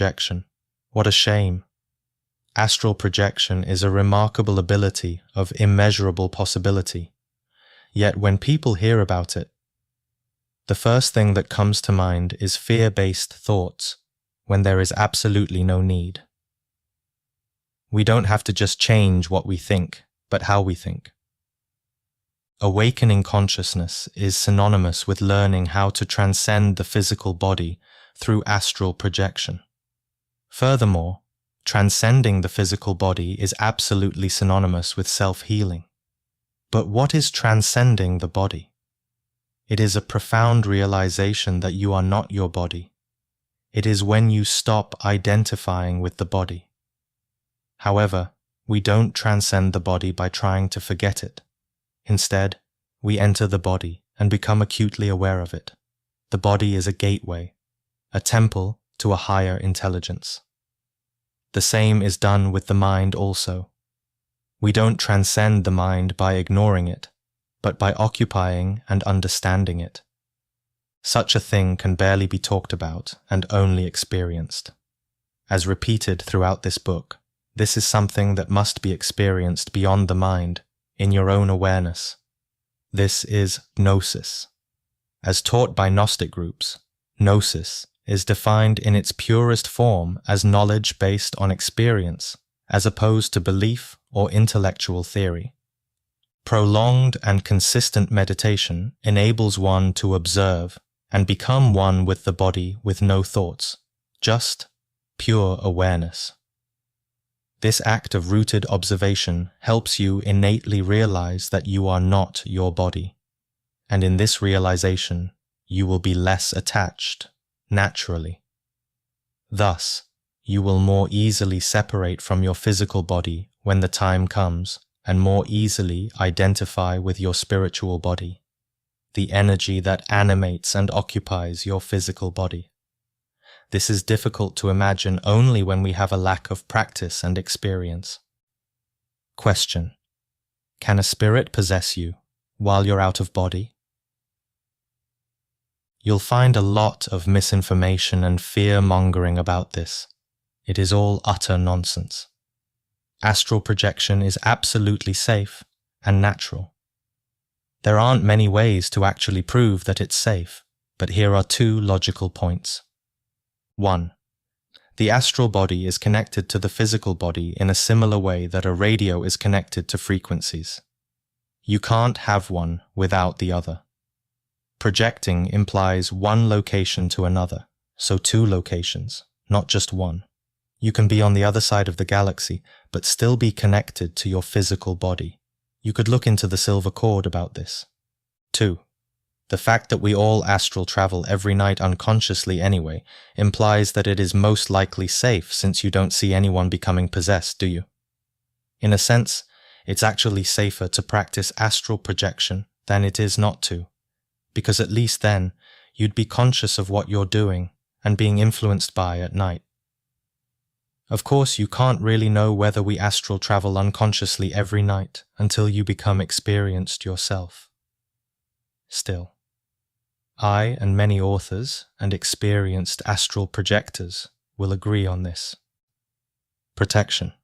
projection. What a shame. Astral projection is a remarkable ability of immeasurable possibility. Yet when people hear about it, the first thing that comes to mind is fear-based thoughts, when there is absolutely no need. We don't have to just change what we think, but how we think. Awakening consciousness is synonymous with learning how to transcend the physical body through astral projection. Furthermore, transcending the physical body is absolutely synonymous with self-healing. But what is transcending the body? It is a profound realization that you are not your body. It is when you stop identifying with the body. However, we don't transcend the body by trying to forget it. Instead, we enter the body and become acutely aware of it. The body is a gateway, a temple to a higher intelligence. The same is done with the mind also. We don't transcend the mind by ignoring it, but by occupying and understanding it. Such a thing can barely be talked about and only experienced. As repeated throughout this book, this is something that must be experienced beyond the mind, in your own awareness. This is gnosis. As taught by Gnostic groups, gnosis is defined in its purest form as knowledge based on experience, as opposed to belief or intellectual theory. Prolonged and consistent meditation enables one to observe and become one with the body with no thoughts, just pure awareness. This act of rooted observation helps you innately realize that you are not your body, and in this realization, you will be less attached, naturally. Thus, you will more easily separate from your physical body when the time comes, and more easily identify with your spiritual body, the energy that animates and occupies your physical body. This is difficult to imagine only when we have a lack of practice and experience. Question: can a spirit possess you while you're out of body? You'll find a lot of misinformation and fear-mongering about this. It is all utter nonsense. Astral projection is absolutely safe and natural. There aren't many ways to actually prove that it's safe, but here are 2 logical points. 1. The astral body is connected to the physical body in a similar way that a radio is connected to frequencies. You can't have one without the other. Projecting implies one location to another, so 2 locations, not just one. You can be on the other side of the galaxy, but still be connected to your physical body. You could look into the silver cord about this. 2. The fact that we all astral travel every night unconsciously anyway implies that it is most likely safe, since you don't see anyone becoming possessed, do you? In a sense, it's actually safer to practice astral projection than it is not to, because at least then you'd be conscious of what you're doing and being influenced by at night. Of course, you can't really know whether we astral travel unconsciously every night until you become experienced yourself. Still, I and many authors and experienced astral projectors will agree on this. Protection.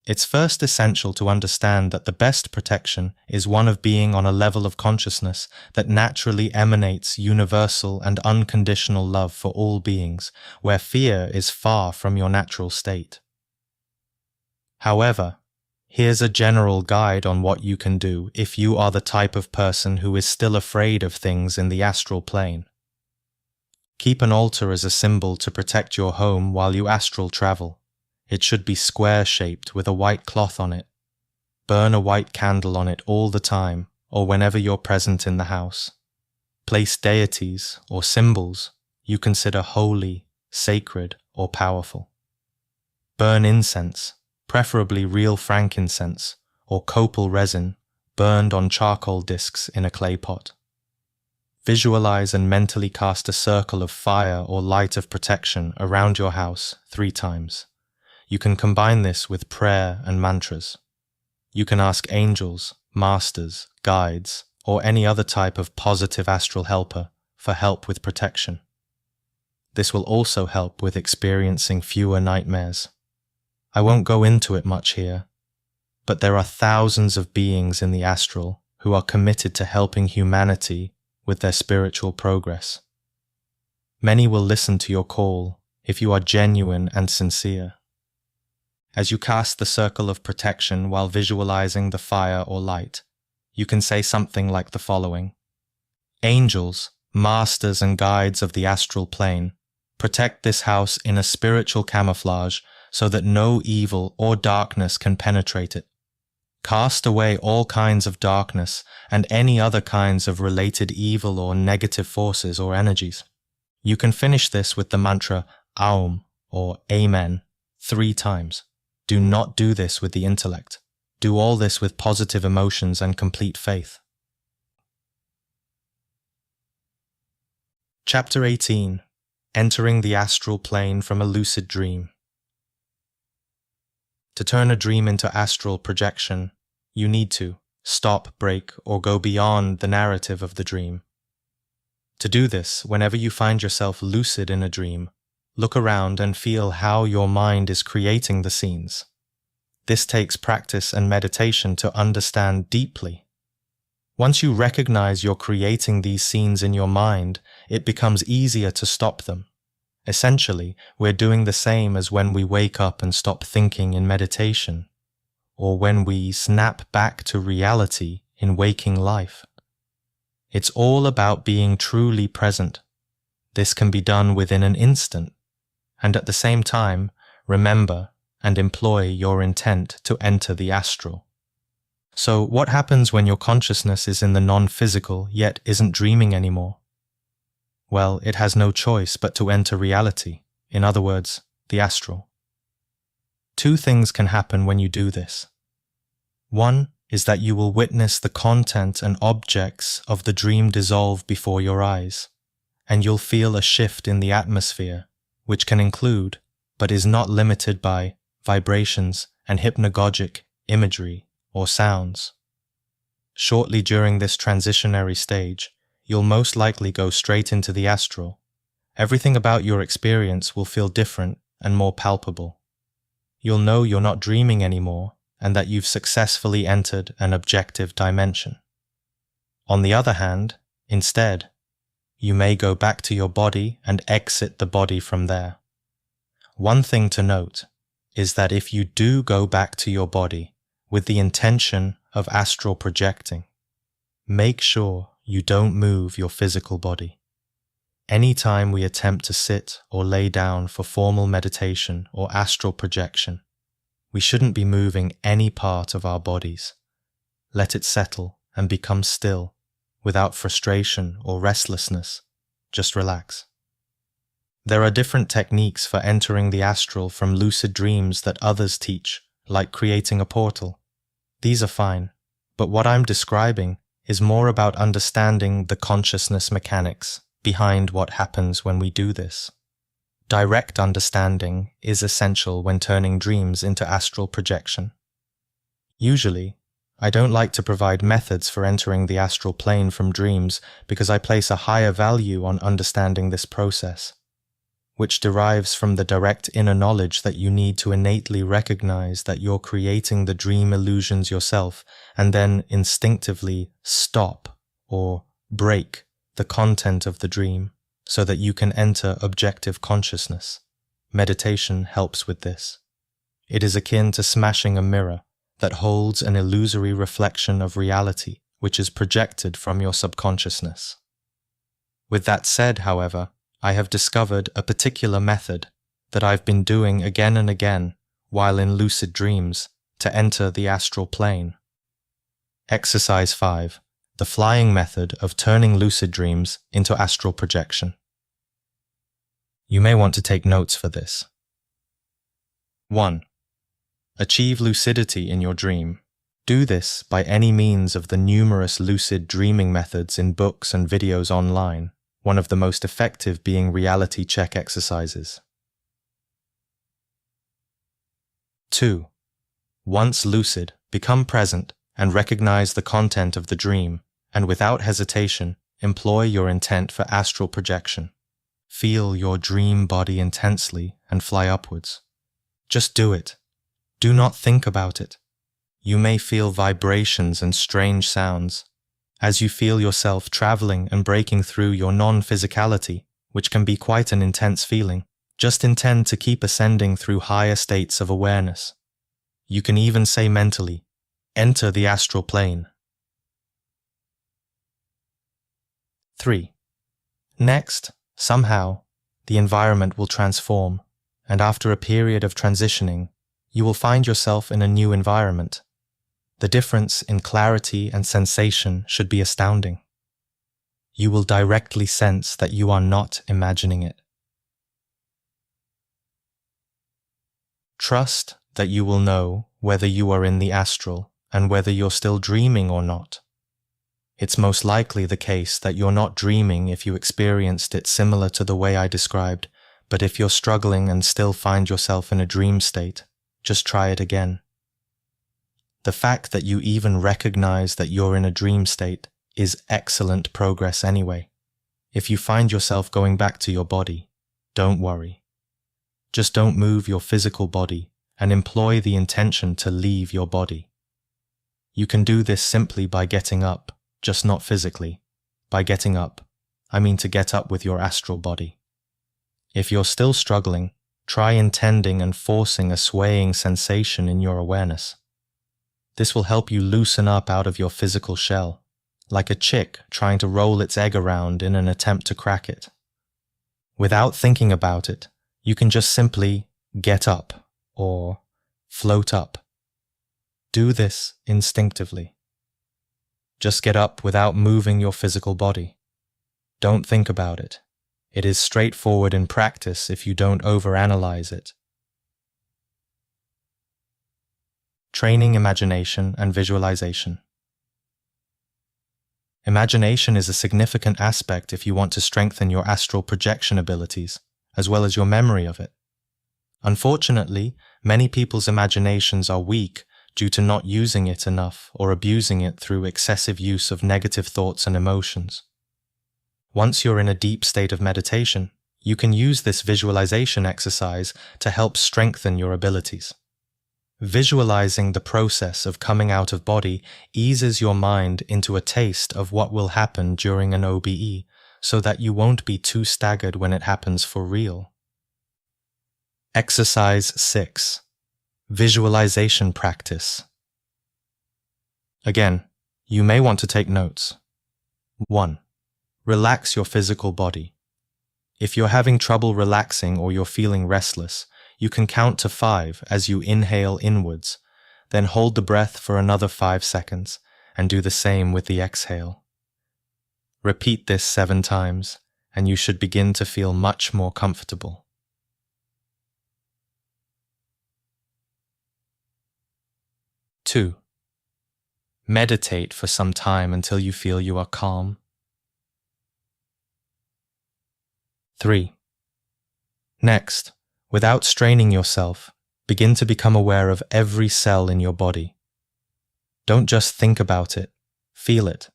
It's first essential to understand that the best protection is one of being on a level of consciousness that naturally emanates universal and unconditional love for all beings, where fear is far from your natural state. However, here's a general guide on what you can do if you are the type of person who is still afraid of things in the astral plane. Keep an altar as a symbol to protect your home while you astral travel. It should be square-shaped with a white cloth on it. Burn a white candle on it all the time, or whenever you're present in the house. Place deities or symbols you consider holy, sacred, or powerful. Burn incense, preferably real frankincense or copal resin burned on charcoal discs in a clay pot. Visualize and mentally cast a circle of fire or light of protection around your house 3 times. You can combine this with prayer and mantras. You can ask angels, masters, guides, or any other type of positive astral helper for help with protection. this will also help with experiencing fewer nightmares. I won't go into it much here, but there are thousands of beings in the astral who are committed to helping humanity with their spiritual progress. Many will listen to your call if you are genuine and sincere. As you cast the circle of protection while visualizing the fire or light, you can say something like the following: Angels, masters and guides of the astral plane, protect this house in a spiritual camouflage so that no evil or darkness can penetrate it. Cast away all kinds of darkness and any other kinds of related evil or negative forces or energies. You can finish this with the mantra Aum or Amen 3 times. Do not do this with the intellect. Do all this with positive emotions and complete faith. Chapter 18. Entering the astral plane from a lucid dream. To turn a dream into astral projection, you need to stop, break, or go beyond the narrative of the dream. To do this, whenever you find yourself lucid in a dream, look around and feel how your mind is creating the scenes. This takes practice and meditation to understand deeply. Once you recognize you're creating these scenes in your mind, it becomes easier to stop them. Essentially, we're doing the same as when we wake up and stop thinking in meditation, or when we snap back to reality in waking life. It's all about being truly present. This can be done within an instant, and at the same time, remember and employ your intent to enter the astral. So, what happens when your consciousness is in the non-physical yet isn't dreaming anymore? Well, it has no choice but to enter reality, in other words, the astral. 2 things can happen when you do this. One is that you will witness the content and objects of the dream dissolve before your eyes, and you'll feel a shift in the atmosphere, which can include, but is not limited by, vibrations and hypnagogic imagery or sounds. Shortly during this transitionary stage, you'll most likely go straight into the astral. Everything about your experience will feel different and more palpable. You'll know you're not dreaming anymore and that you've successfully entered an objective dimension. On the other hand, instead, you may go back to your body and exit the body from there. One thing to note is that if you do go back to your body with the intention of astral projecting, make sure you don't move your physical body. Anytime we attempt to sit or lay down for formal meditation or astral projection, we shouldn't be moving any part of our bodies. Let it settle and become still, without frustration or restlessness. Just relax. There are different techniques for entering the astral from lucid dreams that others teach, like creating a portal. These are fine, but what I'm describing is more about understanding the consciousness mechanics behind what happens when we do this. Direct understanding is essential when turning dreams into astral projection. Usually, I don't like to provide methods for entering the astral plane from dreams because I place a higher value on understanding this process, which derives from the direct inner knowledge that you need to innately recognize that you're creating the dream illusions yourself and then instinctively stop or break the content of the dream so that you can enter objective consciousness. Meditation helps with this. It is akin to smashing a mirror that holds an illusory reflection of reality which is projected from your subconsciousness. With that said, however, I have discovered a particular method that I've been doing again and again while in lucid dreams to enter the astral plane. Exercise 5. The flying method of turning lucid dreams into astral projection. You may want to take notes for this. 1. Achieve lucidity in your dream. Do this by any means of the numerous lucid dreaming methods in books and videos online, one of the most effective being reality check exercises. 2. Once lucid, become present and recognize the content of the dream, and without hesitation, employ your intent for astral projection. feel your dream body intensely and fly upwards. Just do it. Do not think about it. You may feel vibrations and strange sounds. As you feel yourself traveling and breaking through your non-physicality, which can be quite an intense feeling, just intend to keep ascending through higher states of awareness. You can even say mentally, enter the astral plane. 3. Next, somehow, the environment will transform, and after a period of transitioning, you will find yourself in a new environment. The difference in clarity and sensation should be astounding. You will directly sense that you are not imagining it. Trust that you will know whether you are in the astral and whether you're still dreaming or not. It's most likely the case that you're not dreaming if you experienced it similar to the way I described, but if you're struggling and still find yourself in a dream state, just try it again. The fact that you even recognize that you're in a dream state is excellent progress anyway. If you find yourself going back to your body, don't worry. Just don't move your physical body and employ the intention to leave your body. You can do this simply by getting up, just not physically. By getting up, I mean to get up with your astral body. If you're still struggling, try intending and forcing a swaying sensation in your awareness. This will help you loosen up out of your physical shell, like a chick trying to roll its egg around in an attempt to crack it. Without thinking about it, you can just simply get up or float up. Do this instinctively. Just get up without moving your physical body. Don't think about it. It is straightforward in practice if you don't overanalyze it. Training imagination and visualization. Imagination is a significant aspect if you want to strengthen your astral projection abilities, as well as your memory of it. Unfortunately, many people's imaginations are weak due to not using it enough or abusing it through excessive use of negative thoughts and emotions. Once you're in a deep state of meditation, you can use this visualization exercise to help strengthen your abilities. Visualizing the process of coming out of body eases your mind into a taste of what will happen during an OBE, so that you won't be too staggered when it happens for real. Exercise 6. Visualization practice. Again, you may want to take notes. 1. Relax your physical body. If you're having trouble relaxing or you're feeling restless, you can count to 5 as you inhale inwards, then hold the breath for another 5 seconds and do the same with the exhale. Repeat this 7 times, and you should begin to feel much more comfortable. 2. Meditate for some time until you feel you are calm. 3. Next, without straining yourself, begin to become aware of every cell in your body. Don't just think about it, feel it.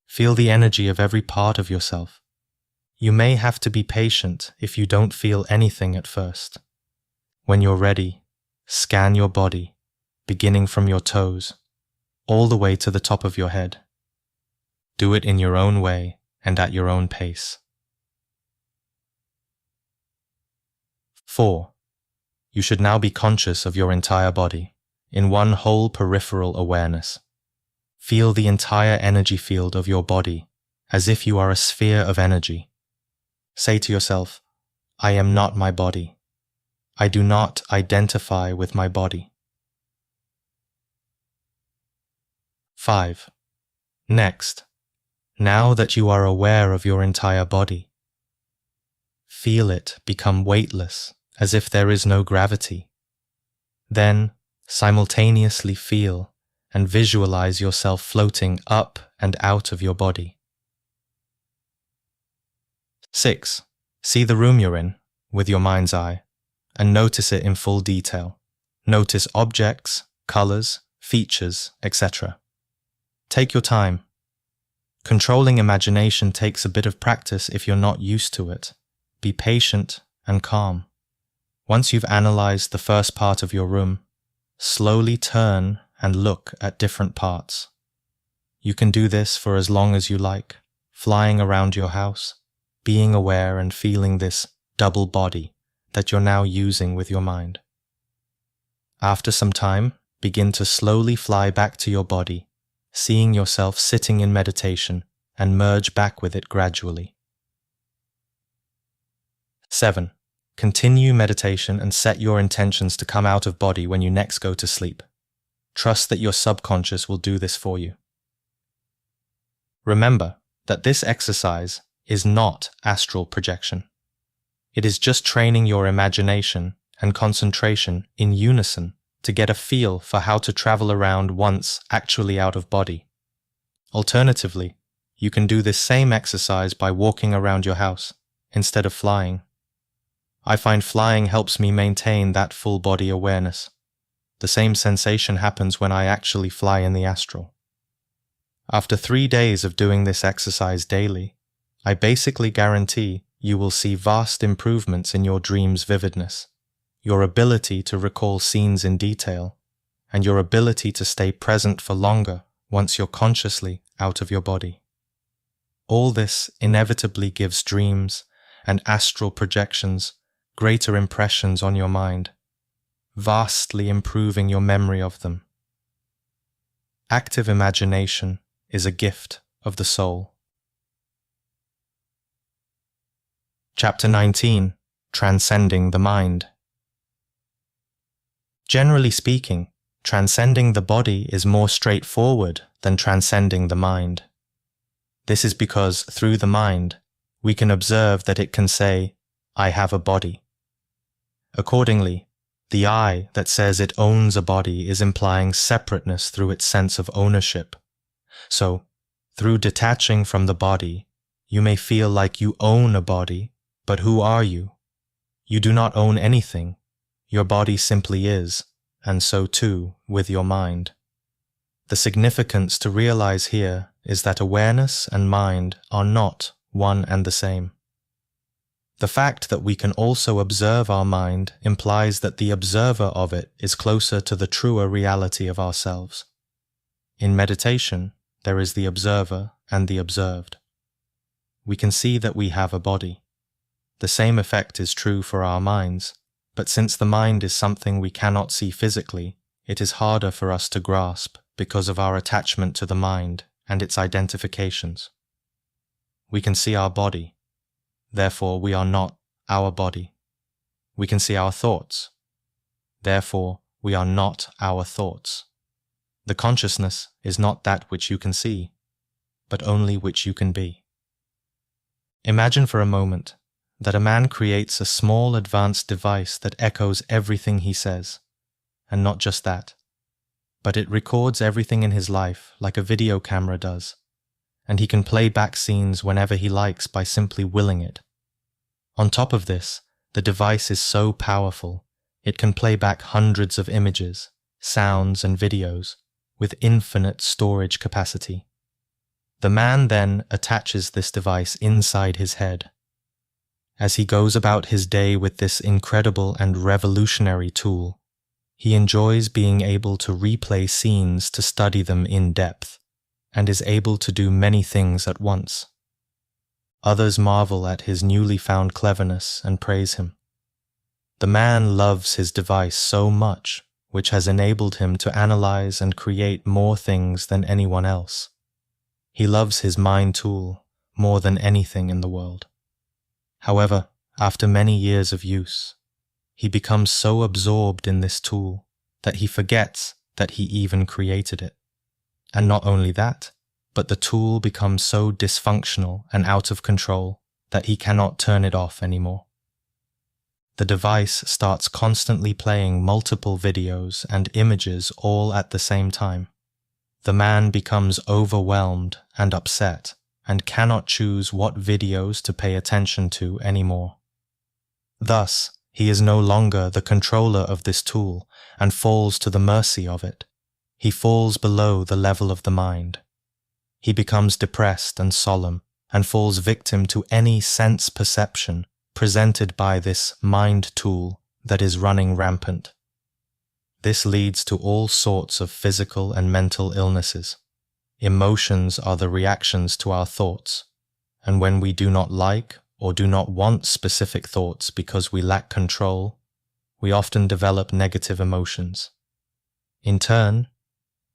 Feel the energy of every part of yourself. You may have to be patient if you don't feel anything at first. When you're ready, scan your body, beginning from your toes, all the way to the top of your head. Do it in your own way and at your own pace. 4. You should now be conscious of your entire body, in one whole peripheral awareness. Feel the entire energy field of your body, as if you are a sphere of energy. Say to yourself, I am not my body. I do not identify with my body. 5. Next, now that you are aware of your entire body, feel it become weightless, as if there is no gravity. Then, simultaneously feel and visualize yourself floating up and out of your body. 6. See the room you're in, with your mind's eye, and notice it in full detail. Notice objects, colors, features, etc. Take your time. Controlling imagination takes a bit of practice if you're not used to it, be patient and calm. Once you've analyzed the first part of your room, slowly turn and look at different parts. You can do this for as long as you like, flying around your house, being aware and feeling this double body that you're now using with your mind. After some time, begin to slowly fly back to your body, seeing yourself sitting in meditation, and merge back with it gradually. 7. Continue meditation and set your intentions to come out of body when you next go to sleep. Trust that your subconscious will do this for you. Remember that this exercise is not astral projection. It is just training your imagination and concentration in unison to get a feel for how to travel around once actually out of body. Alternatively, you can do this same exercise by walking around your house instead of flying. I find flying helps me maintain that full body awareness. The same sensation happens when I actually fly in the astral. After 3 days of doing this exercise daily, I basically guarantee you will see vast improvements in your dream's vividness, your ability to recall scenes in detail, and your ability to stay present for longer once you're consciously out of your body. All this inevitably gives dreams and astral projections greater impressions on your mind, vastly improving your memory of them. Active imagination is a gift of the soul. Chapter 19. Transcending the Mind. Generally speaking, transcending the body is more straightforward than transcending the mind. This is because through the mind, we can observe that it can say, "I have a body." Accordingly, the I that says it owns a body is implying separateness through its sense of ownership. So, through detaching from the body, you may feel like you own a body, but who are you? You do not own anything. Your body simply is, and so too with your mind. The significance to realize here is that awareness and mind are not one and the same. The fact that we can also observe our mind implies that the observer of it is closer to the truer reality of ourselves. In meditation, there is the observer and the observed. We can see that we have a body. The same effect is true for our minds, but since the mind is something we cannot see physically, it is harder for us to grasp because of our attachment to the mind and its identifications. We can see our body. Therefore, we are not our body. We can see our thoughts. Therefore, we are not our thoughts. The consciousness is not that which you can see, but only which you can be. Imagine for a moment that a man creates a small advanced device that echoes everything he says, and not just that, but it records everything in his life like a video camera does, and he can play back scenes whenever he likes by simply willing it. On top of this, the device is so powerful, it can play back hundreds of images, sounds, and videos with infinite storage capacity. The man then attaches this device inside his head. As he goes about his day with this incredible and revolutionary tool, he enjoys being able to replay scenes to study them in depth, and is able to do many things at once. Others marvel at his newly found cleverness and praise him. The man loves his device so much, which has enabled him to analyze and create more things than anyone else. He loves his mind tool more than anything in the world. However, after many years of use, he becomes so absorbed in this tool that he forgets that he even created it. And not only that, but the tool becomes so dysfunctional and out of control that he cannot turn it off anymore. The device starts constantly playing multiple videos and images all at the same time. The man becomes overwhelmed and upset and cannot choose what videos to pay attention to anymore. Thus, he is no longer the controller of this tool and falls to the mercy of it. He falls below the level of the mind. He becomes depressed and solemn and falls victim to any sense perception presented by this mind tool that is running rampant. This leads to all sorts of physical and mental illnesses. Emotions are the reactions to our thoughts, and when we do not like or do not want specific thoughts because we lack control, we often develop negative emotions. In turn,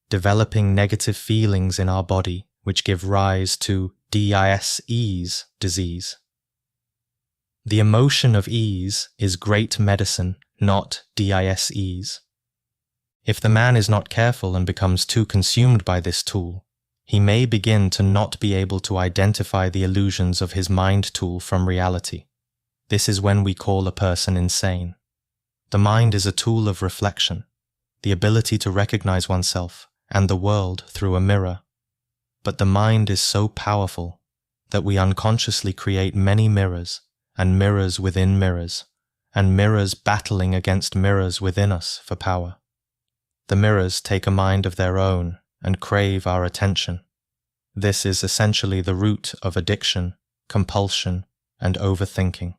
developing negative feelings in our body which give rise to dis-ease disease. The emotion of ease is great medicine, not dis-ease. If the man is not careful and becomes too consumed by this tool, he may begin to not be able to identify the illusions of his mind tool from reality. This is when we call a person insane. The mind is a tool of reflection, the ability to recognize oneself and the world through a mirror. But the mind is so powerful that we unconsciously create many mirrors and mirrors within mirrors, and mirrors battling against mirrors within us for power. The mirrors take a mind of their own and crave our attention. This is essentially the root of addiction, compulsion, and overthinking.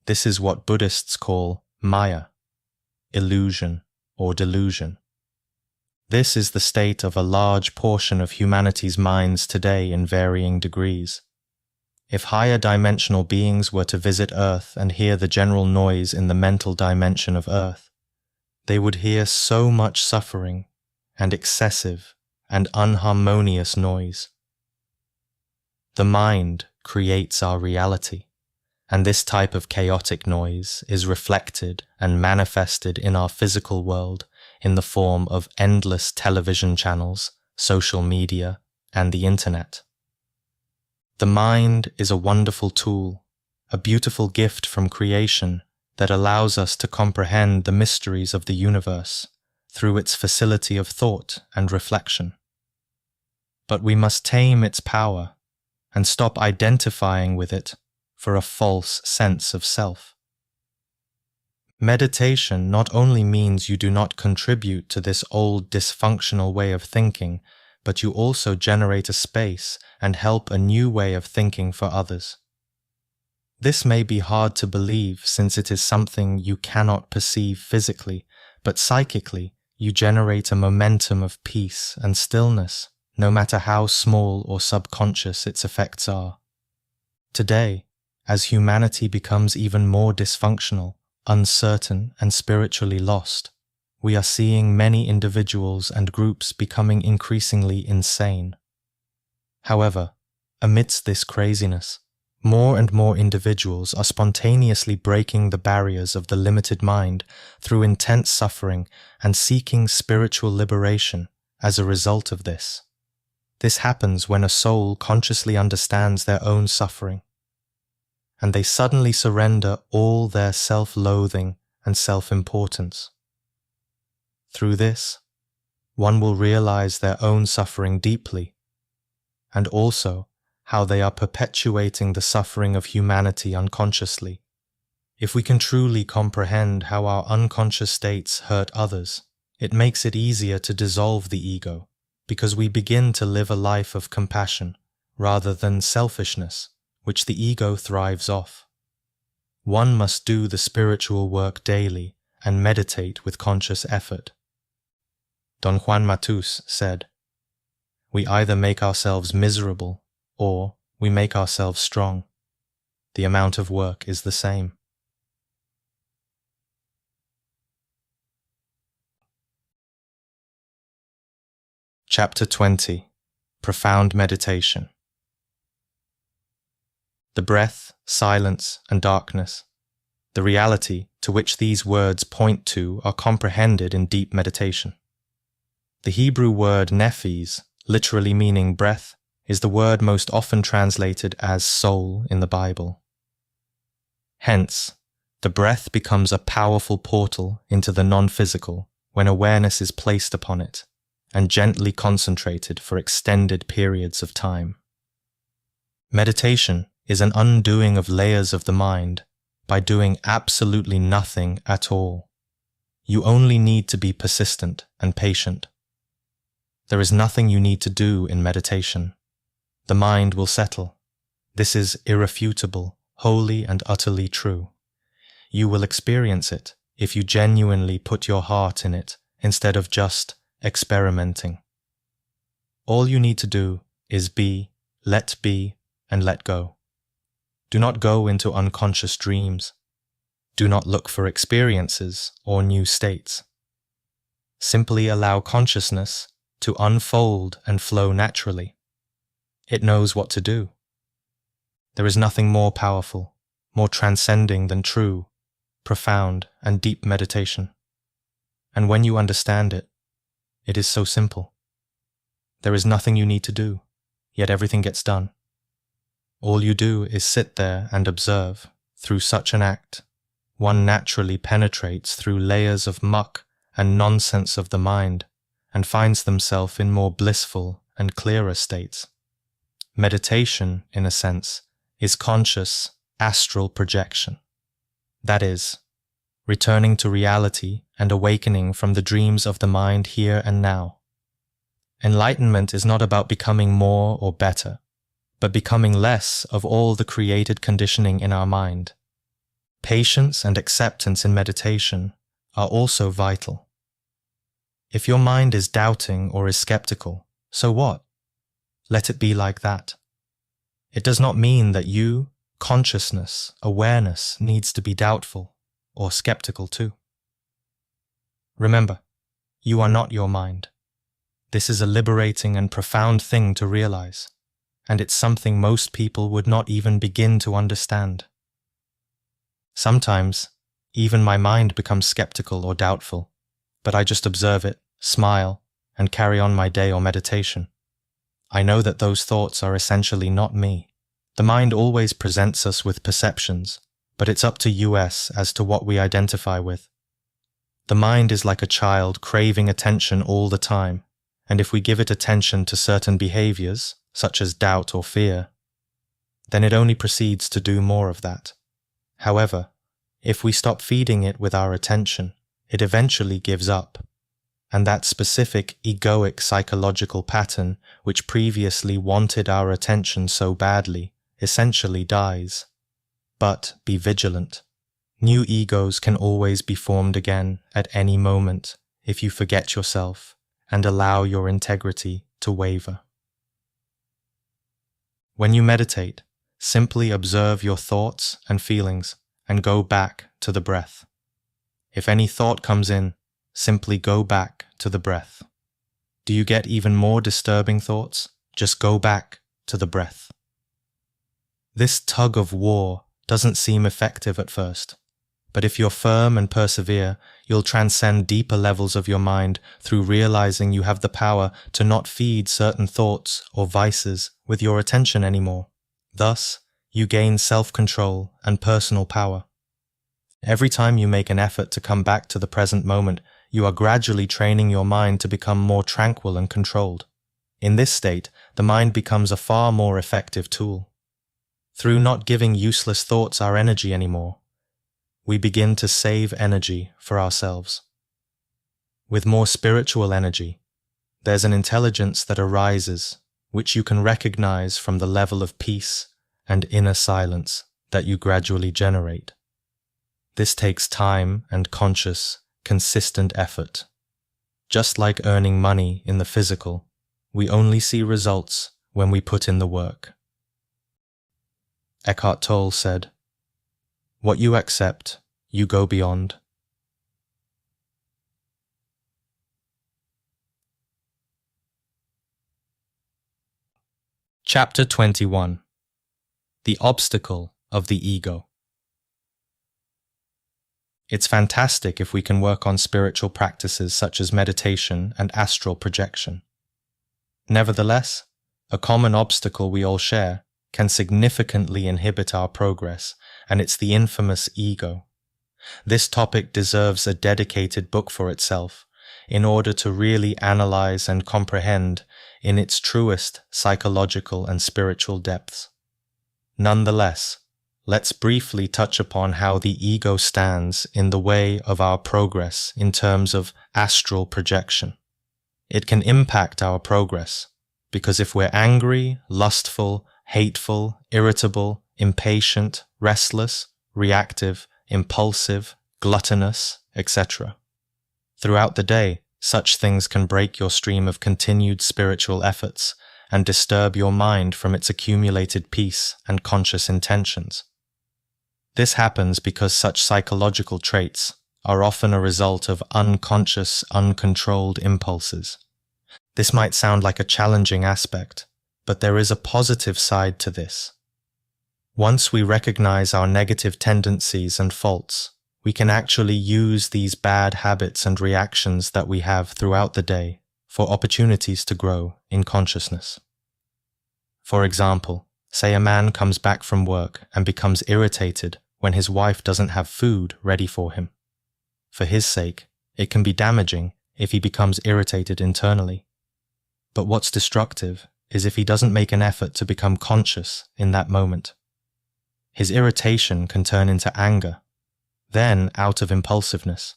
This is what Buddhists call Maya, illusion or delusion. This is the state of a large portion of humanity's minds today in varying degrees. If higher dimensional beings were to visit Earth and hear the general noise in the mental dimension of Earth, they would hear so much suffering and excessive and unharmonious noise. The mind creates our reality, and this type of chaotic noise is reflected and manifested in our physical world in the form of endless television channels, social media, and the internet. The mind is a wonderful tool, a beautiful gift from creation that allows us to comprehend the mysteries of the universe through its facility of thought and reflection. But we must tame its power and stop identifying with it for a false sense of self. Meditation not only means you do not contribute to this old dysfunctional way of thinking, but you also generate a space and help a new way of thinking for others. This may be hard to believe since it is something you cannot perceive physically, but psychically you generate a momentum of peace and stillness, no matter how small or subconscious its effects are. Today, as humanity becomes even more dysfunctional, uncertain, and spiritually lost, we are seeing many individuals and groups becoming increasingly insane. However, amidst this craziness, more and more individuals are spontaneously breaking the barriers of the limited mind through intense suffering and seeking spiritual liberation as a result of this. This happens when a soul consciously understands their own suffering, and they suddenly surrender all their self-loathing and self-importance. Through this, one will realize their own suffering deeply, and also how they are perpetuating the suffering of humanity unconsciously. If we can truly comprehend how our unconscious states hurt others, it makes it easier to dissolve the ego, because we begin to live a life of compassion rather than selfishness, which the ego thrives off. One must do the spiritual work daily and meditate with conscious effort. Don Juan Matus said, "We either make ourselves miserable or we make ourselves strong. The amount of work is the same." Chapter 20. Profound Meditation. The breath, silence, and darkness, the reality to which these words point to, are comprehended in deep meditation. The Hebrew word nephes, literally meaning breath, is the word most often translated as soul in the Bible. Hence, the breath becomes a powerful portal into the non-physical when awareness is placed upon it and gently concentrated for extended periods of time. Meditation is an undoing of layers of the mind by doing absolutely nothing at all. You only need to be persistent and patient. There is nothing you need to do in meditation. The mind will settle. This is irrefutable, wholly and utterly true. You will experience it if you genuinely put your heart in it instead of just experimenting. All you need to do is be, and let go. Do not go into unconscious dreams. Do not look for experiences or new states. Simply allow consciousness to unfold and flow naturally. It knows what to do. There is nothing more powerful, more transcending than true, profound, and deep meditation. And when you understand it, it is so simple. There is nothing you need to do, yet everything gets done. All you do is sit there and observe. Through such an act, one naturally penetrates through layers of muck and nonsense of the mind and finds themselves in more blissful and clearer states. Meditation, in a sense, is conscious astral projection. That is, returning to reality and awakening from the dreams of the mind here and now. Enlightenment is not about becoming more or better, but becoming less of all the created conditioning in our mind. Patience and acceptance in meditation are also vital. If your mind is doubting or is skeptical, so what? Let it be like that. It does not mean that you, consciousness, awareness, needs to be doubtful or skeptical too. Remember, you are not your mind. This is a liberating and profound thing to realize, and it's something most people would not even begin to understand. Sometimes, even my mind becomes skeptical or doubtful, but I just observe it, smile, and carry on my day or meditation. I know that those thoughts are essentially not me. The mind always presents us with perceptions, but it's up to us as to what we identify with. The mind is like a child craving attention all the time, and if we give it attention to certain behaviors, such as doubt or fear, then it only proceeds to do more of that. However, if we stop feeding it with our attention, it eventually gives up, and that specific egoic psychological pattern which previously wanted our attention so badly essentially dies. But be vigilant. New egos can always be formed again at any moment if you forget yourself and allow your integrity to waver. When you meditate, simply observe your thoughts and feelings and go back to the breath. If any thought comes in, simply go back to the breath. Do you get even more disturbing thoughts? Just go back to the breath. This tug of war doesn't seem effective at first, but if you're firm and persevere, you'll transcend deeper levels of your mind through realizing you have the power to not feed certain thoughts or vices with your attention anymore. Thus, you gain self-control and personal power. Every time you make an effort to come back to the present moment, you are gradually training your mind to become more tranquil and controlled. In this state, the mind becomes a far more effective tool. Through not giving useless thoughts our energy anymore, we begin to save energy for ourselves. With more spiritual energy, there's an intelligence that arises, which you can recognize from the level of peace and inner silence that you gradually generate. This takes time and conscious, consistent effort. Just like earning money in the physical, we only see results when we put in the work. Eckhart Tolle said, "What you accept, you go beyond." Chapter 21. The Obstacle of the Ego. It's fantastic if we can work on spiritual practices such as meditation and astral projection. Nevertheless, a common obstacle we all share can significantly inhibit our progress, and it's the infamous ego. This topic deserves a dedicated book for itself in order to really analyze and comprehend in its truest psychological and spiritual depths. Nonetheless, let's briefly touch upon how the ego stands in the way of our progress in terms of astral projection. It can impact our progress, because if we're angry, lustful, hateful, irritable, impatient, restless, reactive, impulsive, gluttonous, etc. Throughout the day, such things can break your stream of continued spiritual efforts and disturb your mind from its accumulated peace and conscious intentions. This happens because such psychological traits are often a result of unconscious, uncontrolled impulses. This might sound like a challenging aspect, but there is a positive side to this. Once we recognize our negative tendencies and faults, we can actually use these bad habits and reactions that we have throughout the day for opportunities to grow in consciousness. For example, say a man comes back from work and becomes irritated when his wife doesn't have food ready for him. For his sake, it can be damaging if he becomes irritated internally. But what's destructive is if he doesn't make an effort to become conscious in that moment. His irritation can turn into anger. Then, out of impulsiveness,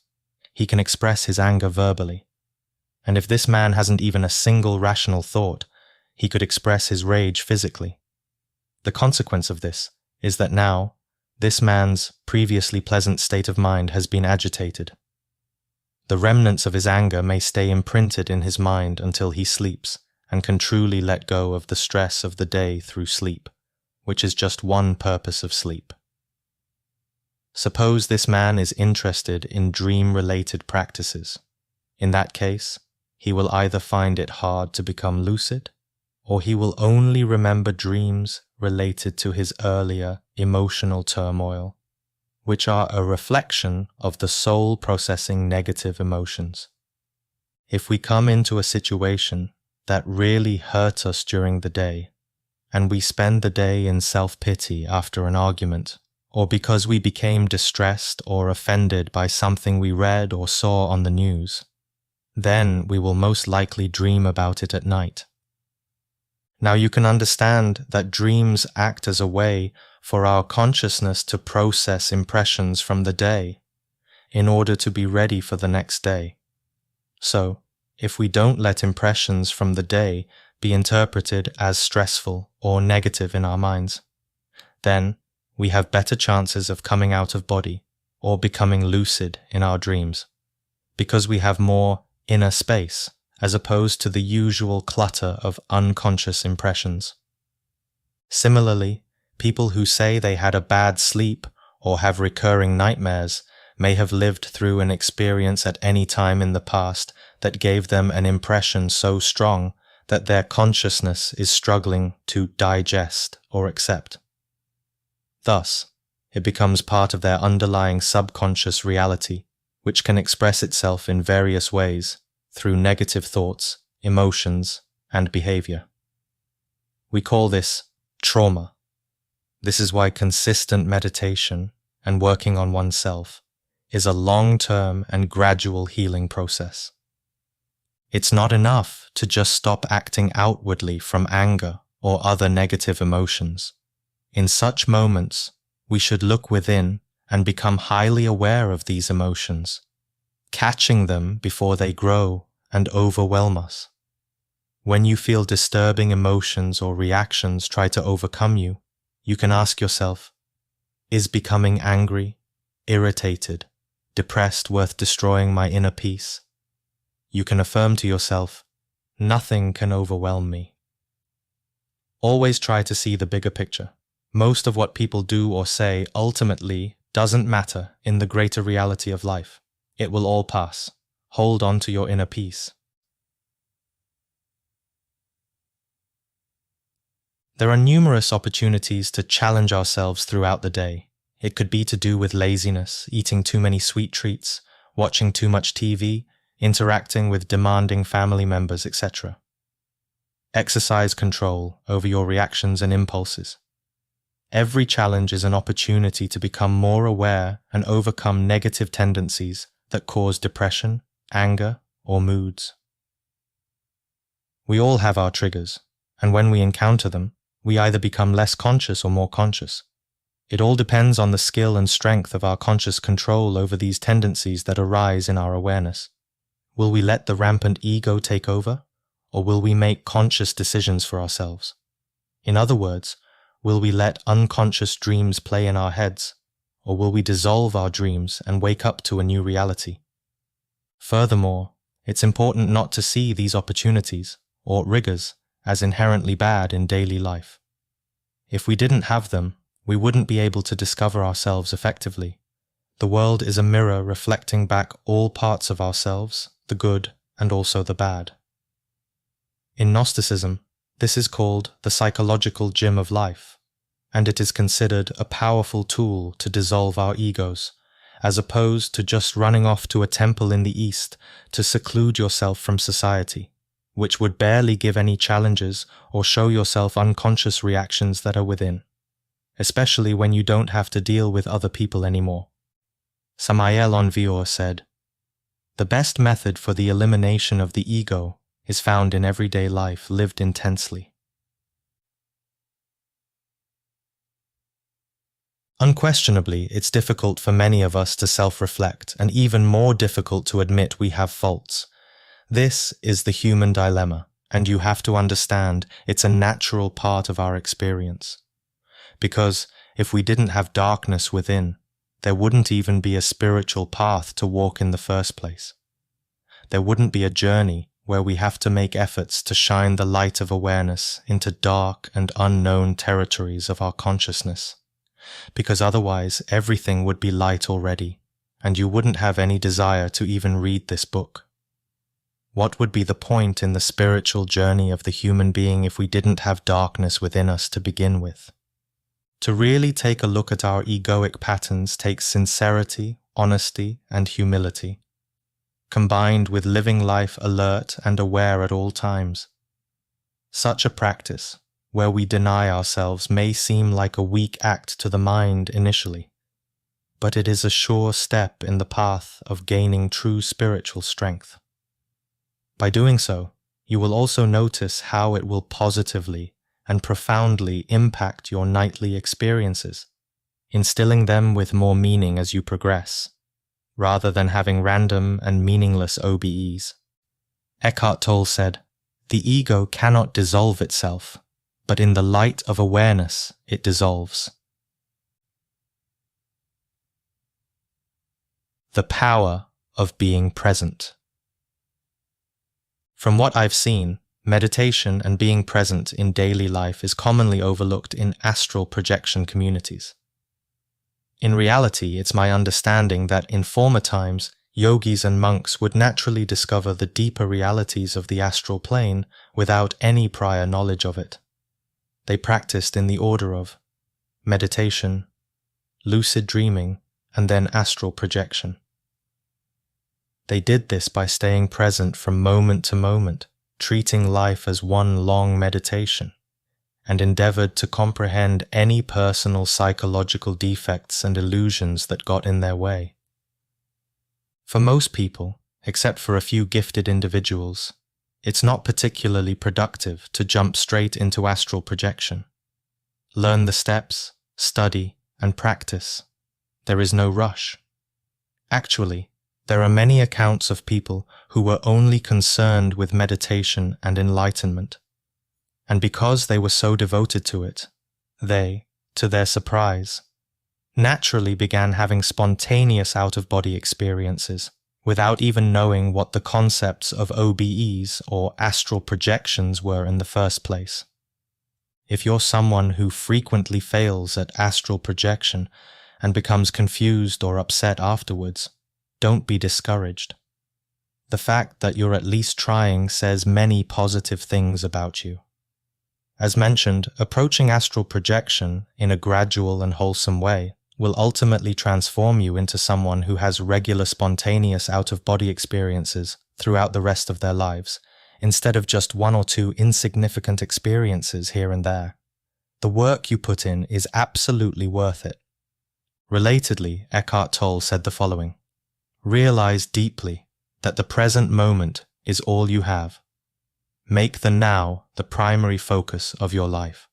he can express his anger verbally. And if this man hasn't even a single rational thought, he could express his rage physically. The consequence of this is that now, this man's previously pleasant state of mind has been agitated. The remnants of his anger may stay imprinted in his mind until he sleeps and can truly let go of the stress of the day through sleep, which is just one purpose of sleep. Suppose this man is interested in dream-related practices. In that case, he will either find it hard to become lucid, or he will only remember dreams related to his earlier emotional turmoil, which are a reflection of the soul processing negative emotions. If we come into a situation that really hurt us during the day, and we spend the day in self-pity after an argument, or because we became distressed or offended by something we read or saw on the news, then we will most likely dream about it at night. Now you can understand that dreams act as a way for our consciousness to process impressions from the day in order to be ready for the next day. So, if we don't let impressions from the day be interpreted as stressful or negative in our minds, then we have better chances of coming out of body or becoming lucid in our dreams, because we have more inner space as opposed to the usual clutter of unconscious impressions. Similarly, people who say they had a bad sleep or have recurring nightmares may have lived through an experience at any time in the past that gave them an impression so strong that their consciousness is struggling to digest or accept. Thus, it becomes part of their underlying subconscious reality, which can express itself in various ways through negative thoughts, emotions, and behavior. We call this trauma. This is why consistent meditation and working on oneself is a long-term and gradual healing process. It's not enough to just stop acting outwardly from anger or other negative emotions. In such moments, we should look within and become highly aware of these emotions, catching them before they grow and overwhelm us. When you feel disturbing emotions or reactions try to overcome you, you can ask yourself, is becoming angry, irritated, depressed worth destroying my inner peace? You can affirm to yourself, nothing can overwhelm me. Always try to see the bigger picture. Most of what people do or say ultimately doesn't matter in the greater reality of life. It will all pass. Hold on to your inner peace. There are numerous opportunities to challenge ourselves throughout the day. It could be to do with laziness, eating too many sweet treats, watching too much TV, interacting with demanding family members, etc. Exercise control over your reactions and impulses. Every challenge is an opportunity to become more aware and overcome negative tendencies that cause depression, anger, or moods. We all have our triggers, and when we encounter them, we either become less conscious or more conscious. It all depends on the skill and strength of our conscious control over these tendencies that arise in our awareness. Will we let the rampant ego take over, or will we make conscious decisions for ourselves? In other words, Will we let unconscious dreams play in our heads, or will we dissolve our dreams and wake up to a new reality? Furthermore, it's important not to see these opportunities, or rigors, as inherently bad in daily life. If we didn't have them, we wouldn't be able to discover ourselves effectively. The world is a mirror reflecting back all parts of ourselves, the good and also the bad. In Gnosticism, this is called the psychological gym of life, and it is considered a powerful tool to dissolve our egos, as opposed to just running off to a temple in the East to seclude yourself from society, which would barely give any challenges or show yourself unconscious reactions that are within, especially when you don't have to deal with other people anymore. Samael Aun-Weor said, "The best method for the elimination of the ego is found in everyday life lived intensely." Unquestionably, it's difficult for many of us to self-reflect, and even more difficult to admit we have faults. This is the human dilemma, and you have to understand it's a natural part of our experience. Because if we didn't have darkness within, there wouldn't even be a spiritual path to walk in the first place. There wouldn't be a journey where we have to make efforts to shine the light of awareness into dark and unknown territories of our consciousness. Because otherwise everything would be light already, and you wouldn't have any desire to even read this book. What would be the point in the spiritual journey of the human being if we didn't have darkness within us to begin with? To really take a look at our egoic patterns takes sincerity, honesty, and humility, combined with living life alert and aware at all times. Such a practice, where we deny ourselves, may seem like a weak act to the mind initially, but it is a sure step in the path of gaining true spiritual strength. By doing so, you will also notice how it will positively and profoundly impact your nightly experiences, instilling them with more meaning as you progress, rather than having random and meaningless OBEs. Eckhart Tolle said, "The ego cannot dissolve itself, but in the light of awareness it dissolves." The power of being present. From what I've seen, meditation and being present in daily life is commonly overlooked in astral projection communities. In reality, it's my understanding that in former times, yogis and monks would naturally discover the deeper realities of the astral plane without any prior knowledge of it. They practiced in the order of meditation, lucid dreaming, and then astral projection. They did this by staying present from moment to moment, treating life as one long meditation, and endeavored to comprehend any personal psychological defects and illusions that got in their way. For most people, except for a few gifted individuals, it's not particularly productive to jump straight into astral projection. Learn the steps, study, and practice. There is no rush. Actually, there are many accounts of people who were only concerned with meditation and enlightenment, and because they were so devoted to it, they, to their surprise, naturally began having spontaneous out-of-body experiences, without even knowing what the concepts of OBEs or astral projections were in the first place. If you're someone who frequently fails at astral projection and becomes confused or upset afterwards, don't be discouraged. The fact that you're at least trying says many positive things about you. As mentioned, approaching astral projection in a gradual and wholesome way will ultimately transform you into someone who has regular spontaneous out-of-body experiences throughout the rest of their lives, instead of just one or two insignificant experiences here and there. The work you put in is absolutely worth it. Relatedly, Eckhart Tolle said the following: "Realize deeply that the present moment is all you have. Make the now the primary focus of your life.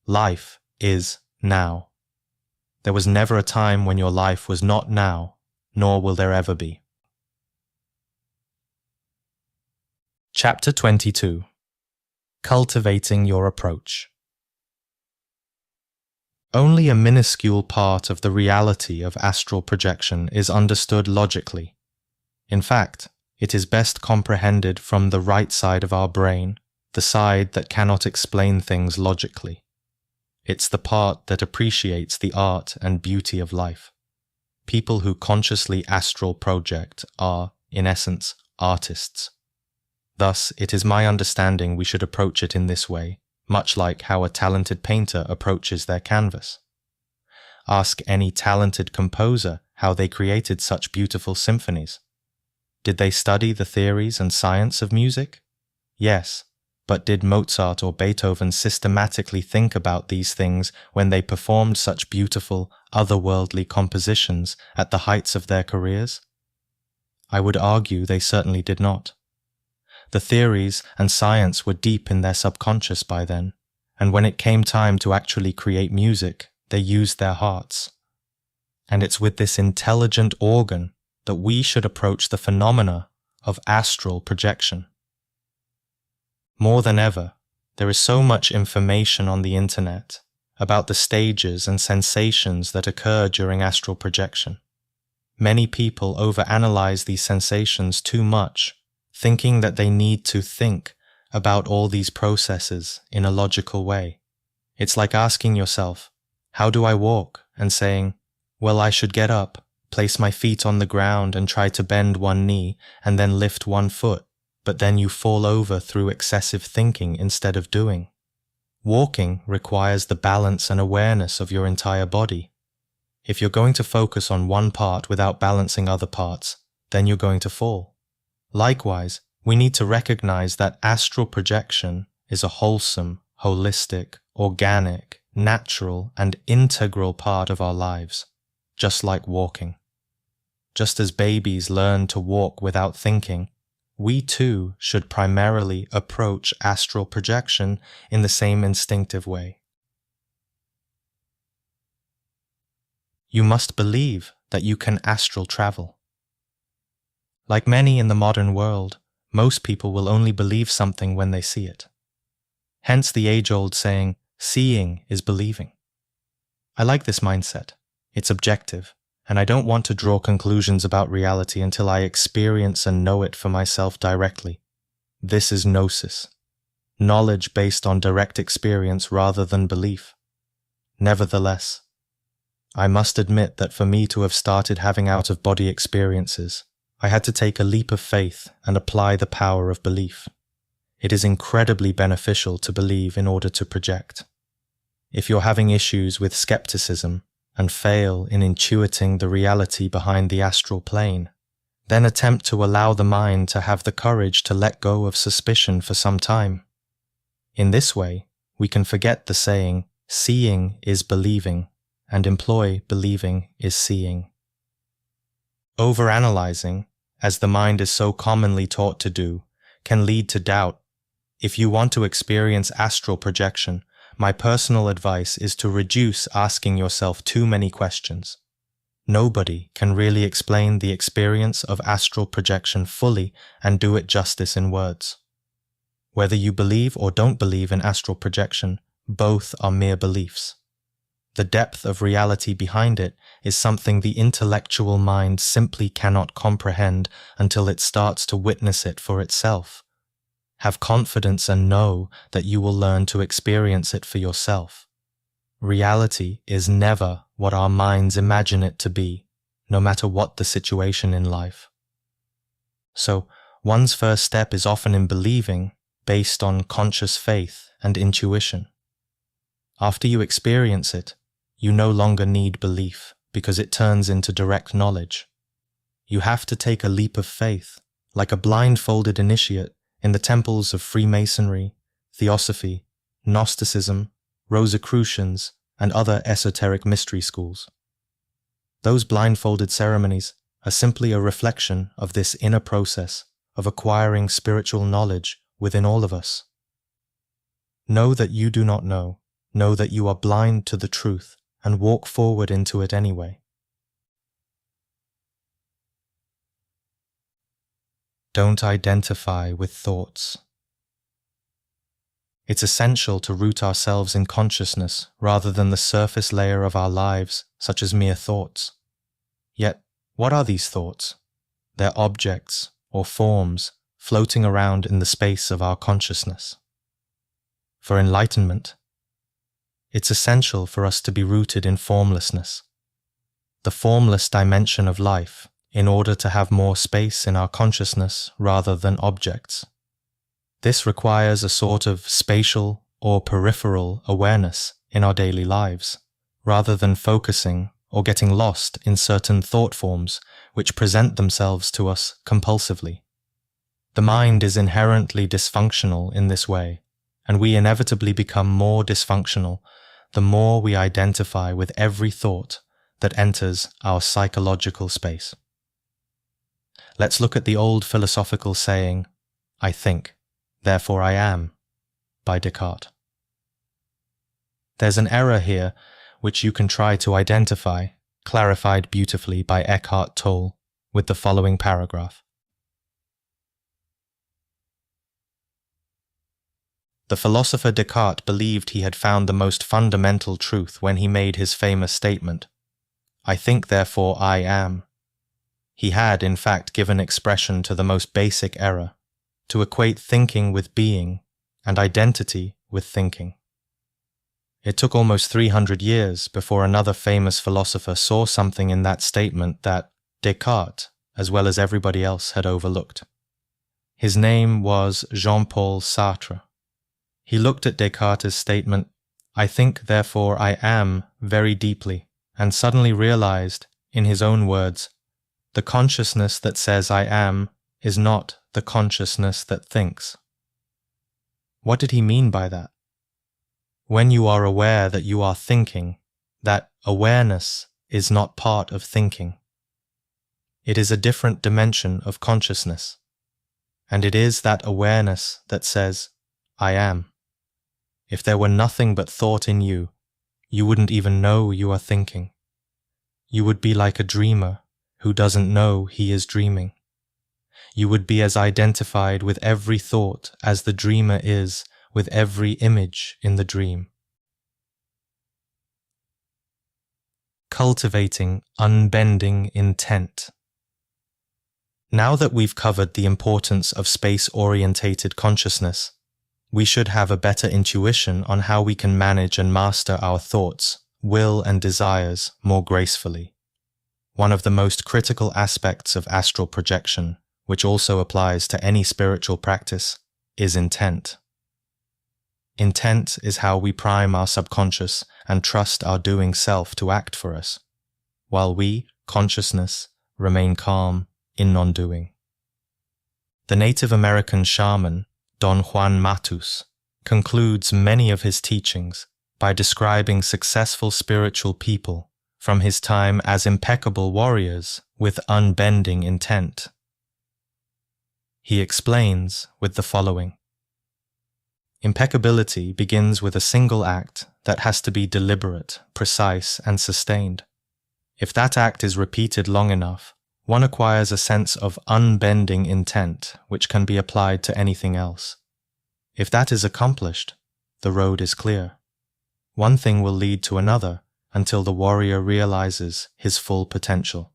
Life is now. There was never a time when your life was not now, nor will there ever be." Chapter 22. Cultivating your approach. Only a minuscule part of the reality of astral projection is understood logically. In fact, it is best comprehended from the right side of our brain, the side that cannot explain things logically. It's the part that appreciates the art and beauty of life. People who consciously astral project are, in essence, artists. Thus, it is my understanding we should approach it in this way, much like how a talented painter approaches their canvas. Ask any talented composer how they created such beautiful symphonies. Did they study the theories and science of music? Yes, but did Mozart or Beethoven systematically think about these things when they performed such beautiful, otherworldly compositions at the heights of their careers? I would argue they certainly did not. The theories and science were deep in their subconscious by then, and when it came time to actually create music, they used their hearts. And it's with this intelligent organ that we should approach the phenomena of astral projection. More than ever, there is so much information on the internet about the stages and sensations that occur during astral projection. Many people overanalyze these sensations too much, thinking that they need to think about all these processes in a logical way. It's like asking yourself, how do I walk? And saying, well, I should get up, place my feet on the ground and try to bend one knee and then lift one foot, but then you fall over through excessive thinking instead of doing. Walking requires the balance and awareness of your entire body. If you're going to focus on one part without balancing other parts, then you're going to fall. Likewise, we need to recognize that astral projection is a wholesome, holistic, organic, natural, and integral part of our lives, just like walking. Just as babies learn to walk without thinking, we too should primarily approach astral projection in the same instinctive way. You must believe that you can astral travel. Like many in the modern world, most people will only believe something when they see it. Hence the age-old saying, seeing is believing. I like this mindset. It's objective, and I don't want to draw conclusions about reality until I experience and know it for myself directly. This is gnosis, knowledge based on direct experience rather than belief. Nevertheless, I must admit that for me to have started having out-of-body experiences, I had to take a leap of faith and apply the power of belief. It is incredibly beneficial to believe in order to project. If you're having issues with skepticism and fail in intuiting the reality behind the astral plane, then attempt to allow the mind to have the courage to let go of suspicion for some time. In this way, we can forget the saying, seeing is believing, and employ believing is seeing. Overanalyzing, as the mind is so commonly taught to do, can lead to doubt. If you want to experience astral projection, my personal advice is to reduce asking yourself too many questions. Nobody can really explain the experience of astral projection fully and do it justice in words. Whether you believe or don't believe in astral projection, both are mere beliefs. The depth of reality behind it is something the intellectual mind simply cannot comprehend until it starts to witness it for itself. Have confidence and know that you will learn to experience it for yourself. Reality is never what our minds imagine it to be, no matter what the situation in life. So, one's first step is often in believing, based on conscious faith and intuition. After you experience it, you no longer need belief because it turns into direct knowledge. You have to take a leap of faith, like a blindfolded initiate in the temples of Freemasonry, Theosophy, Gnosticism, Rosicrucians, and other esoteric mystery schools. Those blindfolded ceremonies are simply a reflection of this inner process of acquiring spiritual knowledge within all of us. Know that you do not know that you are blind to the truth, and walk forward into it anyway. Don't identify with thoughts. It's essential to root ourselves in consciousness rather than the surface layer of our lives, such as mere thoughts. Yet, what are these thoughts? They're objects or forms floating around in the space of our consciousness. For enlightenment, it's essential for us to be rooted in formlessness, the formless dimension of life, in order to have more space in our consciousness rather than objects. This requires a sort of spatial or peripheral awareness in our daily lives, rather than focusing or getting lost in certain thought forms which present themselves to us compulsively. The mind is inherently dysfunctional in this way, and we inevitably become more dysfunctional the more we identify with every thought that enters our psychological space. Let's look at the old philosophical saying, "I think, therefore I am," by Descartes. There's an error here which you can try to identify, clarified beautifully by Eckhart Tolle with the following paragraph. The philosopher Descartes believed he had found the most fundamental truth when he made his famous statement, "I think, therefore I am." He had, in fact, given expression to the most basic error, to equate thinking with being and identity with thinking. It took almost 300 years before another famous philosopher saw something in that statement that Descartes, as well as everybody else, had overlooked. His name was Jean-Paul Sartre. He looked at Descartes' statement, "I think, therefore I am," very deeply, and suddenly realized, in his own words, the consciousness that says I am is not the consciousness that thinks. What did he mean by that? When you are aware that you are thinking, that awareness is not part of thinking. It is a different dimension of consciousness, and it is that awareness that says, I am. If there were nothing but thought in you, you wouldn't even know you are thinking. You would be like a dreamer who doesn't know he is dreaming. You would be as identified with every thought as the dreamer is with every image in the dream. Cultivating unbending intent. Now that we've covered the importance of space-orientated consciousness, we should have a better intuition on how we can manage and master our thoughts, will, and desires more gracefully. One of the most critical aspects of astral projection, which also applies to any spiritual practice, is intent. Intent is how we prime our subconscious and trust our doing self to act for us, while we, consciousness, remain calm in non-doing. The Native American shaman, Don Juan Matus, concludes many of his teachings by describing successful spiritual people from his time as impeccable warriors with unbending intent. He explains with the following. Impeccability begins with a single act that has to be deliberate, precise, and sustained. If that act is repeated long enough, one acquires a sense of unbending intent which can be applied to anything else. If that is accomplished, the road is clear. One thing will lead to another until the warrior realizes his full potential.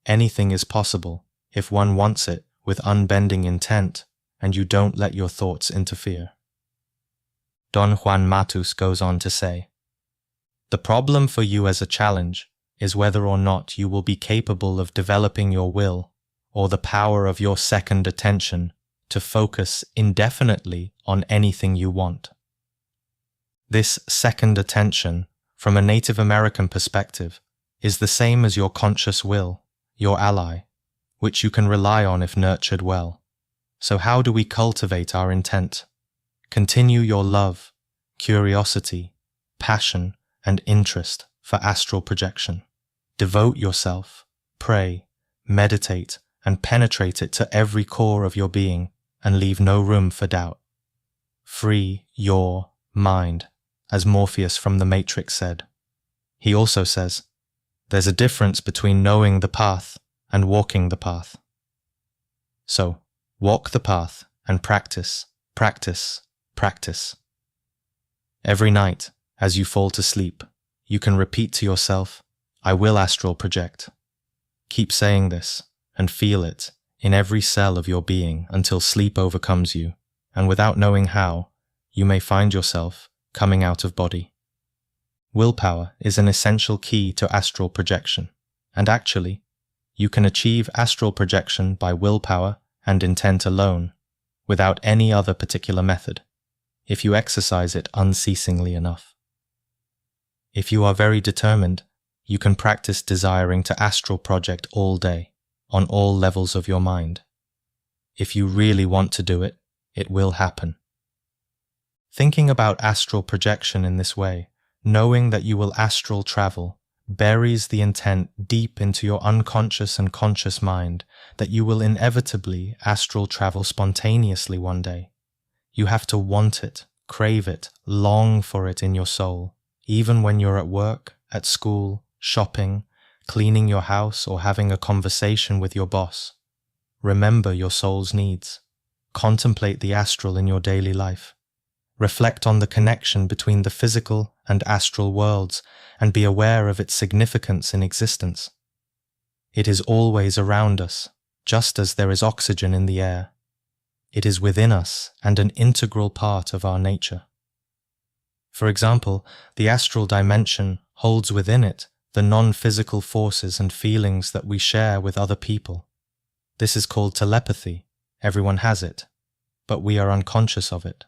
Anything is possible if one wants it with unbending intent and you don't let your thoughts interfere. Don Juan Matus goes on to say, "The problem for you as a challenge is whether or not you will be capable of developing your will or the power of your second attention to focus indefinitely on anything you want. This second attention, from a Native American perspective, is the same as your conscious will, your ally, which you can rely on if nurtured well. So how do we cultivate our intent? Continue your love, curiosity, passion, and interest for astral projection. Devote yourself, pray, meditate, and penetrate it to every core of your being and leave no room for doubt. Free your mind, as Morpheus from the Matrix said. He also says, there's a difference between knowing the path and walking the path. So, walk the path and practice, practice, practice. Every night, as you fall to sleep, you can repeat to yourself, "I will astral project." Keep saying this and feel it in every cell of your being until sleep overcomes you, and without knowing how, you may find yourself coming out of body. Willpower is an essential key to astral projection, and actually, you can achieve astral projection by willpower and intent alone, without any other particular method, if you exercise it unceasingly enough. If you are very determined, you can practice desiring to astral project all day, on all levels of your mind. If you really want to do it, it will happen. Thinking about astral projection in this way, knowing that you will astral travel, buries the intent deep into your unconscious and conscious mind that you will inevitably astral travel spontaneously one day. You have to want it, crave it, long for it in your soul, even when you're at work, at school, shopping, cleaning your house, or having a conversation with your boss. Remember your soul's needs. Contemplate the astral in your daily life. Reflect on the connection between the physical and astral worlds and be aware of its significance in existence. It is always around us, just as there is oxygen in the air. It is within us and an integral part of our nature. For example, the astral dimension holds within it the non-physical forces and feelings that we share with other people. This is called telepathy. Everyone has it, but we are unconscious of it.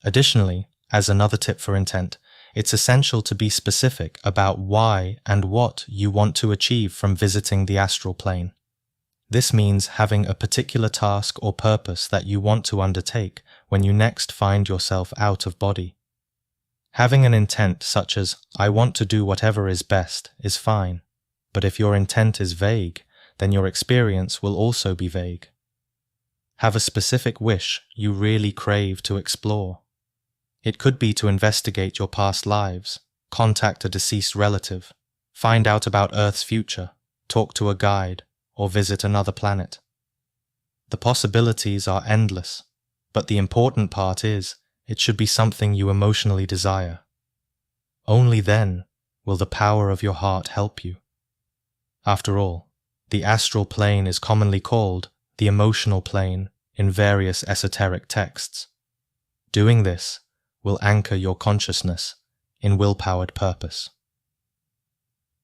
Additionally, as another tip for intent, it's essential to be specific about why and what you want to achieve from visiting the astral plane. This means having a particular task or purpose that you want to undertake when you next find yourself out of body. Having an intent such as, "I want to do whatever is best," is fine, but if your intent is vague, then your experience will also be vague. Have a specific wish you really crave to explore. It could be to investigate your past lives, contact a deceased relative, find out about Earth's future, talk to a guide, or visit another planet. The possibilities are endless, but the important part is it should be something you emotionally desire. Only then will the power of your heart help you. After all, the astral plane is commonly called the emotional plane in various esoteric texts. Doing this will anchor your consciousness in will-powered purpose.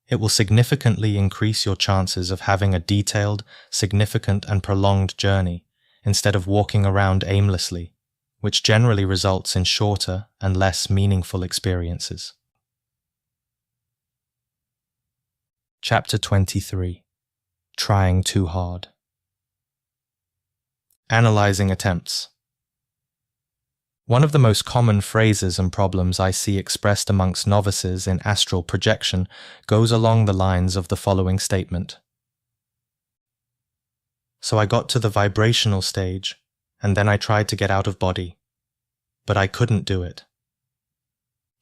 It will significantly increase your chances of having a detailed, significant, and prolonged journey instead of walking around aimlessly, which generally results in shorter and less meaningful experiences. Chapter 23. Trying Too Hard. Analyzing attempts. One of the most common phrases and problems I see expressed amongst novices in astral projection goes along the lines of the following statement. So I got to the vibrational stage, and then I tried to get out of body, but I couldn't do it.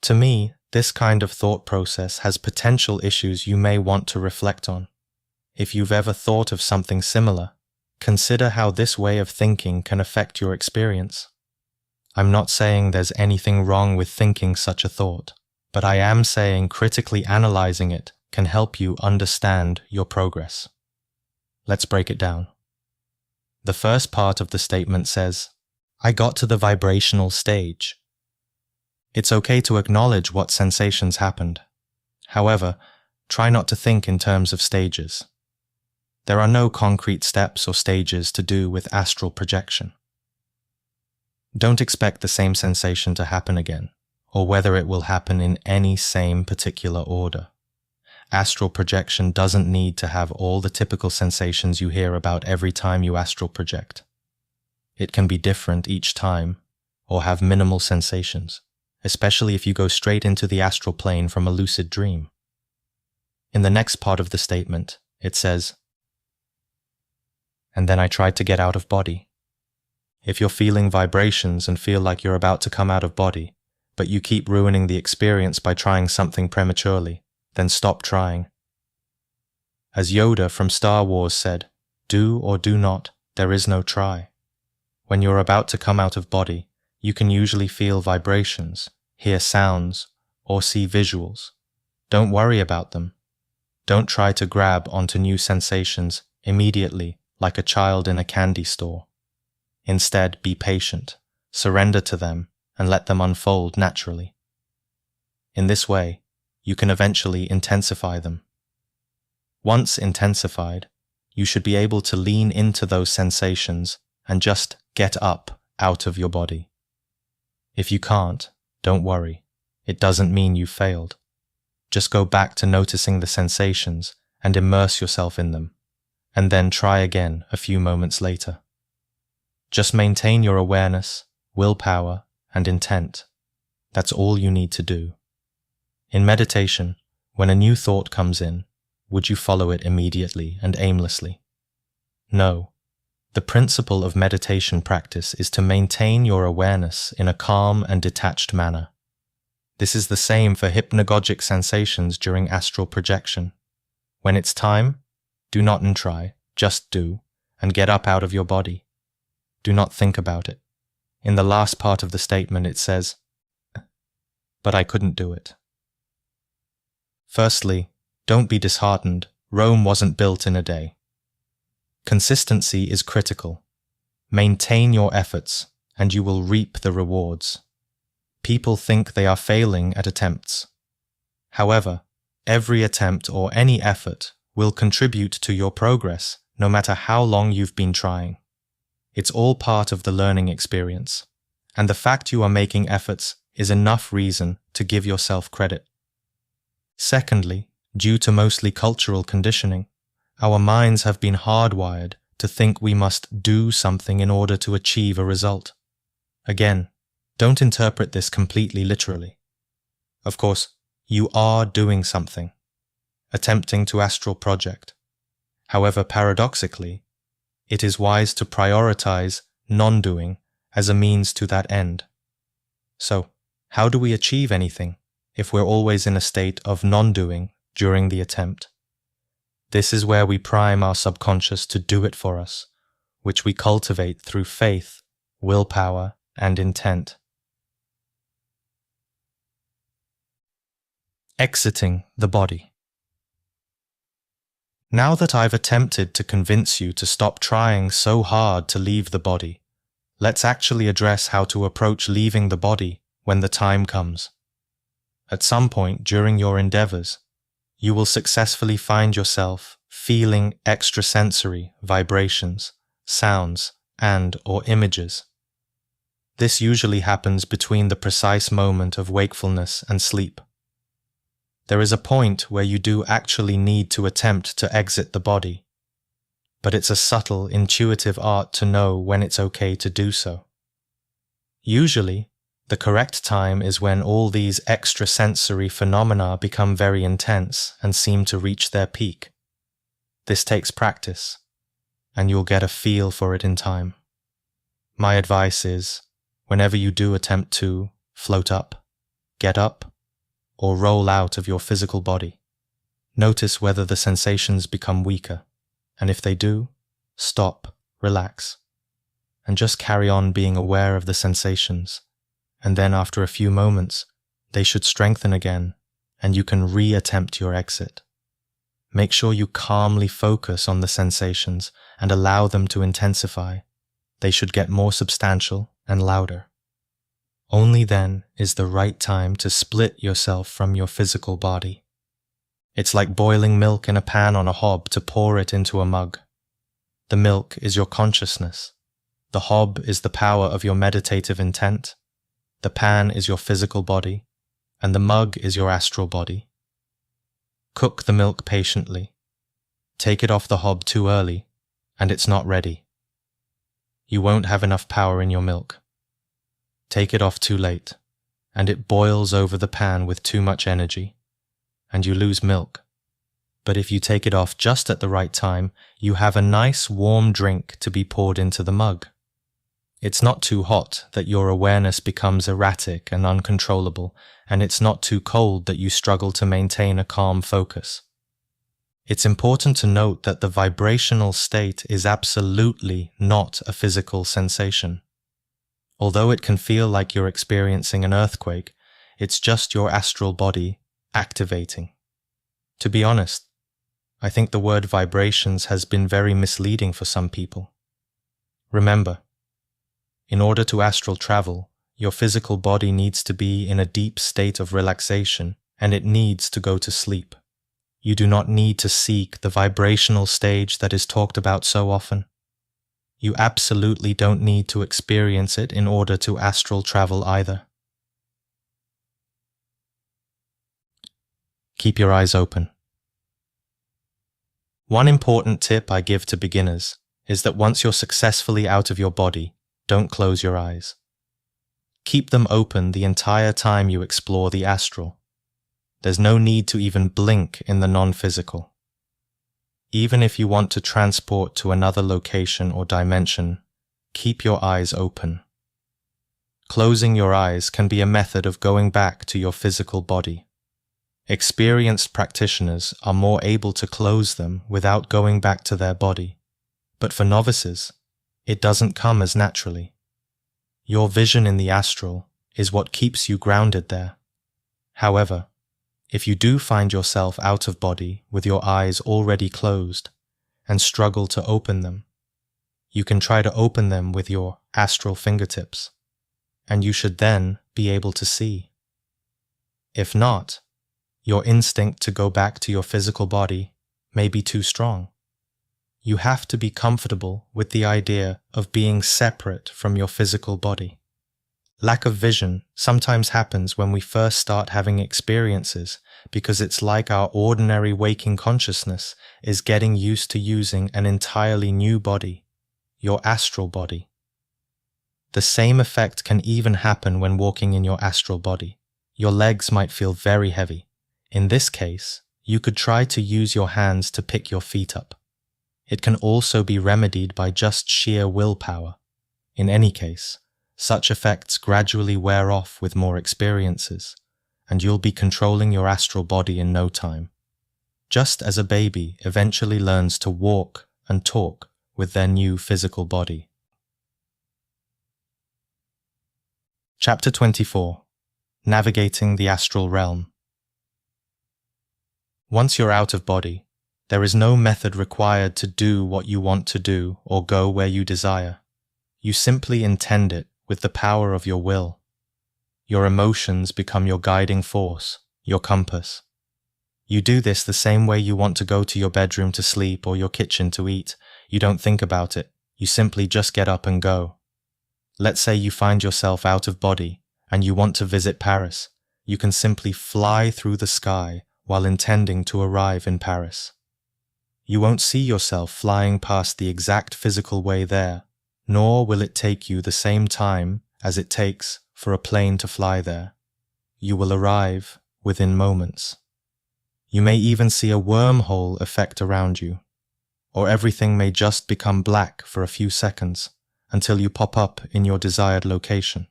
To me, this kind of thought process has potential issues you may want to reflect on. If you've ever thought of something similar, consider how this way of thinking can affect your experience. I'm not saying there's anything wrong with thinking such a thought, but I am saying critically analyzing it can help you understand your progress. Let's break it down. The first part of the statement says, I got to the vibrational stage. It's okay to acknowledge what sensations happened. However, try not to think in terms of stages. There are no concrete steps or stages to do with astral projection. Don't expect the same sensation to happen again, or whether it will happen in any same particular order. Astral projection doesn't need to have all the typical sensations you hear about every time you astral project. It can be different each time, or have minimal sensations, especially if you go straight into the astral plane from a lucid dream. In the next part of the statement, it says, and then I tried to get out of body. If you're feeling vibrations and feel like you're about to come out of body, but you keep ruining the experience by trying something prematurely, then stop trying. As Yoda from Star Wars said, do or do not, there is no try. When you're about to come out of body, you can usually feel vibrations, hear sounds, or see visuals. Don't worry about them. Don't try to grab onto new sensations immediately like a child in a candy store. Instead, be patient, surrender to them, and let them unfold naturally. In this way, you can eventually intensify them. Once intensified, you should be able to lean into those sensations and just get up out of your body. If you can't, don't worry. It doesn't mean you failed. Just go back to noticing the sensations and immerse yourself in them, and then try again a few moments later. Just maintain your awareness, willpower, and intent. That's all you need to do. In meditation, when a new thought comes in, would you follow it immediately and aimlessly? No. The principle of meditation practice is to maintain your awareness in a calm and detached manner. This is the same for hypnagogic sensations during astral projection. When it's time, do not try, just do, and get up out of your body. Do not think about it. In the last part of the statement it says, "But I couldn't do it." Firstly, don't be disheartened. Rome wasn't built in a day. Consistency is critical. Maintain your efforts, and you will reap the rewards. People think they are failing at attempts. However, every attempt or any effort will contribute to your progress, no matter how long you've been trying. It's all part of the learning experience, and the fact you are making efforts is enough reason to give yourself credit. Secondly, due to mostly cultural conditioning, our minds have been hardwired to think we must do something in order to achieve a result. Again, don't interpret this completely literally. Of course, you are doing something, attempting to astral project. However, paradoxically, it is wise to prioritize non-doing as a means to that end. So, how do we achieve anything if we're always in a state of non-doing during the attempt? This is where we prime our subconscious to do it for us, which we cultivate through faith, willpower, and intent. Exiting the body. Now that I've attempted to convince you to stop trying so hard to leave the body, let's actually address how to approach leaving the body when the time comes. At some point during your endeavors, you will successfully find yourself feeling extrasensory vibrations, sounds, and/or images. This usually happens between the precise moment of wakefulness and sleep. There is a point where you do actually need to attempt to exit the body, but it's a subtle, intuitive art to know when it's okay to do so. Usually, the correct time is when all these extrasensory phenomena become very intense and seem to reach their peak. This takes practice, and you'll get a feel for it in time. My advice is, whenever you do attempt to float up, get up, or roll out of your physical body, notice whether the sensations become weaker, and if they do, stop, relax, and just carry on being aware of the sensations. And then after a few moments, they should strengthen again, and you can re-attempt your exit. Make sure you calmly focus on the sensations and allow them to intensify. They should get more substantial and louder. Only then is the right time to split yourself from your physical body. It's like boiling milk in a pan on a hob to pour it into a mug. The milk is your consciousness. The hob is the power of your meditative intent. The pan is your physical body, and the mug is your astral body. Cook the milk patiently. Take it off the hob too early, and it's not ready. You won't have enough power in your milk. Take it off too late, and it boils over the pan with too much energy, and you lose milk. But if you take it off just at the right time, you have a nice warm drink to be poured into the mug. It's not too hot that your awareness becomes erratic and uncontrollable, and it's not too cold that you struggle to maintain a calm focus. It's important to note that the vibrational state is absolutely not a physical sensation. Although it can feel like you're experiencing an earthquake, It's just your astral body activating. To be honest, I think the word vibrations has been very misleading for some people. Remember, in order to astral travel, your physical body needs to be in a deep state of relaxation, and it needs to go to sleep. You do not need to seek the vibrational stage that is talked about so often. You absolutely don't need to experience it in order to astral travel either. Keep your eyes open. One important tip I give to beginners is that once you're successfully out of your body, don't close your eyes. Keep them open the entire time you explore the astral. There's no need to even blink in the non-physical. Even if you want to transport to another location or dimension, keep your eyes open. Closing your eyes can be a method of going back to your physical body. Experienced practitioners are more able to close them without going back to their body. But for novices, it doesn't come as naturally. Your vision in the astral is what keeps you grounded there. However, if you do find yourself out of body with your eyes already closed and struggle to open them, you can try to open them with your astral fingertips, and you should then be able to see. If not, your instinct to go back to your physical body may be too strong. You have to be comfortable with the idea of being separate from your physical body. Lack of vision sometimes happens when we first start having experiences because it's like our ordinary waking consciousness is getting used to using an entirely new body, your astral body. The same effect can even happen when walking in your astral body. Your legs might feel very heavy. In this case, you could try to use your hands to pick your feet up. It can also be remedied by just sheer willpower. In any case, such effects gradually wear off with more experiences, and you'll be controlling your astral body in no time. Just as a baby eventually learns to walk and talk with their new physical body. Chapter 24. Navigating the Astral Realm. Once you're out of body, there is no method required to do what you want to do or go where you desire. You simply intend it with the power of your will. Your emotions become your guiding force, your compass. You do this the same way you want to go to your bedroom to sleep or your kitchen to eat. You don't think about it. You simply just get up and go. Let's say you find yourself out of body and you want to visit Paris. You can simply fly through the sky while intending to arrive in Paris. You won't see yourself flying past the exact physical way there, nor will it take you the same time as it takes for a plane to fly there. You will arrive within moments. You may even see a wormhole effect around you, or everything may just become black for a few seconds until you pop up in your desired location.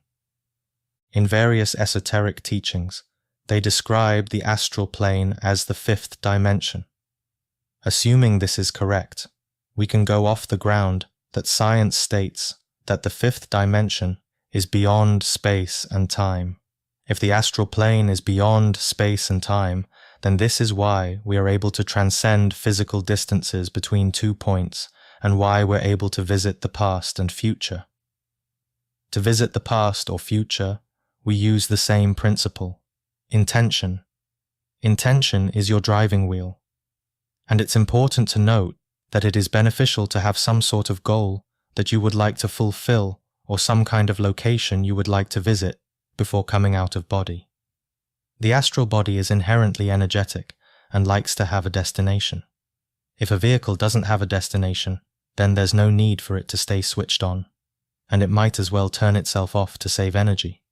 In various esoteric teachings, they describe the astral plane as the fifth dimension. Assuming this is correct, we can go off the ground that science states that the fifth dimension is beyond space and time. If the astral plane is beyond space and time, then this is why we are able to transcend physical distances between 2 points and why we're able to visit the past and future. To visit the past or future, we use the same principle: intention. Intention is your driving wheel. And it's important to note that it is beneficial to have some sort of goal that you would like to fulfill or some kind of location you would like to visit before coming out of body. The astral body is inherently energetic and likes to have a destination. If a vehicle doesn't have a destination, then there's no need for it to stay switched on, and it might as well turn itself off to save energy.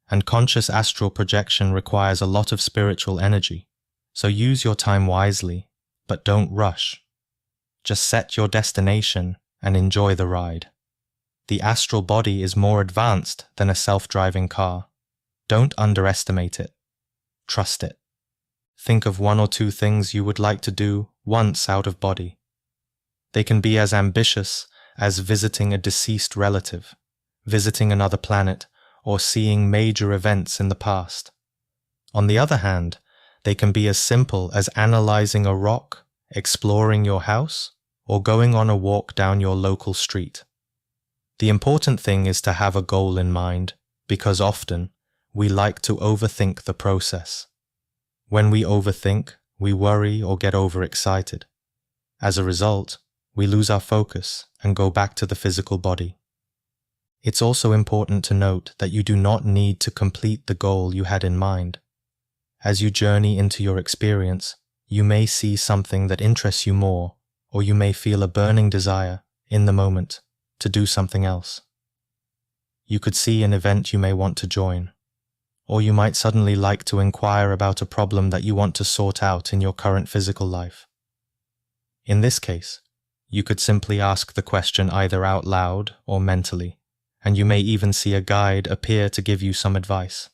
And conscious astral projection requires a lot of spiritual energy, so use your time wisely, but don't rush. Just set your destination and enjoy the ride. The astral body is more advanced than a self-driving car. Don't underestimate it. Trust it. Think of 1 or 2 things you would like to do once out of body. They can be as ambitious as visiting a deceased relative, visiting another planet, or seeing major events in the past. On the other hand, they can be as simple as analyzing a rock, exploring your house, or going on a walk down your local street. The important thing is to have a goal in mind, because often we like to overthink the process. When we overthink, we worry or get overexcited. As a result, we lose our focus and go back to the physical body. It's also important to note that you do not need to complete the goal you had in mind. As you journey into your experience, you may see something that interests you more, or you may feel a burning desire, in the moment, to do something else. You could see an event you may want to join, or you might suddenly like to inquire about a problem that you want to sort out in your current physical life. In this case, you could simply ask the question either out loud or mentally, and you may even see a guide appear to give you some advice.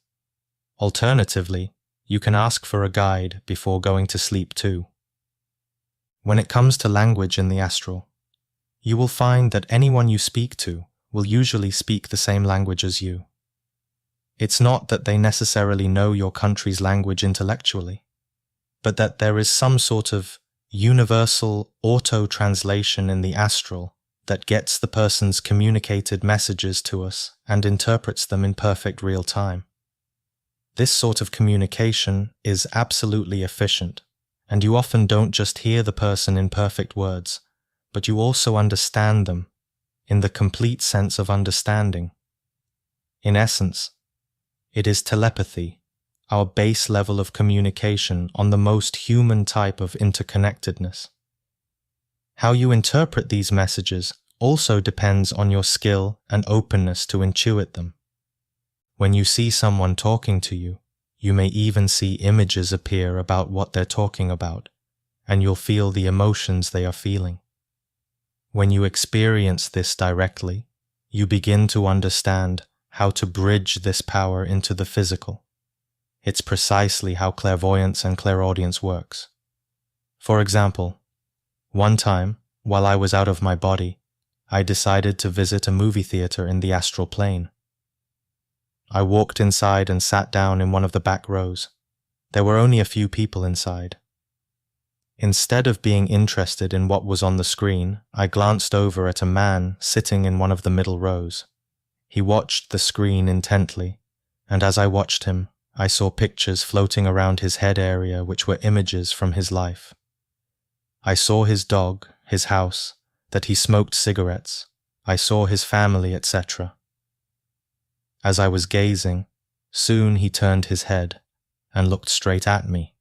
Alternatively, you can ask for a guide before going to sleep too. When it comes to language in the astral, you will find that anyone you speak to will usually speak the same language as you. It's not that they necessarily know your country's language intellectually, but that there is some sort of universal auto-translation in the astral that gets the person's communicated messages to us and interprets them in perfect real time. This sort of communication is absolutely efficient, and you often don't just hear the person in perfect words, but you also understand them in the complete sense of understanding. In essence, it is telepathy, our base level of communication on the most human type of interconnectedness. How you interpret these messages also depends on your skill and openness to intuit them. When you see someone talking to you, you may even see images appear about what they're talking about, and you'll feel the emotions they are feeling. When you experience this directly, you begin to understand how to bridge this power into the physical. It's precisely how clairvoyance and clairaudience works. For example, one time, while I was out of my body, I decided to visit a movie theater in the astral plane. I walked inside and sat down in one of the back rows. There were only a few people inside. Instead of being interested in what was on the screen, I glanced over at a man sitting in one of the middle rows. He watched the screen intently, and as I watched him, I saw pictures floating around his head area which were images from his life. I saw his dog, his house, that he smoked cigarettes. I saw his family, etc. As I was gazing, soon he turned his head and looked straight at me.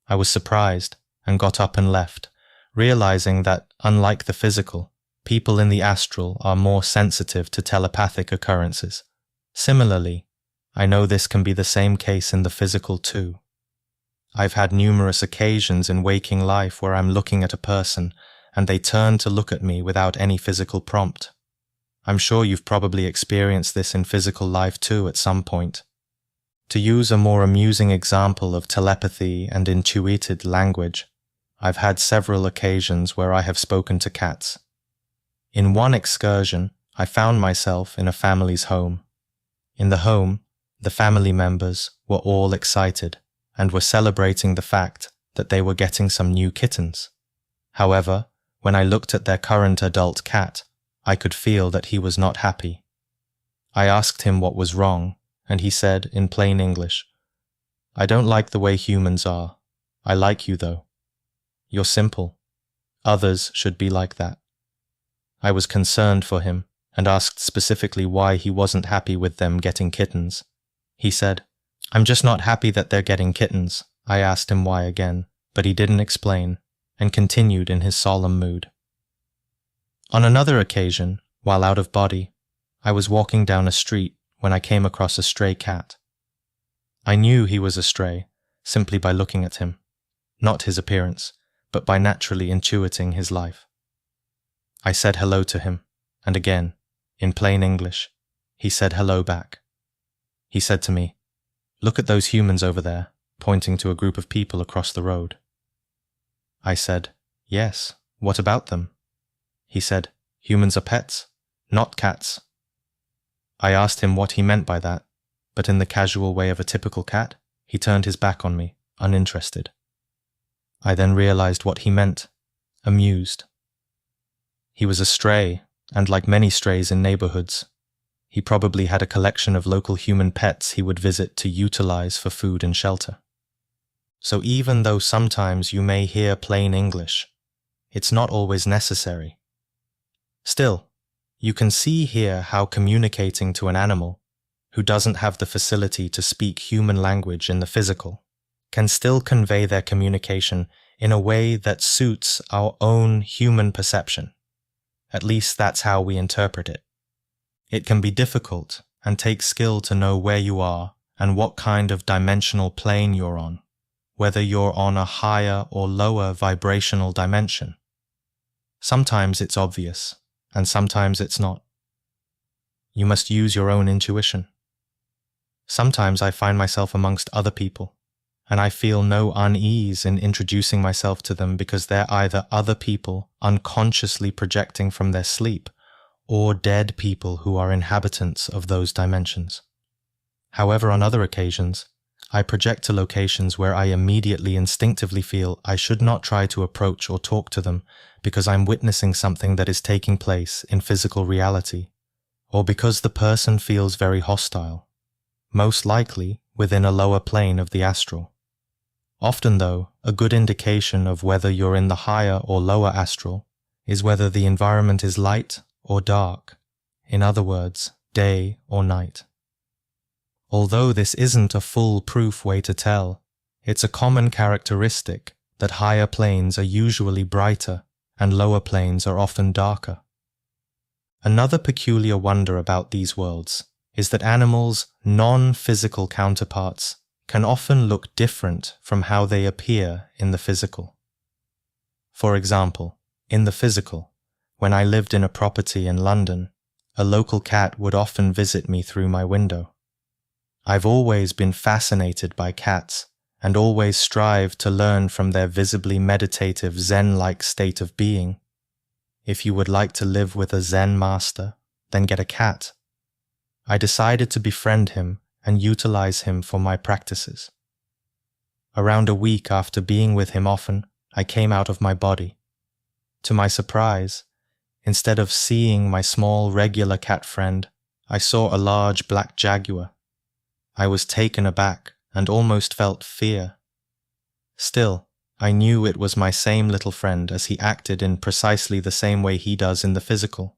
I was surprised and got up and left, realizing that, unlike the physical, people in the astral are more sensitive to telepathic occurrences. Similarly, I know this can be the same case in the physical too. I've had numerous occasions in waking life where I'm looking at a person and they turn to look at me without any physical prompt. I'm sure you've probably experienced this in physical life too at some point. To use a more amusing example of telepathy and intuited language, I've had several occasions where I have spoken to cats. In one excursion, I found myself in a family's home. In the home, the family members were all excited and were celebrating the fact that they were getting some new kittens. However, when I looked at their current adult cat, I could feel that he was not happy. I asked him what was wrong, and he said in plain English, "I don't like the way humans are. I like you though. You're simple. Others should be like that." I was concerned for him and asked specifically why he wasn't happy with them getting kittens. He said, "I'm just not happy that they're getting kittens." I asked him why again, but he didn't explain and continued in his solemn mood. On another occasion, while out of body, I was walking down a street when I came across a stray cat. I knew he was a stray simply by looking at him, not his appearance, but by naturally intuiting his life. I said hello to him, and again, in plain English, he said hello back. He said to me, "Look at those humans over there," pointing to a group of people across the road. I said, "Yes, what about them?" He said, "Humans are pets, not cats." I asked him what he meant by that, but in the casual way of a typical cat, He turned his back on me, uninterested. I then realized what he meant, amused. He was a stray, and like many strays in neighborhoods, he probably had a collection of local human pets he would visit to utilize for food and shelter. So even though sometimes you may hear plain English, it's not always necessary. Still, you can see here how communicating to an animal, who doesn't have the facility to speak human language in the physical, can still convey their communication in a way that suits our own human perception. At least that's how we interpret it. It can be difficult and take skill to know where you are and what kind of dimensional plane you're on, whether you're on a higher or lower vibrational dimension. Sometimes it's obvious, and sometimes it's not. You must use your own intuition. Sometimes I find myself amongst other people, and I feel no unease in introducing myself to them because they're either other people unconsciously projecting from their sleep, or dead people who are inhabitants of those dimensions. However, on other occasions, I project to locations where I immediately instinctively feel I should not try to approach or talk to them because I'm witnessing something that is taking place in physical reality, or because the person feels very hostile, most likely within a lower plane of the astral. Often, though, a good indication of whether you're in the higher or lower astral is whether the environment is light or dark, in other words, day or night. Although this isn't a foolproof way to tell, it's a common characteristic that higher planes are usually brighter and lower planes are often darker. Another peculiar wonder about these worlds is that animals' non-physical counterparts can often look different from how they appear in the physical. For example, in the physical, when I lived in a property in London, a local cat would often visit me through my window. I've always been fascinated by cats and always strived to learn from their visibly meditative Zen-like state of being. If you would like to live with a Zen master, then get a cat. I decided to befriend him and utilize him for my practices. Around a week after being with him often, I came out of my body. To my surprise, instead of seeing my small regular cat friend, I saw a large black jaguar. I was taken aback and almost felt fear. Still, I knew it was my same little friend as he acted in precisely the same way he does in the physical,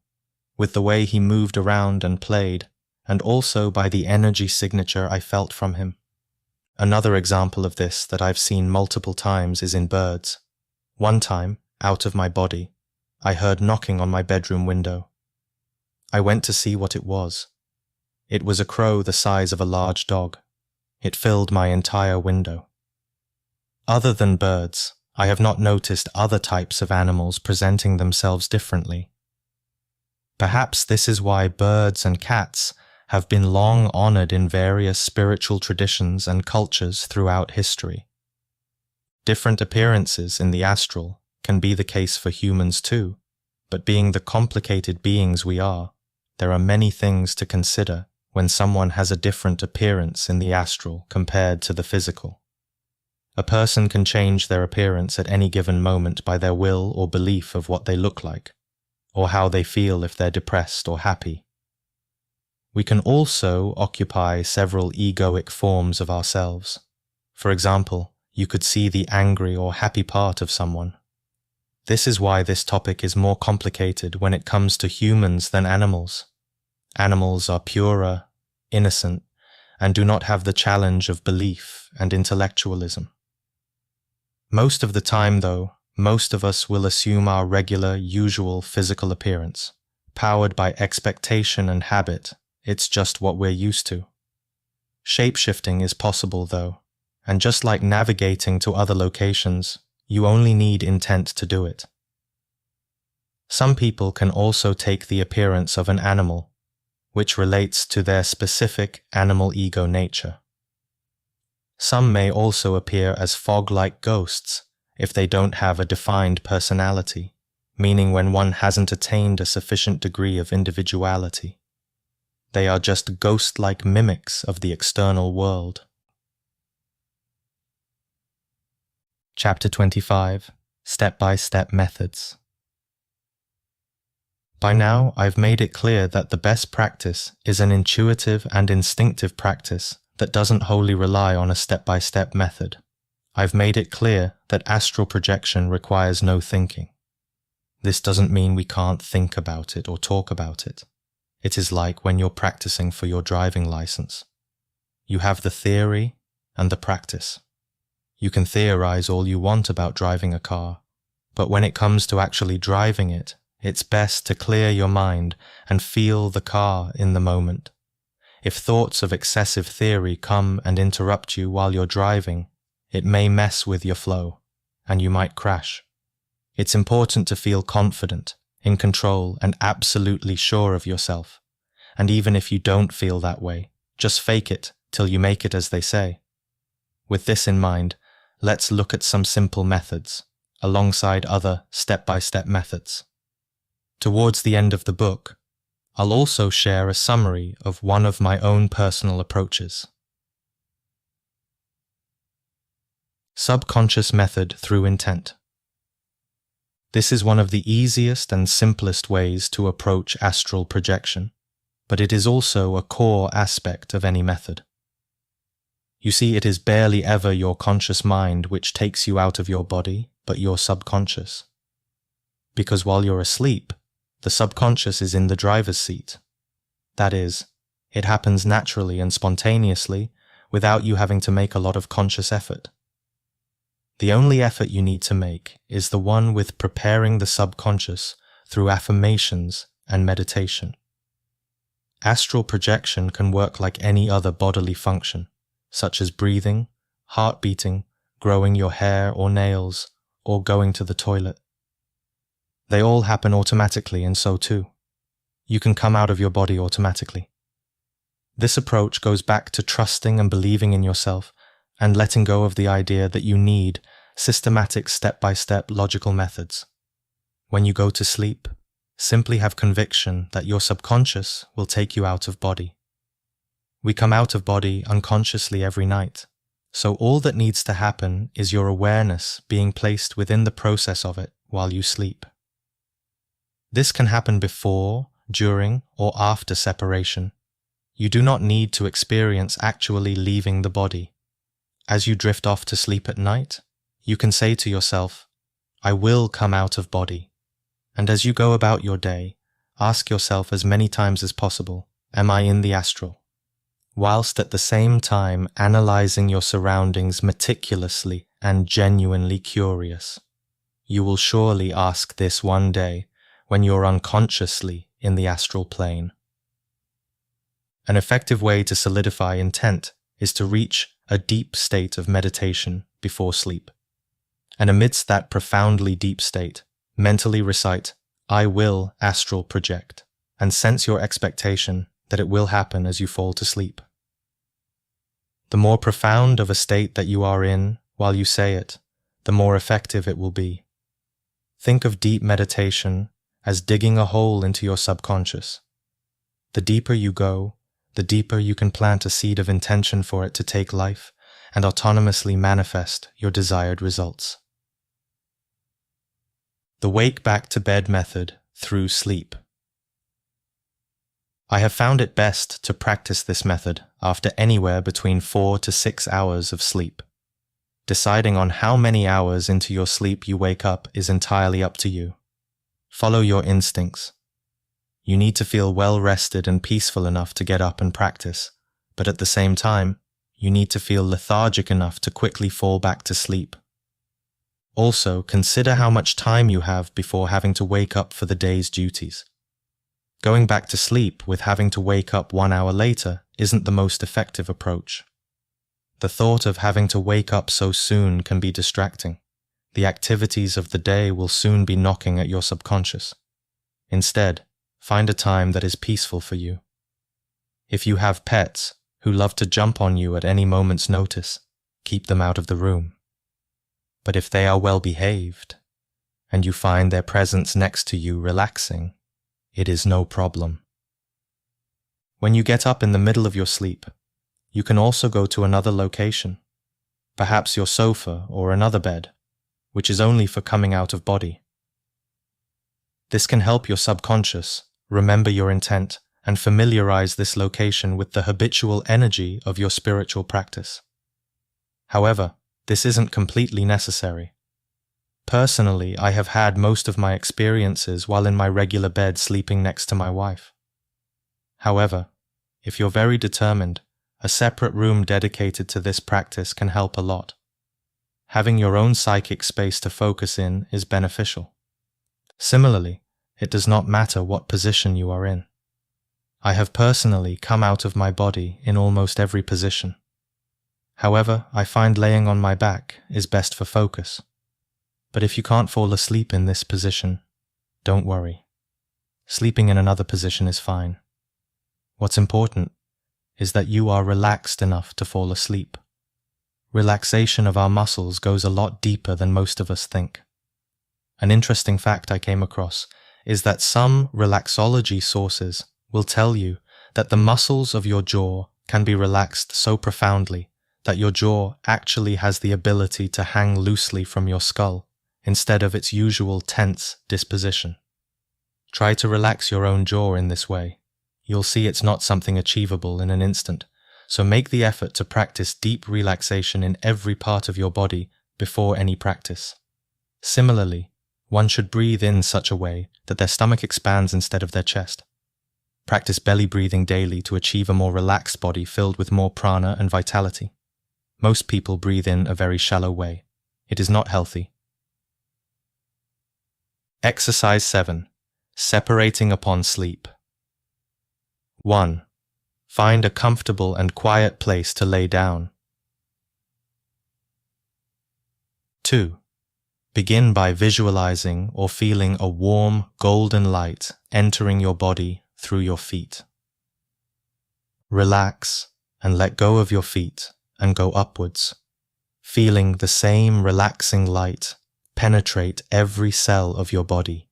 with the way he moved around and played, and also by the energy signature I felt from him. Another example of this that I've seen multiple times is in birds. One time, out of my body, I heard knocking on my bedroom window. I went to see what it was. It was a crow the size of a large dog. It filled my entire window. Other than birds, I have not noticed other types of animals presenting themselves differently. Perhaps this is why birds and cats have been long honored in various spiritual traditions and cultures throughout history. Different appearances in the astral can be the case for humans too, but being the complicated beings we are, there are many things to consider when someone has a different appearance in the astral compared to the physical. A person can change their appearance at any given moment by their will or belief of what they look like, or how they feel if they're depressed or happy. We can also occupy several egoic forms of ourselves. For example, you could see the angry or happy part of someone. This is why this topic is more complicated when it comes to humans than animals. Animals are purer, innocent, and do not have the challenge of belief and intellectualism. Most of the time, though, most of us will assume our regular, usual physical appearance, powered by expectation and habit. It's just what we're used to. Shape-shifting is possible, though, and just like navigating to other locations, you only need intent to do it. Some people can also take the appearance of an animal, which relates to their specific animal ego nature. Some may also appear as fog-like ghosts if they don't have a defined personality, meaning when one hasn't attained a sufficient degree of individuality. They are just ghost-like mimics of the external world. Chapter 25, Step-by-Step Methods. By now, I've made it clear that the best practice is an intuitive and instinctive practice that doesn't wholly rely on a step-by-step method. I've made it clear that astral projection requires no thinking. This doesn't mean we can't think about it or talk about it. It is like when you're practicing for your driving license. You have the theory and the practice. You can theorize all you want about driving a car, but when it comes to actually driving it, it's best to clear your mind and feel the car in the moment. If thoughts of excessive theory come and interrupt you while you're driving, it may mess with your flow, and you might crash. It's important to feel confident, in control, and absolutely sure of yourself. And even if you don't feel that way, just fake it till you make it, as they say. With this in mind, let's look at some simple methods, alongside other step-by-step methods. Towards the end of the book, I'll also share a summary of one of my own personal approaches. Subconscious method through intent. This is one of the easiest and simplest ways to approach astral projection, but it is also a core aspect of any method. You see, it is barely ever your conscious mind which takes you out of your body, but your subconscious. Because while you're asleep, the subconscious is in the driver's seat. That is, it happens naturally and spontaneously without you having to make a lot of conscious effort. The only effort you need to make is the one with preparing the subconscious through affirmations and meditation. Astral projection can work like any other bodily function, such as breathing, heart beating, growing your hair or nails, or going to the toilet. They all happen automatically, and so too. You can come out of your body automatically. This approach goes back to trusting and believing in yourself and letting go of the idea that you need systematic step-by-step logical methods. When you go to sleep, simply have conviction that your subconscious will take you out of body. We come out of body unconsciously every night, so all that needs to happen is your awareness being placed within the process of it while you sleep. This can happen before, during, or after separation. You do not need to experience actually leaving the body. As you drift off to sleep at night, you can say to yourself, "I will come out of body." And as you go about your day, ask yourself as many times as possible, "Am I in the astral?" Whilst at the same time analyzing your surroundings meticulously and genuinely curious. You will surely ask this one day when you're unconsciously in the astral plane. An effective way to solidify intent is to reach a deep state of meditation before sleep. And amidst that profoundly deep state, mentally recite, "I will astral project," and sense your expectation that it will happen as you fall to sleep. The more profound of a state that you are in while you say it, the more effective it will be. Think of deep meditation as digging a hole into your subconscious. The deeper you go, the deeper you can plant a seed of intention for it to take life and autonomously manifest your desired results. The wake back to bed method through sleep. I have found it best to practice this method after anywhere between 4 to 6 hours of sleep. Deciding on how many hours into your sleep you wake up is entirely up to you. Follow your instincts. You need to feel well rested and peaceful enough to get up and practice, but at the same time, you need to feel lethargic enough to quickly fall back to sleep. Also, consider how much time you have before having to wake up for the day's duties. Going back to sleep with having to wake up 1 hour later isn't the most effective approach. The thought of having to wake up so soon can be distracting. The activities of the day will soon be knocking at your subconscious. Instead, find a time that is peaceful for you. If you have pets who love to jump on you at any moment's notice, keep them out of the room. But if they are well behaved, and you find their presence next to you relaxing, it is no problem. When you get up in the middle of your sleep, you can also go to another location, perhaps your sofa or another bed, which is only for coming out of body. This can help your subconscious remember your intent and familiarize this location with the habitual energy of your spiritual practice. However, this isn't completely necessary. Personally, I have had most of my experiences while in my regular bed sleeping next to my wife. However, if you're very determined, a separate room dedicated to this practice can help a lot. Having your own psychic space to focus in is beneficial. Similarly, it does not matter what position you are in. I have personally come out of my body in almost every position. However, I find laying on my back is best for focus. But if you can't fall asleep in this position, don't worry. Sleeping in another position is fine. What's important is that you are relaxed enough to fall asleep. Relaxation of our muscles goes a lot deeper than most of us think. An interesting fact I came across is that some relaxology sources will tell you that the muscles of your jaw can be relaxed so profoundly that your jaw actually has the ability to hang loosely from your skull instead of its usual tense disposition. Try to relax your own jaw in this way. You'll see it's not something achievable in an instant, so make the effort to practice deep relaxation in every part of your body before any practice. Similarly, one should breathe in such a way that their stomach expands instead of their chest. Practice belly breathing daily to achieve a more relaxed body filled with more prana and vitality. Most people breathe in a very shallow way. It is not healthy. Exercise 7. Separating upon sleep. 1. Find a comfortable and quiet place to lay down. 2. Begin by visualizing or feeling a warm, golden light entering your body through your feet. Relax and let go of your feet and go upwards, feeling the same relaxing light penetrate every cell of your body,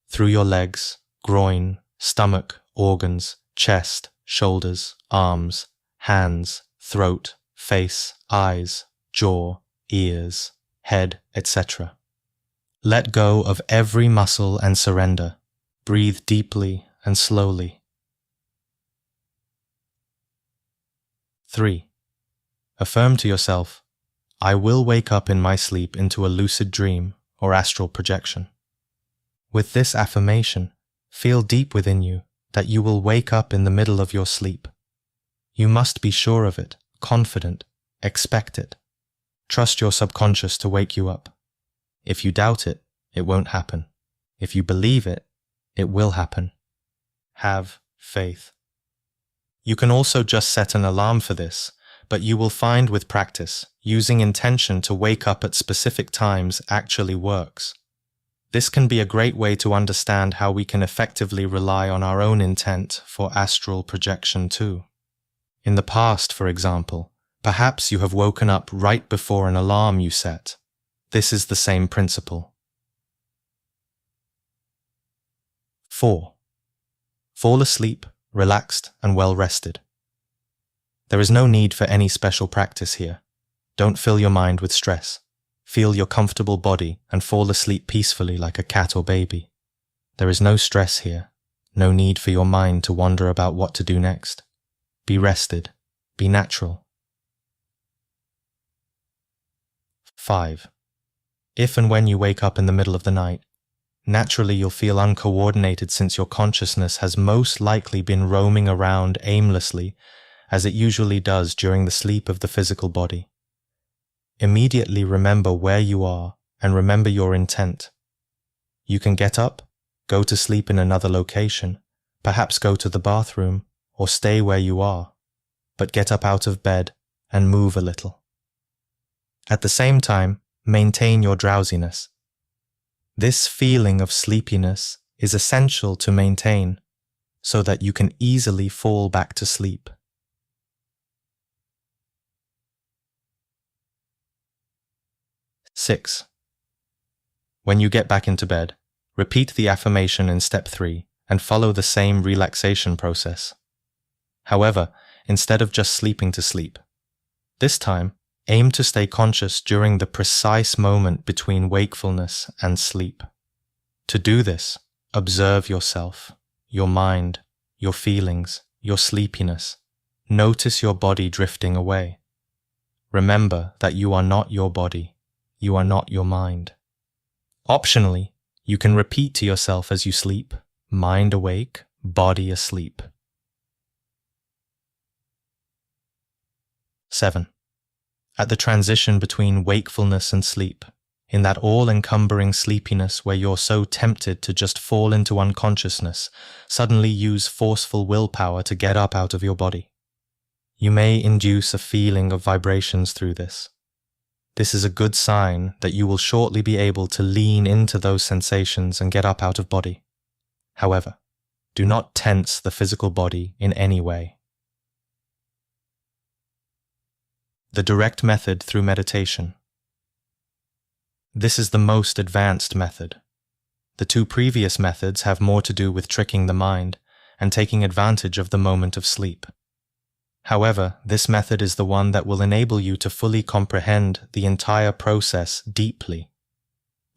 through your legs, groin, stomach, organs, chest, shoulders, arms, hands, throat, face, eyes, jaw, ears, head, etc. Let go of every muscle and surrender. Breathe deeply and slowly. 3. Affirm to yourself, I will wake up in my sleep into a lucid dream or astral projection. With this affirmation, feel deep within you that you will wake up in the middle of your sleep. You must be sure of it, confident, expect it. Trust your subconscious to wake you up. If you doubt it, it won't happen. If you believe it, it will happen. Have faith. You can also just set an alarm for this, but you will find with practice, using intention to wake up at specific times actually works. This can be a great way to understand how we can effectively rely on our own intent for astral projection too. In the past, for example, perhaps you have woken up right before an alarm you set. This is the same principle. 4. Fall asleep, relaxed and well rested. There is no need for any special practice here. Don't fill your mind with stress. Feel your comfortable body and fall asleep peacefully like a cat or baby. There is no stress here, no need for your mind to wonder about what to do next. Be rested, be natural. 5. If and when you wake up in the middle of the night, naturally you'll feel uncoordinated since your consciousness has most likely been roaming around aimlessly as it usually does during the sleep of the physical body. Immediately remember where you are and remember your intent. You can get up, go to sleep in another location, perhaps go to the bathroom or stay where you are, but get up out of bed and move a little. At the same time, maintain your drowsiness. This feeling of sleepiness is essential to maintain so that you can easily fall back to sleep. 6. When you get back into bed, repeat the affirmation in step 3 and follow the same relaxation process. However, instead of just sleeping to sleep, this time aim to stay conscious during the precise moment between wakefulness and sleep. To do this, observe yourself, your mind, your feelings, your sleepiness. Notice your body drifting away. Remember that you are not your body, you are not your mind. Optionally, you can repeat to yourself as you sleep, mind awake, body asleep. 7. At the transition between wakefulness and sleep, in that all-encumbering sleepiness where you're so tempted to just fall into unconsciousness, suddenly use forceful willpower to get up out of your body. You may induce a feeling of vibrations through this. This is a good sign that you will shortly be able to lean into those sensations and get up out of body. However, do not tense the physical body in any way. The direct method through meditation. This is the most advanced method. The two previous methods have more to do with tricking the mind and taking advantage of the moment of sleep. However, this method is the one that will enable you to fully comprehend the entire process deeply.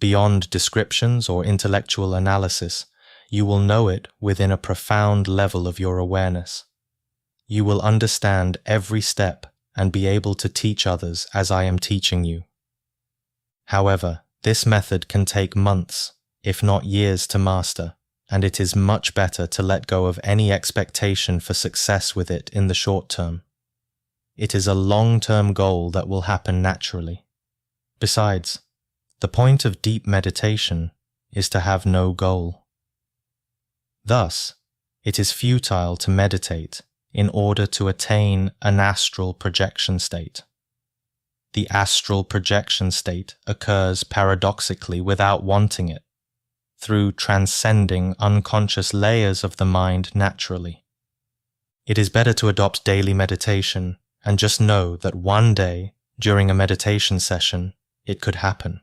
Beyond descriptions or intellectual analysis, you will know it within a profound level of your awareness. You will understand every step and be able to teach others as I am teaching you. However, this method can take months, if not years, to master, and it is much better to let go of any expectation for success with it in the short term. It is a long-term goal that will happen naturally. Besides, the point of deep meditation is to have no goal. Thus, it is futile to meditate in order to attain an astral projection state. The astral projection state occurs paradoxically without wanting it, through transcending unconscious layers of the mind naturally. It is better to adopt daily meditation and just know that one day, during a meditation session, it could happen.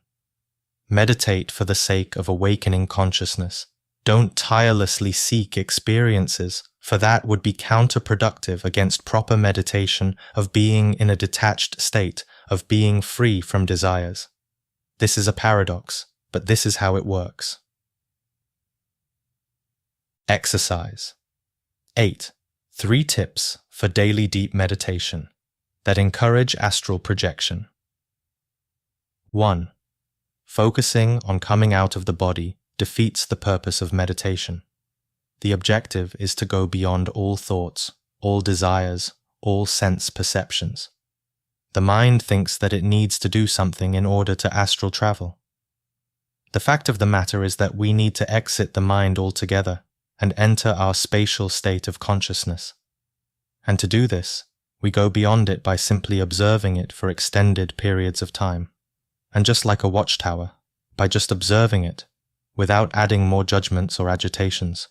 Meditate for the sake of awakening consciousness. Don't tirelessly seek experiences, for that would be counterproductive against proper meditation of being in a detached state, of being free from desires. This is a paradox, but this is how it works. Exercise. 8. 3 tips for daily deep meditation that encourage astral projection. 1. Focusing on coming out of the body defeats the purpose of meditation. The objective is to go beyond all thoughts, all desires, all sense perceptions. The mind thinks that it needs to do something in order to astral travel. The fact of the matter is that we need to exit the mind altogether and enter our spatial state of consciousness. And to do this, we go beyond it by simply observing it for extended periods of time. And just like a watchtower, by just observing it, without adding more judgments or agitations,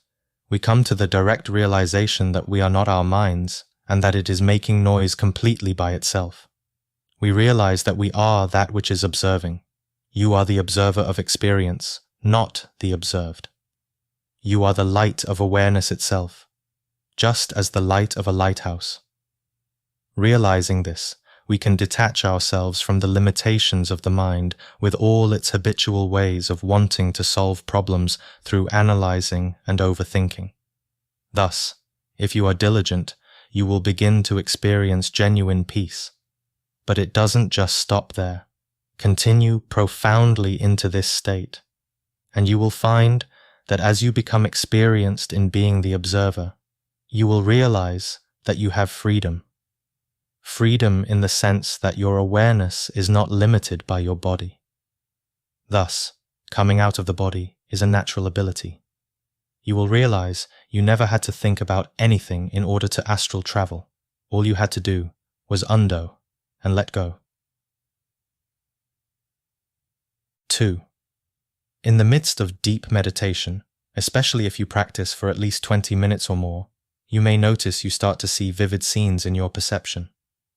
we come to the direct realization that we are not our minds and that it is making noise completely by itself. We realize that we are that which is observing. You are the observer of experience, not the observed. You are the light of awareness itself, just as the light of a lighthouse. Realizing this, we can detach ourselves from the limitations of the mind with all its habitual ways of wanting to solve problems through analyzing and overthinking. Thus, if you are diligent, you will begin to experience genuine peace. But it doesn't just stop there. Continue profoundly into this state, and you will find that as you become experienced in being the observer, you will realize that you have freedom. Freedom in the sense that your awareness is not limited by your body. Thus, coming out of the body is a natural ability. You will realize you never had to think about anything in order to astral travel. All you had to do was undo and let go. 2. In the midst of deep meditation, especially if you practice for at least 20 minutes or more, you may notice you start to see vivid scenes in your perception.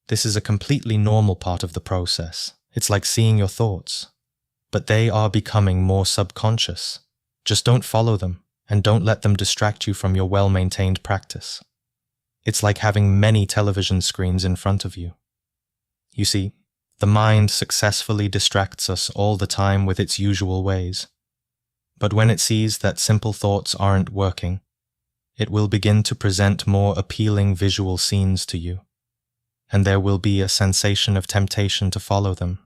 This is a completely normal part of the process. It's like seeing your thoughts. But they are becoming more subconscious. Just don't follow them, and don't let them distract you from your well-maintained practice. It's like having many television screens in front of you. You see, The mind successfully distracts us all the time with its usual ways. But when it sees that simple thoughts aren't working, it will begin to present more appealing visual scenes to you, and there will be a sensation of temptation to follow them.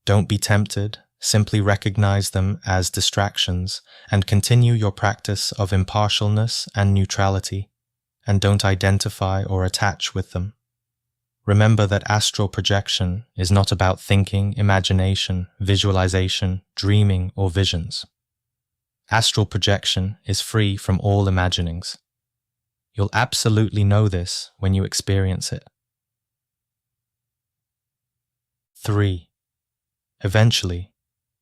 Don't be tempted, simply recognize them as distractions and continue your practice of impartialness and neutrality, and don't identify or attach with them. Remember that astral projection is not about thinking, imagination, visualization, dreaming, or visions. Astral projection is free from all imaginings. You'll absolutely know this when you experience it. 3. Eventually,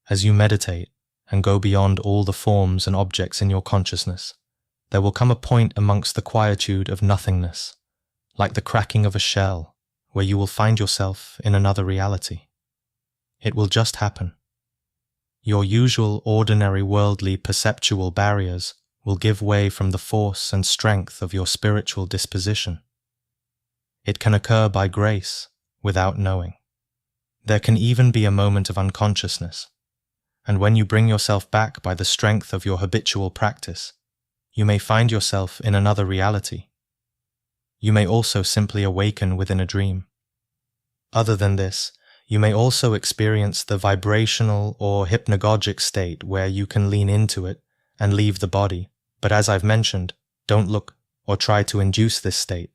as you meditate and go beyond all the forms and objects in your consciousness, there will come a point amongst the quietude of nothingness, like the cracking of a shell, where you will find yourself in another reality. It will just happen. Your usual ordinary worldly perceptual barriers will give way from the force and strength of your spiritual disposition. It can occur by grace, without knowing. There can even be a moment of unconsciousness, and when you bring yourself back by the strength of your habitual practice, you may find yourself in another reality. You may also simply awaken within a dream. Other than this, you may also experience the vibrational or hypnagogic state where you can lean into it and leave the body, but as I've mentioned, don't look or try to induce this state.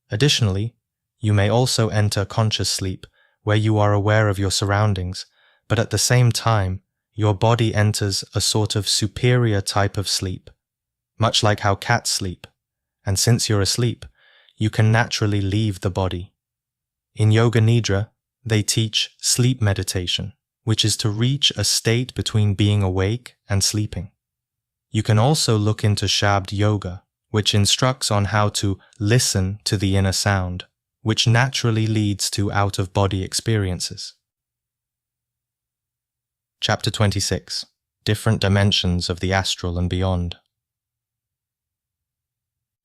Additionally, you may also enter conscious sleep where you are aware of your surroundings, but at the same time, your body enters a sort of superior type of sleep, much like how cats sleep, and since you're asleep, you can naturally leave the body. In Yoga Nidra, they teach sleep meditation, which is to reach a state between being awake and sleeping. You can also look into Shabd Yoga, which instructs on how to listen to the inner sound, which naturally leads to out-of-body experiences. Chapter 26. Different Dimensions of the Astral and Beyond.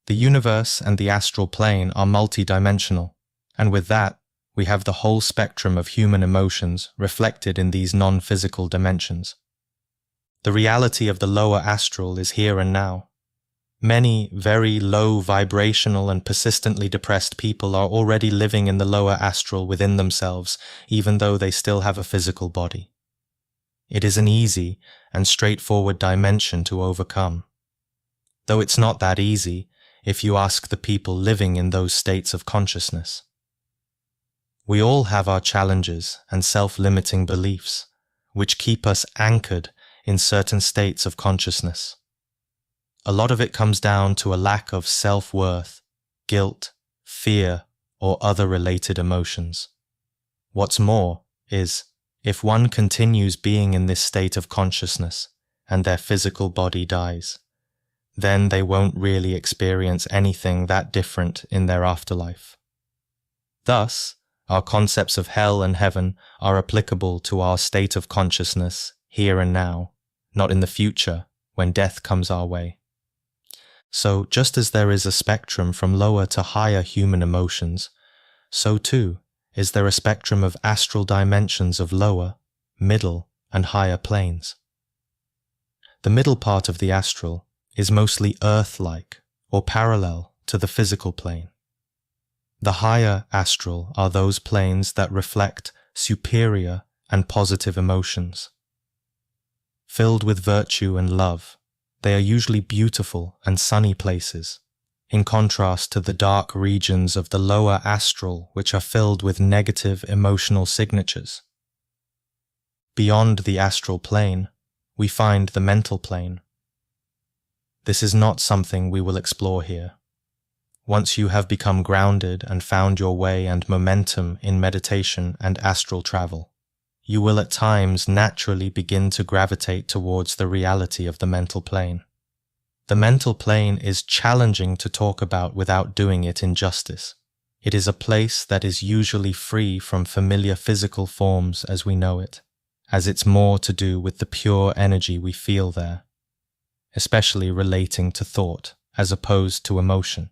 The universe and the astral plane are multidimensional, and with that, we have the whole spectrum of human emotions reflected in these non-physical dimensions. The reality of the lower astral is here and now. Many very low vibrational and persistently depressed people are already living in the lower astral within themselves, even though they still have a physical body. It is an easy and straightforward dimension to overcome. Though it's not that easy if you ask the people living in those states of consciousness. We all have our challenges and self-limiting beliefs, which keep us anchored in certain states of consciousness. A lot of it comes down to a lack of self-worth, guilt, fear, or other related emotions. What's more is, if one continues being in this state of consciousness and their physical body dies, then they won't really experience anything that different in their afterlife. Thus, our concepts of hell and heaven are applicable to our state of consciousness here and now, not in the future when death comes our way. So, just as there is a spectrum from lower to higher human emotions, so too is there a spectrum of astral dimensions of lower, middle, and higher planes. The middle part of the astral is mostly earth-like or parallel to the physical plane. The higher astral are those planes that reflect superior and positive emotions. Filled with virtue and love, they are usually beautiful and sunny places, in contrast to the dark regions of the lower astral which are filled with negative emotional signatures. Beyond the astral plane, we find the mental plane. This is not something we will explore here. Once you have become grounded and found your way and momentum in meditation and astral travel, you will at times naturally begin to gravitate towards the reality of the mental plane. The mental plane is challenging to talk about without doing it injustice. It is a place that is usually free from familiar physical forms as we know it, as it's more to do with the pure energy we feel there, especially relating to thought as opposed to emotion.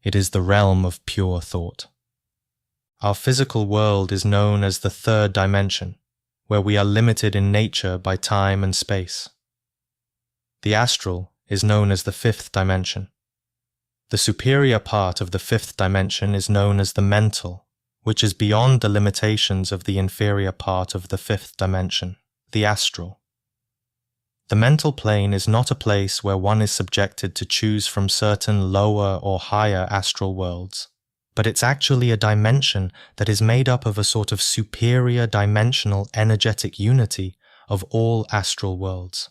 It is the realm of pure thought. our physical world is known as the third dimension, where we are limited in nature by time and space. The astral is known as the fifth dimension. The superior part of the fifth dimension is known as the mental, which is beyond the limitations of the inferior part of the fifth dimension, the astral. The mental plane is not a place where one is subjected to choose from certain lower or higher astral worlds, but it's actually a dimension that is made up of a sort of superior dimensional energetic unity of all astral worlds.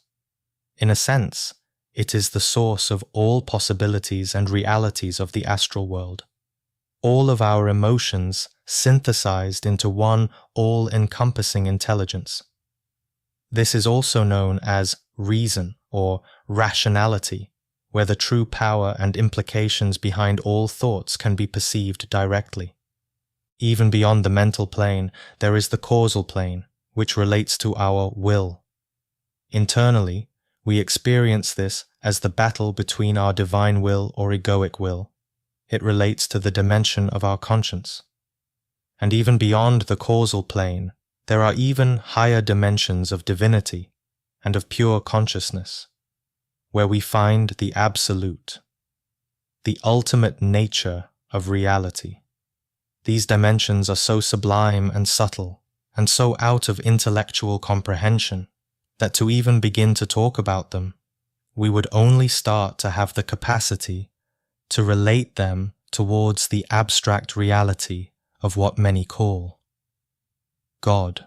In a sense, it is the source of all possibilities and realities of the astral world. All of our emotions synthesized into one all-encompassing intelligence. This is also known as reason or rationality, where the true power and implications behind all thoughts can be perceived directly. Even beyond the mental plane, there is the causal plane, which relates to our will. Internally, we experience this as the battle between our divine will or egoic will. It relates to the dimension of our conscience. And even beyond the causal plane, there are even higher dimensions of divinity and of pure consciousness, where we find the absolute, the ultimate nature of reality. These dimensions are so sublime and subtle, and so out of intellectual comprehension, that to even begin to talk about them, we would only start to have the capacity to relate them towards the abstract reality of what many call God,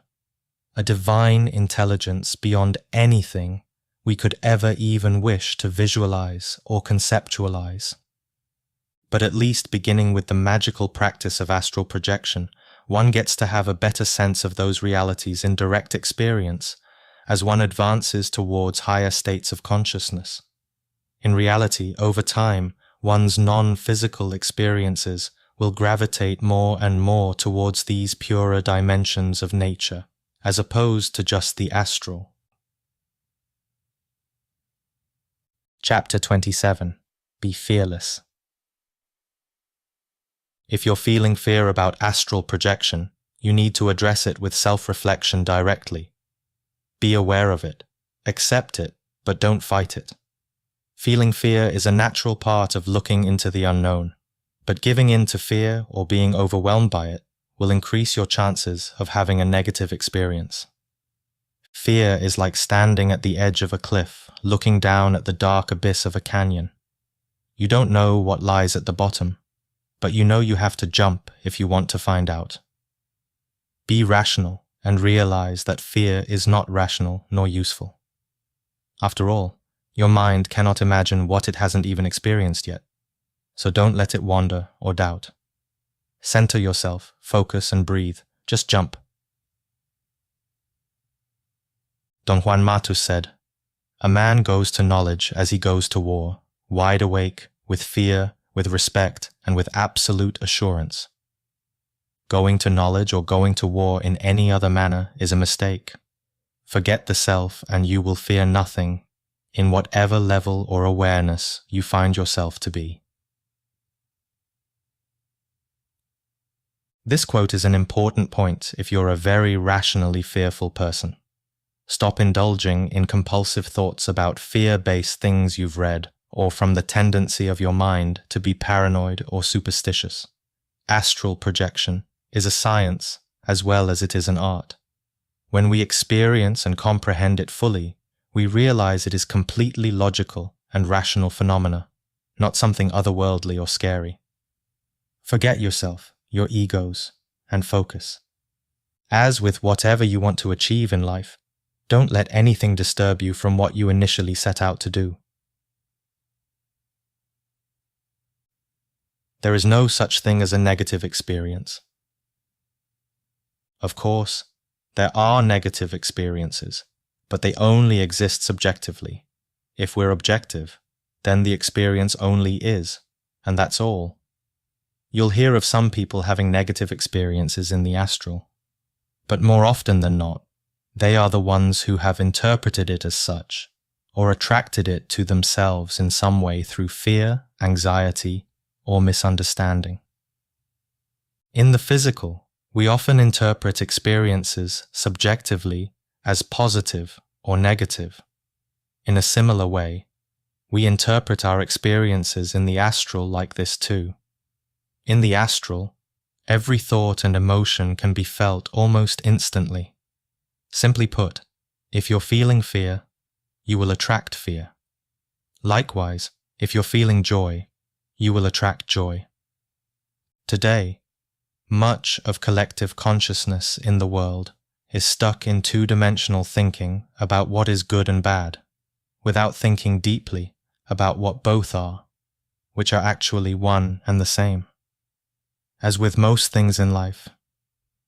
a divine intelligence beyond anything we could ever even wish to visualize or conceptualize. But at least beginning with the magical practice of astral projection, one gets to have a better sense of those realities in direct experience as one advances towards higher states of consciousness. In reality, over time, one's non-physical experiences will gravitate more and more towards these purer dimensions of nature, as opposed to just the astral. Chapter 27. Be fearless. If you're feeling fear about astral projection, you need to address it with self-reflection directly. Be aware of it, accept it, but don't fight it. Feeling fear is a natural part of looking into the unknown, but giving in to fear or being overwhelmed by it will increase your chances of having a negative experience. Fear is like standing at the edge of a cliff, looking down at the dark abyss of a canyon. You don't know what lies at the bottom, but you know you have to jump if you want to find out. Be rational and realize that fear is not rational nor useful. After all, your mind cannot imagine what it hasn't even experienced yet, so don't let it wander or doubt. Center yourself, focus and breathe. Just jump. Don Juan Matus said, "A man goes to knowledge as he goes to war, wide awake, with fear, with respect, and with absolute assurance. Going to knowledge or going to war in any other manner is a mistake. Forget the self and you will fear nothing in whatever level or awareness you find yourself to be." This quote is an important point if you're a very rationally fearful person. Stop indulging in compulsive thoughts about fear-based things you've read, or from the tendency of your mind to be paranoid or superstitious. Astral projection is a science as well as it is an art. When we experience and comprehend it fully, we realize it is completely logical and rational phenomena, not something otherworldly or scary. Forget yourself, your egos, and focus. As with whatever you want to achieve in life, don't let anything disturb you from what you initially set out to do. There is no such thing as a negative experience. Of course, there are negative experiences, but they only exist subjectively. If we're objective, then the experience only is, and that's all. You'll hear of some people having negative experiences in the astral, but more often than not, they are the ones who have interpreted it as such, or attracted it to themselves in some way through fear, anxiety, or misunderstanding. In the physical, we often interpret experiences subjectively as positive or negative. In a similar way, we interpret our experiences in the astral like this too. In the astral, every thought and emotion can be felt almost instantly. Simply put, if you're feeling fear, you will attract fear. Likewise, if you're feeling joy, you will attract joy. Today, much of collective consciousness in the world is stuck in two-dimensional thinking about what is good and bad, without thinking deeply about what both are, which are actually one and the same. As with most things in life,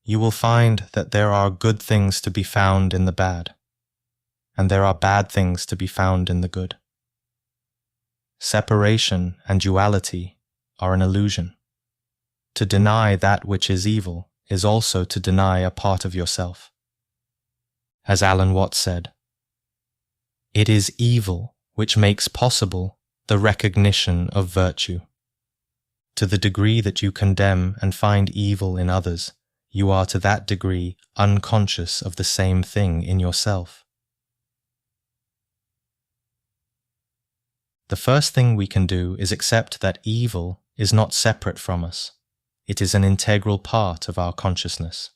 you will find that there are good things to be found in the bad, and there are bad things to be found in the good. Separation and duality are an illusion. To deny that which is evil is also to deny a part of yourself. As Alan Watts said, "It is evil which makes possible the recognition of virtue. To the degree that you condemn and find evil in others, you are to that degree unconscious of the same thing in yourself." The first thing we can do is accept that evil is not separate from us. It is an integral part of our consciousness.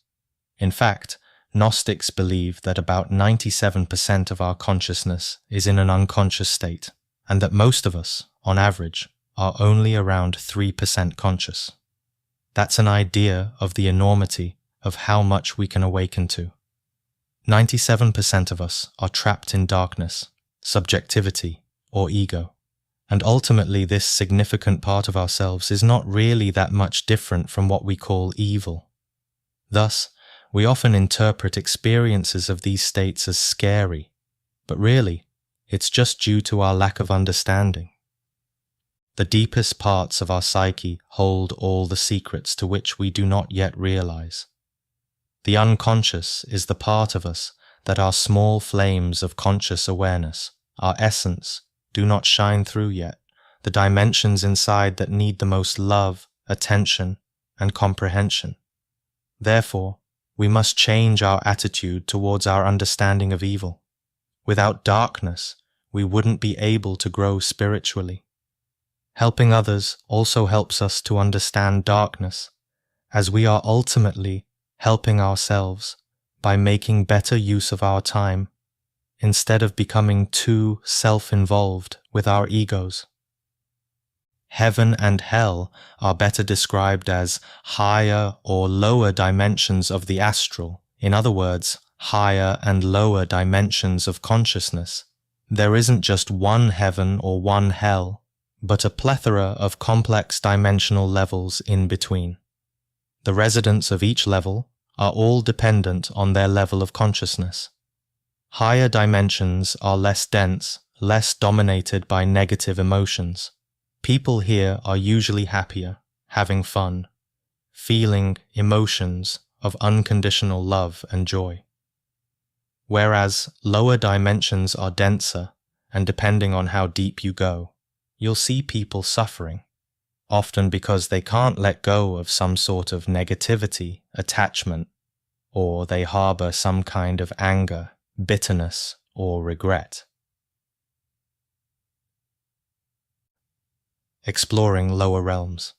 In fact, Gnostics believe that about 97% of our consciousness is in an unconscious state, and that most of us, on average, are only around 3% conscious. That's an idea of the enormity of how much we can awaken to. 97% of us are trapped in darkness, subjectivity, or ego. And ultimately, this significant part of ourselves is not really that much different from what we call evil. Thus, we often interpret experiences of these states as scary, but really, it's just due to our lack of understanding. The deepest parts of our psyche hold all the secrets to which we do not yet realize. The unconscious is the part of us that our small flames of conscious awareness, our essence, do not shine through yet, the dimensions inside that need the most love, attention, and comprehension. Therefore, we must change our attitude towards our understanding of evil. Without darkness, we wouldn't be able to grow spiritually. Helping others also helps us to understand darkness, as we are ultimately helping ourselves by making better use of our time, instead of becoming too self-involved with our egos. Heaven and hell are better described as higher or lower dimensions of the astral, in other words, higher and lower dimensions of consciousness. There isn't just one heaven or one hell, but a plethora of complex dimensional levels in between. The residents of each level are all dependent on their level of consciousness. Higher dimensions are less dense, less dominated by negative emotions. People here are usually happier, having fun, feeling emotions of unconditional love and joy. Whereas lower dimensions are denser, and depending on how deep you go, you'll see people suffering, often because they can't let go of some sort of negativity, attachment, or they harbor some kind of anger, bitterness, or regret. Exploring lower realms.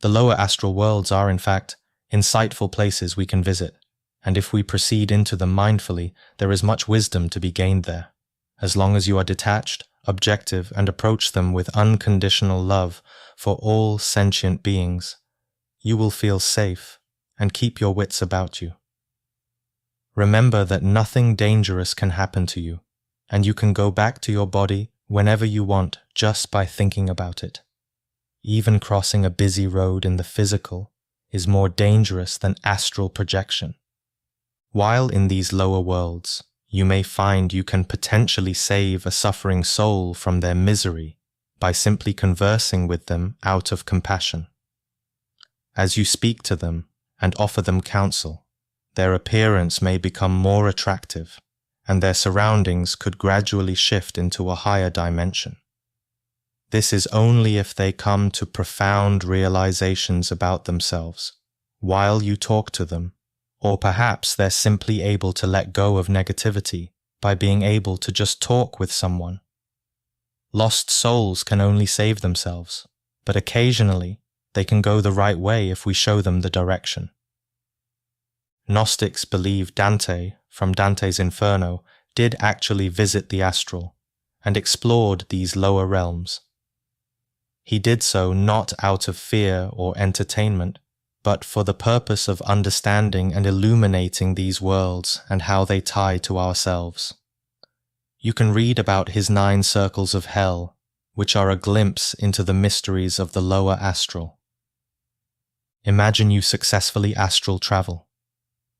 The lower astral worlds are, in fact, insightful places we can visit, and if we proceed into them mindfully, there is much wisdom to be gained there. As long as you are detached, objective, and approach them with unconditional love for all sentient beings, you will feel safe and keep your wits about you. Remember that nothing dangerous can happen to you, and you can go back to your body whenever you want just by thinking about it. Even crossing a busy road in the physical is more dangerous than astral projection. While in these lower worlds, you may find you can potentially save a suffering soul from their misery by simply conversing with them out of compassion. As you speak to them and offer them counsel, their appearance may become more attractive, and their surroundings could gradually shift into a higher dimension. This is only if they come to profound realizations about themselves while you talk to them, or perhaps they're simply able to let go of negativity by being able to just talk with someone. Lost souls can only save themselves, but occasionally they can go the right way if we show them the direction. Gnostics believe Dante, from Dante's Inferno, did actually visit the astral and explored these lower realms. He did so not out of fear or entertainment, but for the purpose of understanding and illuminating these worlds and how they tie to ourselves. You can read about his 9 circles of hell, which are a glimpse into the mysteries of the lower astral. Imagine you successfully astral travel,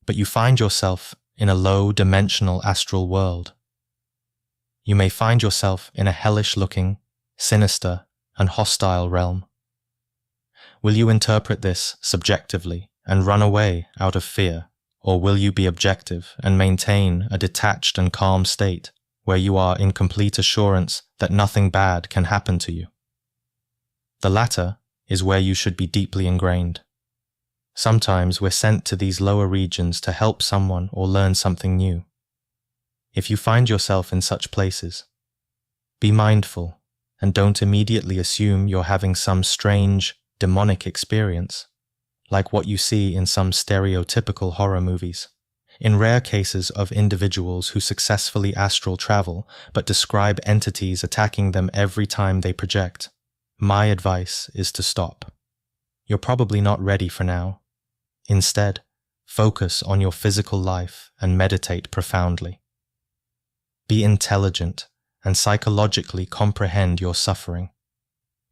but you find yourself in a low-dimensional astral world. You may find yourself in a hellish-looking, sinister, and hostile realm. Will you interpret this subjectively and run away out of fear, or will you be objective and maintain a detached and calm state where you are in complete assurance that nothing bad can happen to you? The latter is where you should be deeply ingrained. Sometimes we're sent to these lower regions to help someone or learn something new. If you find yourself in such places, be mindful and don't immediately assume you're having some strange, demonic experience, like what you see in some stereotypical horror movies. In rare cases of individuals who successfully astral travel but describe entities attacking them every time they project, my advice is to stop. You're probably not ready for now. Instead, focus on your physical life and meditate profoundly. Be intelligent and psychologically comprehend your suffering.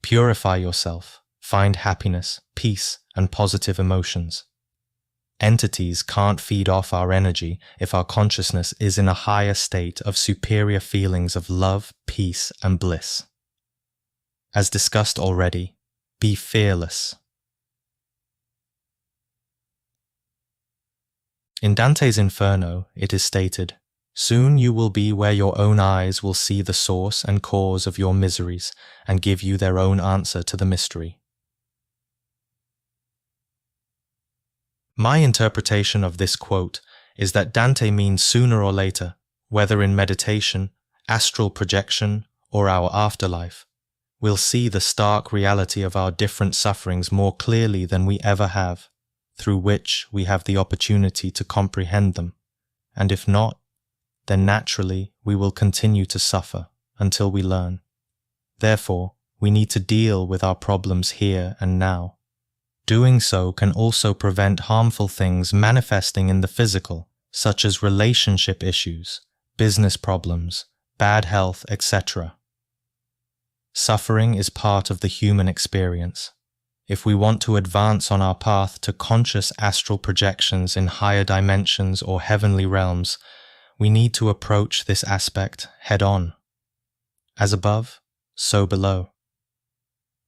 Purify yourself, find happiness, peace, and positive emotions. Entities can't feed off our energy if our consciousness is in a higher state of superior feelings of love, peace, and bliss. As discussed already, be fearless. In Dante's Inferno, it is stated, "Soon you will be where your own eyes will see the source and cause of your miseries and give you their own answer to the mystery." My interpretation of this quote is that Dante means sooner or later, whether in meditation, astral projection, or our afterlife, we'll see the stark reality of our different sufferings more clearly than we ever have, through which we have the opportunity to comprehend them, and if not, then naturally we will continue to suffer until we learn. Therefore, we need to deal with our problems here and now. Doing so can also prevent harmful things manifesting in the physical, such as relationship issues, business problems, bad health, etc. Suffering is part of the human experience. If we want to advance on our path to conscious astral projections in higher dimensions or heavenly realms, we need to approach this aspect head-on. As above, so below.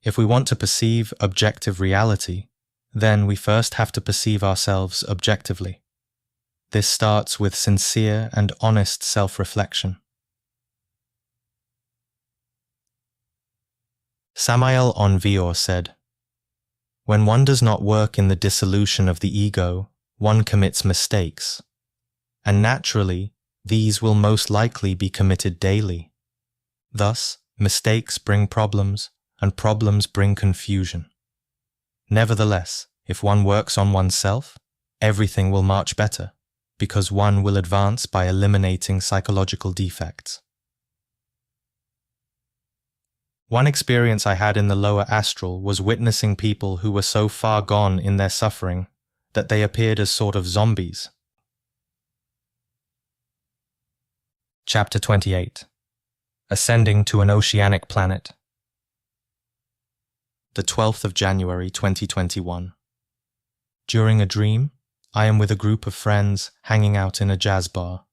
If we want to perceive objective reality, then we first have to perceive ourselves objectively. This starts with sincere and honest self-reflection. Samael Aun-Weor said, "When one does not work in the dissolution of the ego, one commits mistakes, and naturally, these will most likely be committed daily. Thus, mistakes bring problems, and problems bring confusion. Nevertheless, if one works on oneself, everything will march better, because one will advance by eliminating psychological defects." One experience I had in the lower astral was witnessing people who were so far gone in their suffering that they appeared as sort of zombies. Chapter 28. Ascending to an Oceanic Planet. The 12th of January 2021. During a dream, I am with a group of friends hanging out in a jazz bar.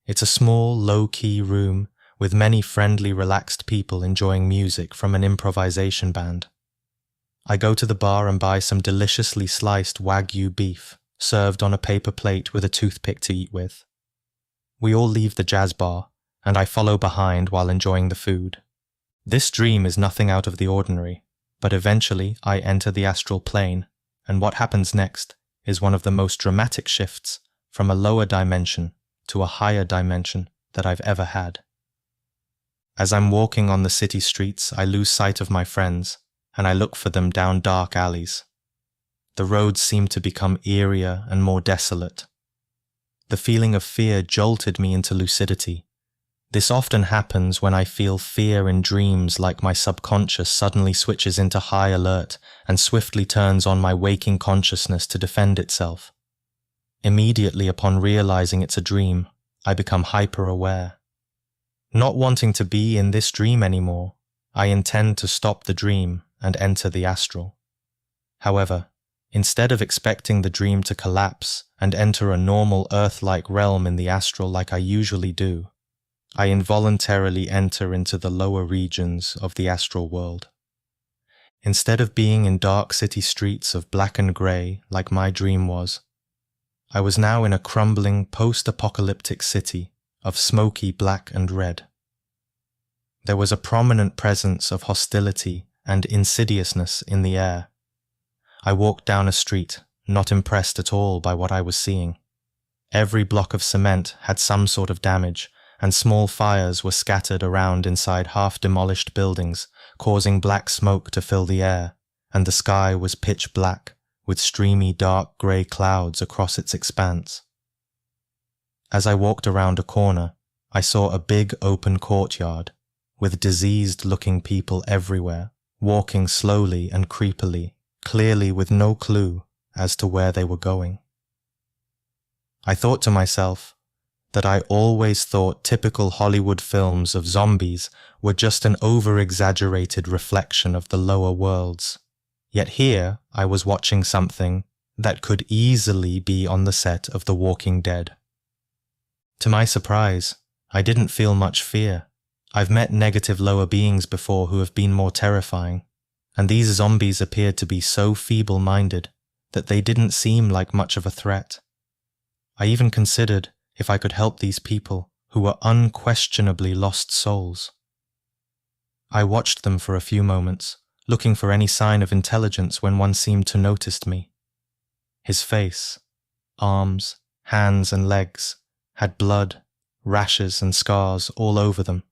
It's a small, low-key room with many friendly, relaxed people enjoying music from an improvisation band. I go to the bar and buy some deliciously sliced Wagyu beef, served on a paper plate with a toothpick to eat with. We all leave the jazz bar, and I follow behind while enjoying the food. This dream is nothing out of the ordinary, but eventually I enter the astral plane, and what happens next is one of the most dramatic shifts from a lower dimension to a higher dimension that I've ever had. As I'm walking on the city streets, I lose sight of my friends, and I look for them down dark alleys. The roads seem to become eerier and more desolate. The feeling of fear jolted me into lucidity. This often happens when I feel fear in dreams, like my subconscious suddenly switches into high alert and swiftly turns on my waking consciousness to defend itself. Immediately upon realizing it's a dream, I become hyper-aware. Not wanting to be in this dream anymore, I intend to stop the dream and enter the astral. However, instead of expecting the dream to collapse and enter a normal Earth-like realm in the astral like I usually do, I involuntarily enter into the lower regions of the astral world. Instead of being in dark city streets of black and grey like my dream was, I was now in a crumbling post-apocalyptic city of smoky black and red. There was a prominent presence of hostility and insidiousness in the air. I walked down a street, not impressed at all by what I was seeing. Every block of cement had some sort of damage, and small fires were scattered around inside half-demolished buildings, causing black smoke to fill the air, and the sky was pitch black, with streamy dark grey clouds across its expanse. As I walked around a corner, I saw a big open courtyard, with diseased-looking people everywhere, walking slowly and creepily, clearly with no clue as to where they were going. I thought to myself that I always thought typical Hollywood films of zombies were just an over-exaggerated reflection of the lower worlds. Yet here I was watching something that could easily be on the set of The Walking Dead. To my surprise, I didn't feel much fear. I've met negative lower beings before who have been more terrifying, and these zombies appeared to be so feeble-minded that they didn't seem like much of a threat. I even considered if I could help these people who were unquestionably lost souls. I watched them for a few moments, looking for any sign of intelligence when one seemed to notice me. His face, arms, hands and legs had blood, rashes and scars all over them,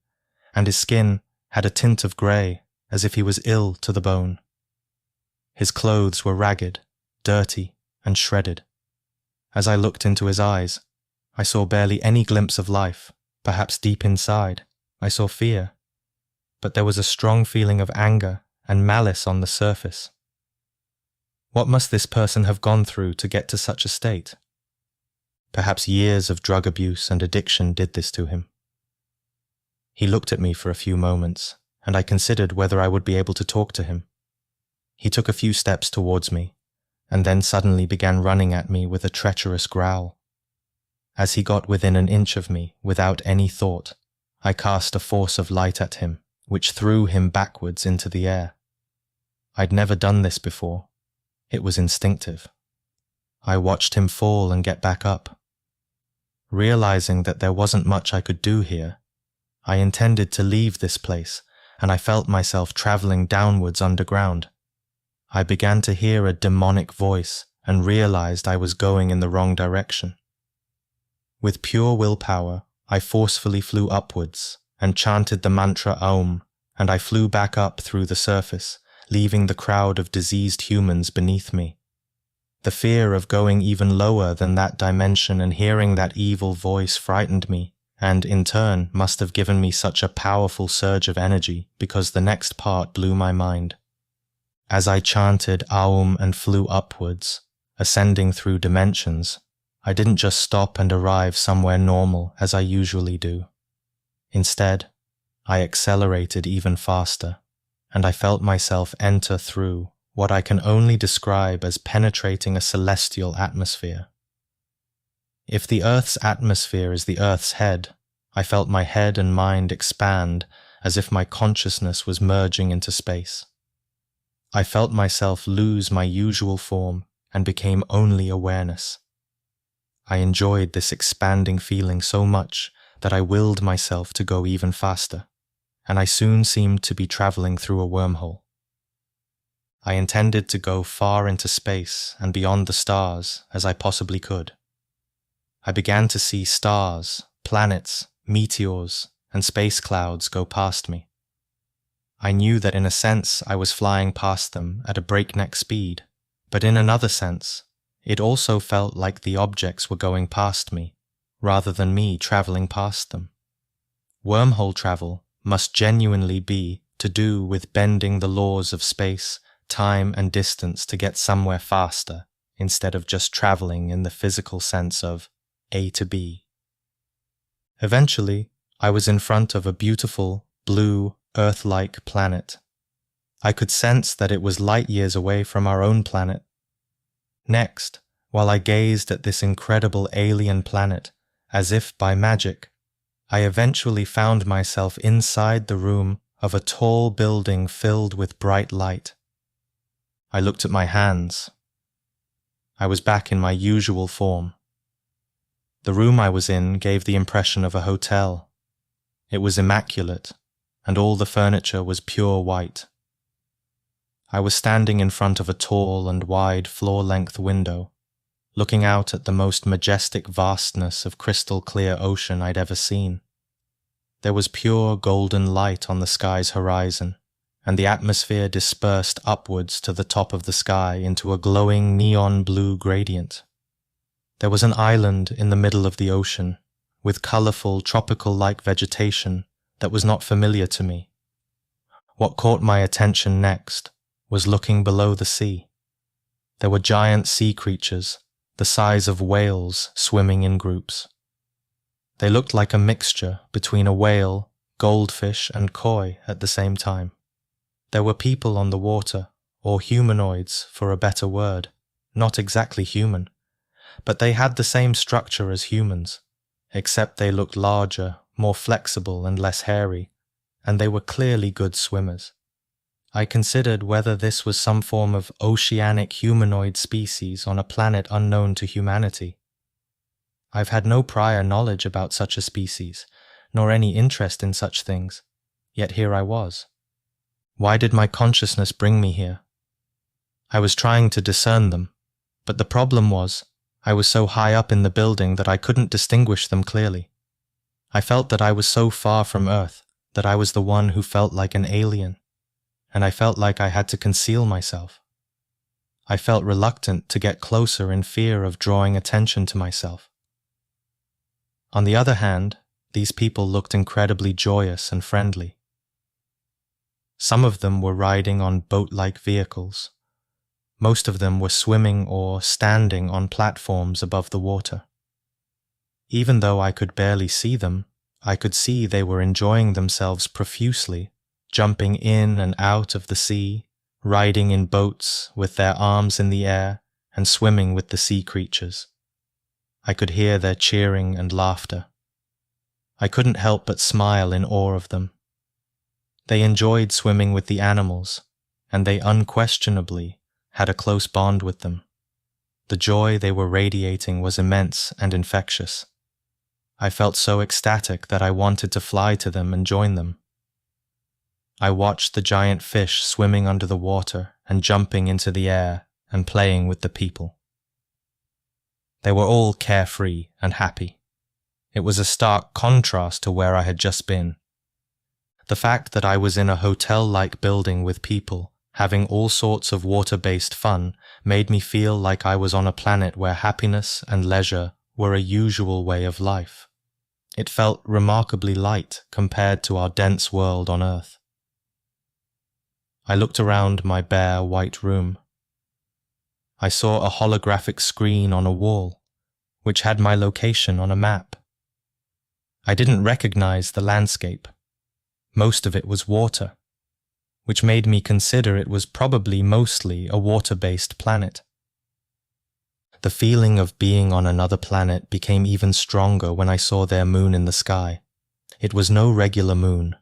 and his skin had a tint of grey, as if he was ill to the bone. His clothes were ragged, dirty, and shredded. As I looked into his eyes, I saw barely any glimpse of life. Perhaps deep inside, I saw fear, but there was a strong feeling of anger and malice on the surface. What must this person have gone through to get to such a state? Perhaps years of drug abuse and addiction did this to him. He looked at me for a few moments, and I considered whether I would be able to talk to him. He took a few steps towards me, and then suddenly began running at me with a treacherous growl. As he got within an inch of me, without any thought, I cast a force of light at him, which threw him backwards into the air. I'd never done this before. It was instinctive. I watched him fall and get back up. Realizing that there wasn't much I could do here, I intended to leave this place, and I felt myself traveling downwards underground. I began to hear a demonic voice and realized I was going in the wrong direction. With pure willpower, I forcefully flew upwards and chanted the mantra Aum, and I flew back up through the surface, leaving the crowd of diseased humans beneath me. The fear of going even lower than that dimension and hearing that evil voice frightened me, and in turn must have given me such a powerful surge of energy because the next part blew my mind. As I chanted Aum and flew upwards, ascending through dimensions, I didn't just stop and arrive somewhere normal as I usually do. Instead, I accelerated even faster, and I felt myself enter through what I can only describe as penetrating a celestial atmosphere. If the Earth's atmosphere is the Earth's head, I felt my head and mind expand as if my consciousness was merging into space. I felt myself lose my usual form and became only awareness. I enjoyed this expanding feeling so much that I willed myself to go even faster, and I soon seemed to be traveling through a wormhole. I intended to go far into space and beyond the stars as I possibly could. I began to see stars, planets, meteors, and space clouds go past me. I knew that in a sense I was flying past them at a breakneck speed, but in another sense, it also felt like the objects were going past me, rather than me traveling past them. Wormhole travel must genuinely be to do with bending the laws of space, time, and distance to get somewhere faster, instead of just traveling in the physical sense of A to B. Eventually, I was in front of a beautiful, blue, Earth-like planet. I could sense that it was light years away from our own planet. Next, while I gazed at this incredible alien planet, as if by magic, I eventually found myself inside the room of a tall building filled with bright light. I looked at my hands. I was back in my usual form. The room I was in gave the impression of a hotel. It was immaculate, and all the furniture was pure white. I was standing in front of a tall and wide floor-length window, looking out at the most majestic vastness of crystal-clear ocean I'd ever seen. There was pure golden light on the sky's horizon, and the atmosphere dispersed upwards to the top of the sky into a glowing neon blue gradient. There was an island in the middle of the ocean, with colorful tropical-like vegetation that was not familiar to me. What caught my attention next was looking below the sea. There were giant sea creatures, the size of whales, swimming in groups. They looked like a mixture between a whale, goldfish, and koi at the same time. There were people on the water, or humanoids for a better word, not exactly human, but they had the same structure as humans, except they looked larger, more flexible and less hairy, and they were clearly good swimmers. I considered whether this was some form of oceanic humanoid species on a planet unknown to humanity. I've had no prior knowledge about such a species, nor any interest in such things, yet here I was. Why did my consciousness bring me here? I was trying to discern them, but the problem was, I was so high up in the building that I couldn't distinguish them clearly. I felt that I was so far from Earth that I was the one who felt like an alien, and I felt like I had to conceal myself. I felt reluctant to get closer in fear of drawing attention to myself. On the other hand, these people looked incredibly joyous and friendly. Some of them were riding on boat-like vehicles. Most of them were swimming or standing on platforms above the water. Even though I could barely see them, I could see they were enjoying themselves profusely, jumping in and out of the sea, riding in boats with their arms in the air, and swimming with the sea creatures. I could hear their cheering and laughter. I couldn't help but smile in awe of them. They enjoyed swimming with the animals, and they unquestionably had a close bond with them. The joy they were radiating was immense and infectious. I felt so ecstatic that I wanted to fly to them and join them. I watched the giant fish swimming under the water and jumping into the air and playing with the people. They were all carefree and happy. It was a stark contrast to where I had just been. The fact that I was in a hotel-like building with people having all sorts of water-based fun made me feel like I was on a planet where happiness and leisure were a usual way of life. It felt remarkably light compared to our dense world on Earth. I looked around my bare white room. I saw a holographic screen on a wall, which had my location on a map. I didn't recognize the landscape. Most of it was water, which made me consider it was probably mostly a water-based planet. The feeling of being on another planet became even stronger when I saw their moon in the sky. It was no regular moon.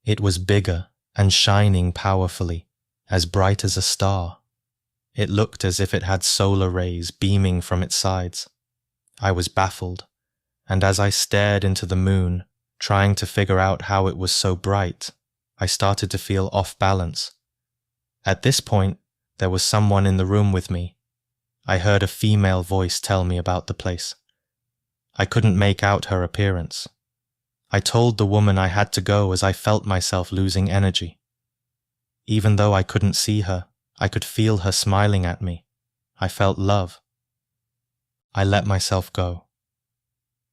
It was bigger and shining powerfully, as bright as a star. It looked as if it had solar rays beaming from its sides. I was baffled, and as I stared into the moon, trying to figure out how it was so bright, I started to feel off balance. At this point, there was someone in the room with me. I heard a female voice tell me about the place. I couldn't make out her appearance. I told the woman I had to go as I felt myself losing energy. Even though I couldn't see her, I could feel her smiling at me. I felt love. I let myself go.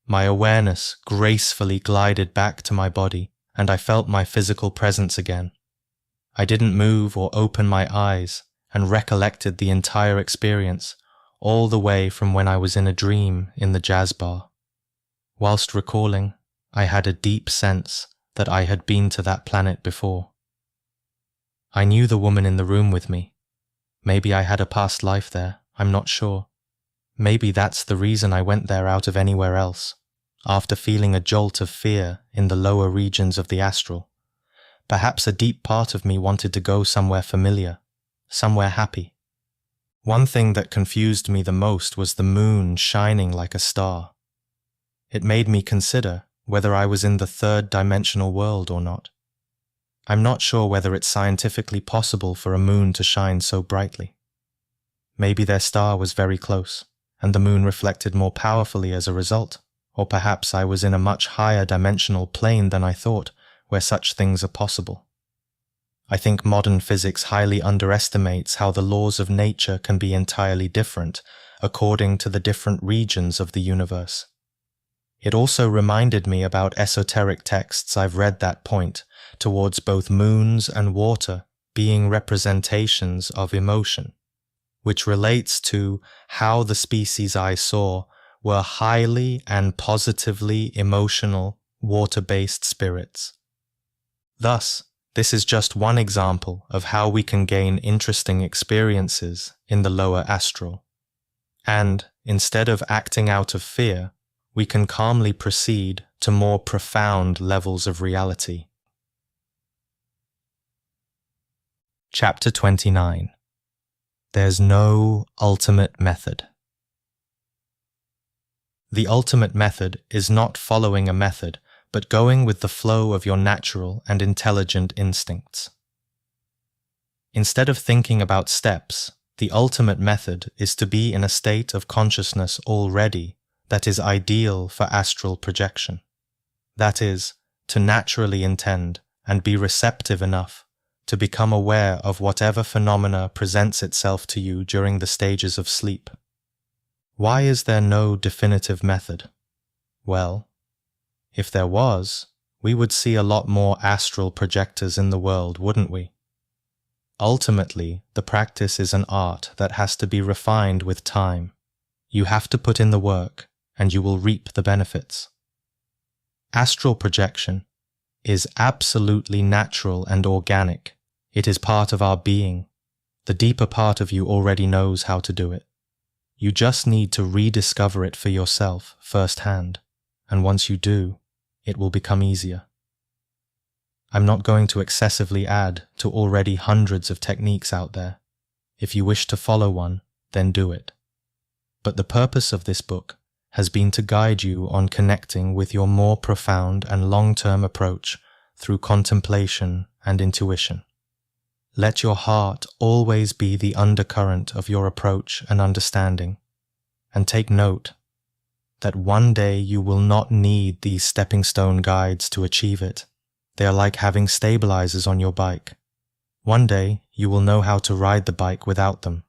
My awareness gracefully glided back to my body, and I felt my physical presence again. I didn't move or open my eyes, and recollected the entire experience, all the way from when I was in a dream in the jazz bar. Whilst recalling, I had a deep sense that I had been to that planet before. I knew the woman in the room with me. Maybe I had a past life there, I'm not sure. Maybe that's the reason I went there out of anywhere else, after feeling a jolt of fear in the lower regions of the astral. Perhaps a deep part of me wanted to go somewhere familiar, somewhere happy. One thing that confused me the most was the moon shining like a star. It made me consider whether I was in the third dimensional world or not. I'm not sure whether it's scientifically possible for a moon to shine so brightly. Maybe their star was very close, and the moon reflected more powerfully as a result, or perhaps I was in a much higher dimensional plane than I thought, where such things are possible. I think modern physics highly underestimates how the laws of nature can be entirely different according to the different regions of the universe. It also reminded me about esoteric texts I've read that point towards both moons and water being representations of emotion, which relates to how the species I saw were highly and positively emotional water-based spirits. Thus, this is just one example of how we can gain interesting experiences in the lower astral. And, instead of acting out of fear, we can calmly proceed to more profound levels of reality. Chapter 29. There's no ultimate method. The ultimate method is not following a method, but going with the flow of your natural and intelligent instincts. Instead of thinking about steps, the ultimate method is to be in a state of consciousness already that is ideal for astral projection. That is, to naturally intend and be receptive enough to become aware of whatever phenomena presents itself to you during the stages of sleep. Why is there no definitive method? Well, if there was, we would see a lot more astral projectors in the world, wouldn't we? Ultimately, the practice is an art that has to be refined with time. You have to put in the work, and you will reap the benefits. Astral projection is absolutely natural and organic. It is part of our being. The deeper part of you already knows how to do it. You just need to rediscover it for yourself firsthand, and once you do, it will become easier. I'm not going to excessively add to already hundreds of techniques out there. If you wish to follow one, then do it. But the purpose of this book has been to guide you on connecting with your more profound and long-term approach through contemplation and intuition. Let your heart always be the undercurrent of your approach and understanding, and take note that one day you will not need these stepping stone guides to achieve it. They are like having stabilizers on your bike. One day you will know how to ride the bike without them.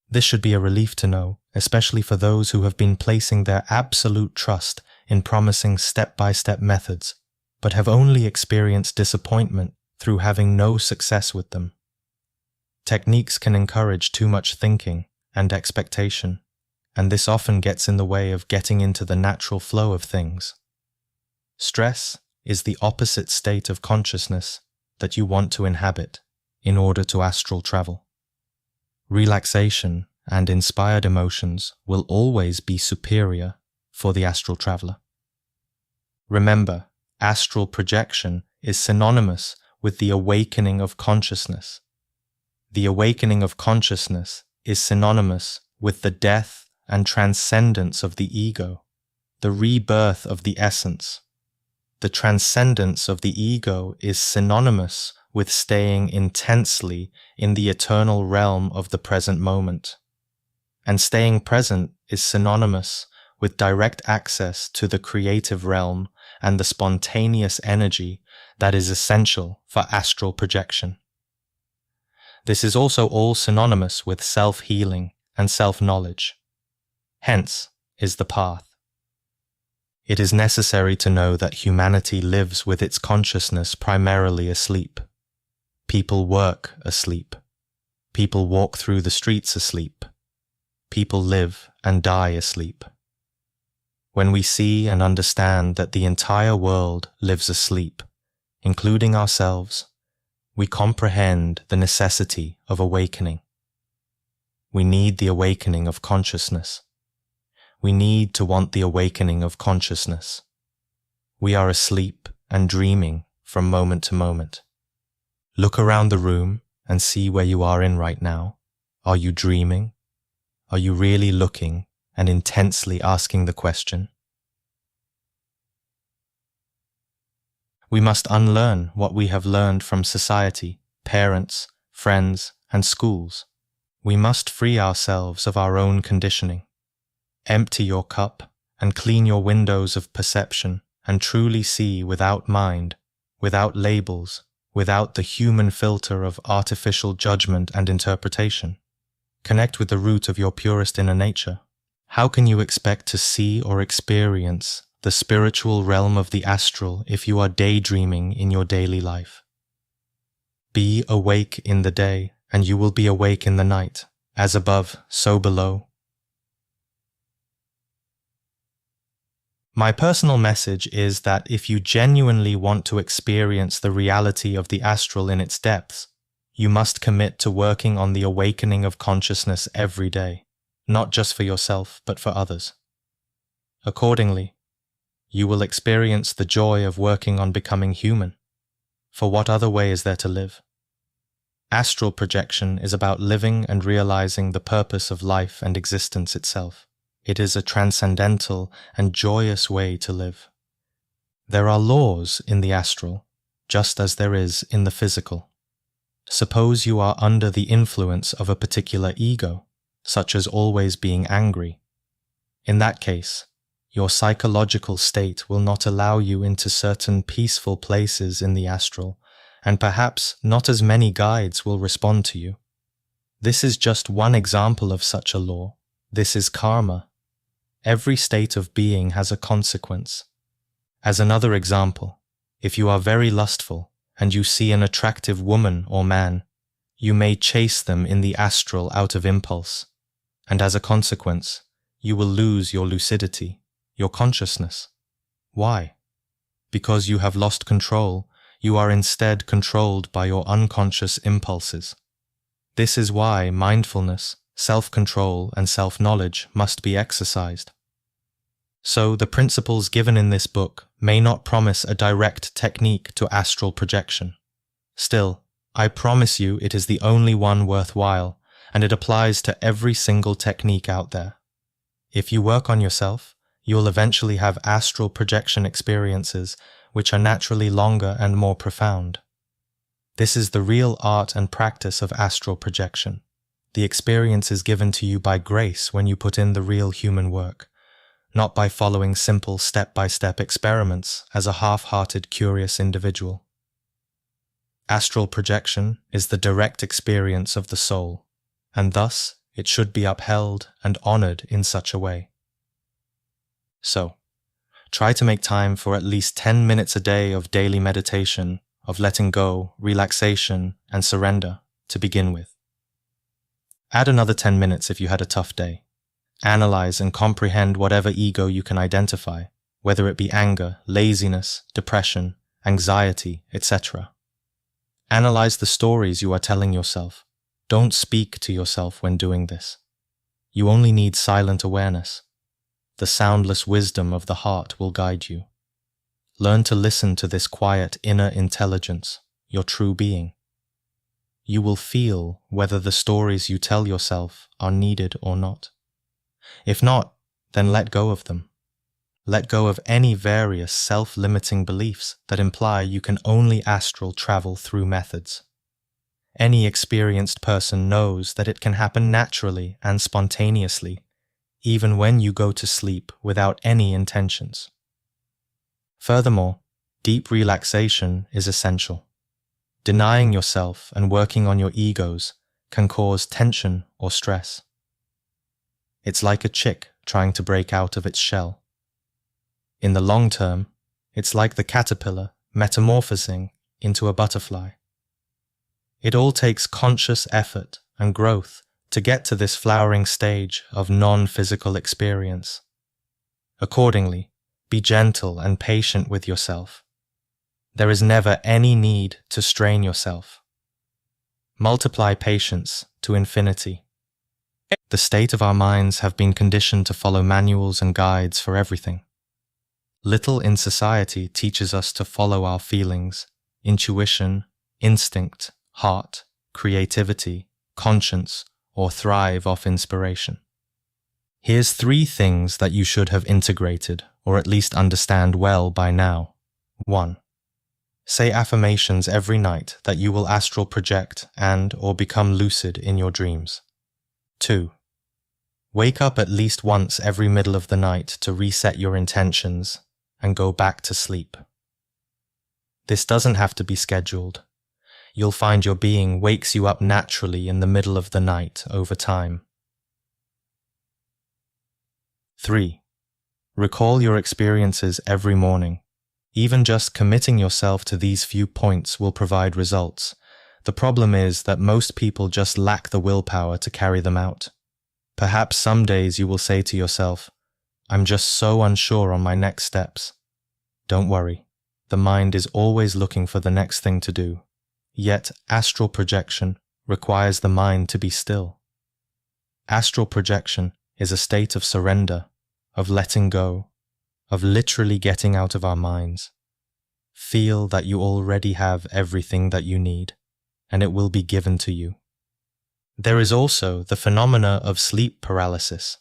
This should be a relief to know, especially for those who have been placing their absolute trust in promising step-by-step methods, but have only experienced disappointment through having no success with them. Techniques can encourage too much thinking and expectation, and this often gets in the way of getting into the natural flow of things. Stress is the opposite state of consciousness that you want to inhabit in order to astral travel. Relaxation and inspired emotions will always be superior for the astral traveler. Remember, astral projection is synonymous with the awakening of consciousness. The awakening of consciousness is synonymous with the death and transcendence of the ego, the rebirth of the essence. the transcendence of the ego is synonymous with staying intensely in the eternal realm of the present moment. And staying present is synonymous with direct access to the creative realm and the spontaneous energy that is essential for astral projection. This is also all synonymous with self-healing and self-knowledge. Hence is the path. It is necessary to know that humanity lives with its consciousness primarily asleep. People work asleep. People walk through the streets asleep. People live and die asleep. When we see and understand that the entire world lives asleep, including ourselves, we comprehend the necessity of awakening. We need the awakening of consciousness. We need to want the awakening of consciousness. We are asleep and dreaming from moment to moment. Look around the room and see where you are in right now. Are you dreaming? Are you really looking and intensely asking the question? We must unlearn what we have learned from society, parents, friends, and schools. We must free ourselves of our own conditioning. Empty your cup and clean your windows of perception and truly see without mind, without labels, without the human filter of artificial judgment and interpretation. Connect with the root of your purest inner nature. How can you expect to see or experience the spiritual realm of the astral if you are daydreaming in your daily life? Be awake in the day, and you will be awake in the night, as above, so below. My personal message is that if you genuinely want to experience the reality of the astral in its depths, you must commit to working on the awakening of consciousness every day, not just for yourself, but for others. Accordingly, you will experience the joy of working on becoming human. For what other way is there to live? Astral projection is about living and realizing the purpose of life and existence itself. It is a transcendental and joyous way to live. There are laws in the astral, just as there is in the physical. Suppose you are under the influence of a particular ego, such as always being angry. In that case, your psychological state will not allow you into certain peaceful places in the astral, and perhaps not as many guides will respond to you. This is just one example of such a law. This is karma. Every state of being has a consequence. As another example, if you are very lustful and you see an attractive woman or man, you may chase them in the astral out of impulse, and as a consequence, you will lose your lucidity, your consciousness. Why? Because you have lost control, you are instead controlled by your unconscious impulses. This is why mindfulness, self-control, and self-knowledge must be exercised. So the principles given in this book may not promise a direct technique to astral projection. Still, I promise you it is the only one worthwhile, and it applies to every single technique out there. If you work on yourself, you will eventually have astral projection experiences which are naturally longer and more profound. This is the real art and practice of astral projection. The experience is given to you by grace when you put in the real human work, not by following simple step-by-step experiments as a half-hearted curious individual. Astral projection is the direct experience of the soul, and thus it should be upheld and honored in such a way. So, try to make time for at least 10 minutes a day of daily meditation, of letting go, relaxation, and surrender to begin with. Add another 10 minutes if you had a tough day. Analyze and comprehend whatever ego you can identify, whether it be anger, laziness, depression, anxiety, etc. Analyze the stories you are telling yourself. Don't speak to yourself when doing this. You only need silent awareness. The soundless wisdom of the heart will guide you. Learn to listen to this quiet inner intelligence, your true being. You will feel whether the stories you tell yourself are needed or not. If not, then let go of them. let go of any various self-limiting beliefs that imply you can only astral travel through methods. Any experienced person knows that it can happen naturally and spontaneously, even when you go to sleep without any intentions. Furthermore, deep relaxation is essential. Denying yourself and working on your egos can cause tension or stress. It's like a chick trying to break out of its shell. In the long term, it's like the caterpillar metamorphosing into a butterfly. It all takes conscious effort and growth to get to this flowering stage of non-physical experience. Accordingly, be gentle and patient with yourself. There is never any need to strain yourself. Multiply patience to infinity. The state of our minds have been conditioned to follow manuals and guides for everything. Little in society teaches us to follow our feelings, intuition, instinct, heart, creativity, conscience, or thrive off inspiration. Here's 3 things that you should have integrated, or at least understand well by now. 1. Say affirmations every night that you will astral project and/or become lucid in your dreams. 2. Wake up at least once every middle of the night to reset your intentions and go back to sleep. This doesn't have to be scheduled. You'll find your being wakes you up naturally in the middle of the night over time. 3. Recall your experiences every morning. Even just committing yourself to these few points will provide results. The problem is that most people just lack the willpower to carry them out. Perhaps some days you will say to yourself, "I'm just so unsure on my next steps." Don't worry, the mind is always looking for the next thing to do. Yet astral projection requires the mind to be still. Astral projection is a state of surrender, of letting go, of literally getting out of our minds. Feel that you already have everything that you need, and it will be given to you. There is also the phenomena of sleep paralysis.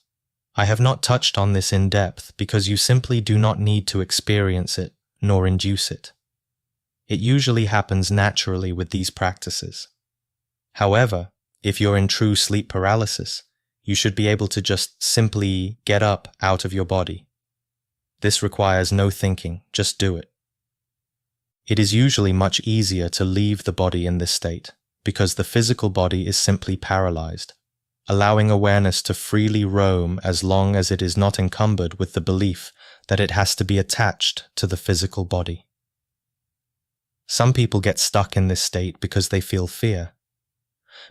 I have not touched on this in depth because you simply do not need to experience it nor induce it. It usually happens naturally with these practices. However, if you're in true sleep paralysis, you should be able to just simply get up out of your body. This requires no thinking, just do it. It is usually much easier to leave the body in this state because the physical body is simply paralyzed, allowing awareness to freely roam as long as it is not encumbered with the belief that it has to be attached to the physical body. Some people get stuck in this state because they feel fear.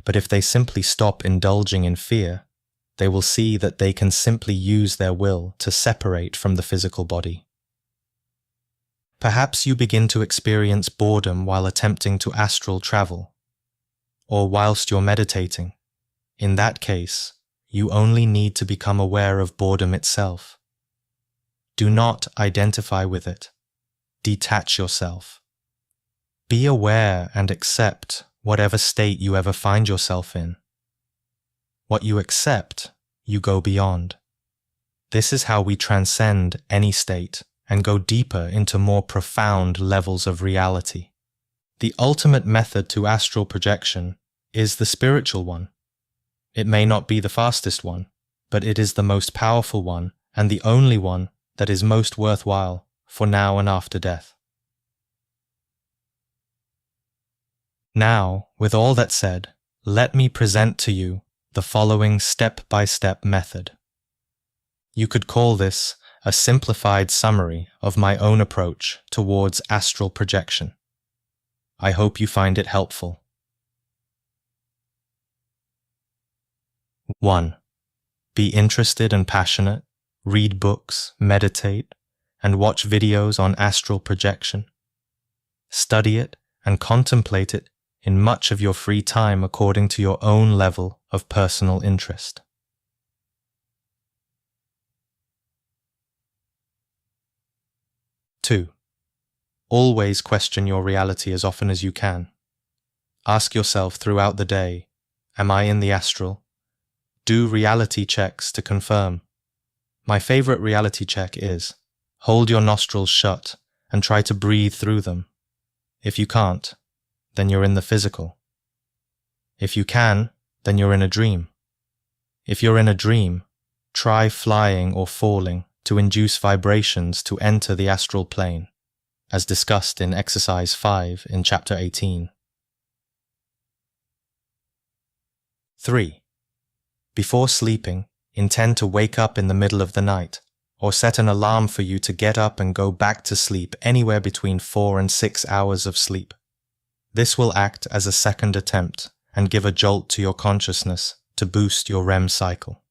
But if they simply stop indulging in fear, they will see that they can simply use their will to separate from the physical body. Perhaps you begin to experience boredom while attempting to astral travel, or whilst you're meditating. In that case, you only need to become aware of boredom itself. Do not identify with it. Detach yourself. Be aware and accept whatever state you ever find yourself in. What you accept, you go beyond. This is how we transcend any state and go deeper into more profound levels of reality. The ultimate method to astral projection is the spiritual one. It may not be the fastest one, but it is the most powerful one and the only one that is most worthwhile for now and after death. Now, with all that said, let me present to you the following step-by-step method. You could call this a simplified summary of my own approach towards astral projection. I hope you find it helpful. 1. Be interested and passionate, read books, meditate, and watch videos on astral projection. Study it and contemplate it in much of your free time according to your own level of personal interest. 2. Always question your reality as often as you can. Ask yourself throughout the day, am I in the astral? Do reality checks to confirm. My favorite reality check is, hold your nostrils shut and try to breathe through them. If you can't, then you're in the physical. If you can, then you're in a dream. If you're in a dream, try flying or falling to induce vibrations to enter the astral plane, as discussed in exercise 5 in chapter 18. 3. Before sleeping, intend to wake up in the middle of the night, or set an alarm for you to get up and go back to sleep anywhere between 4 and 6 hours of sleep. This will act as a second attempt and give a jolt to your consciousness to boost your REM cycle.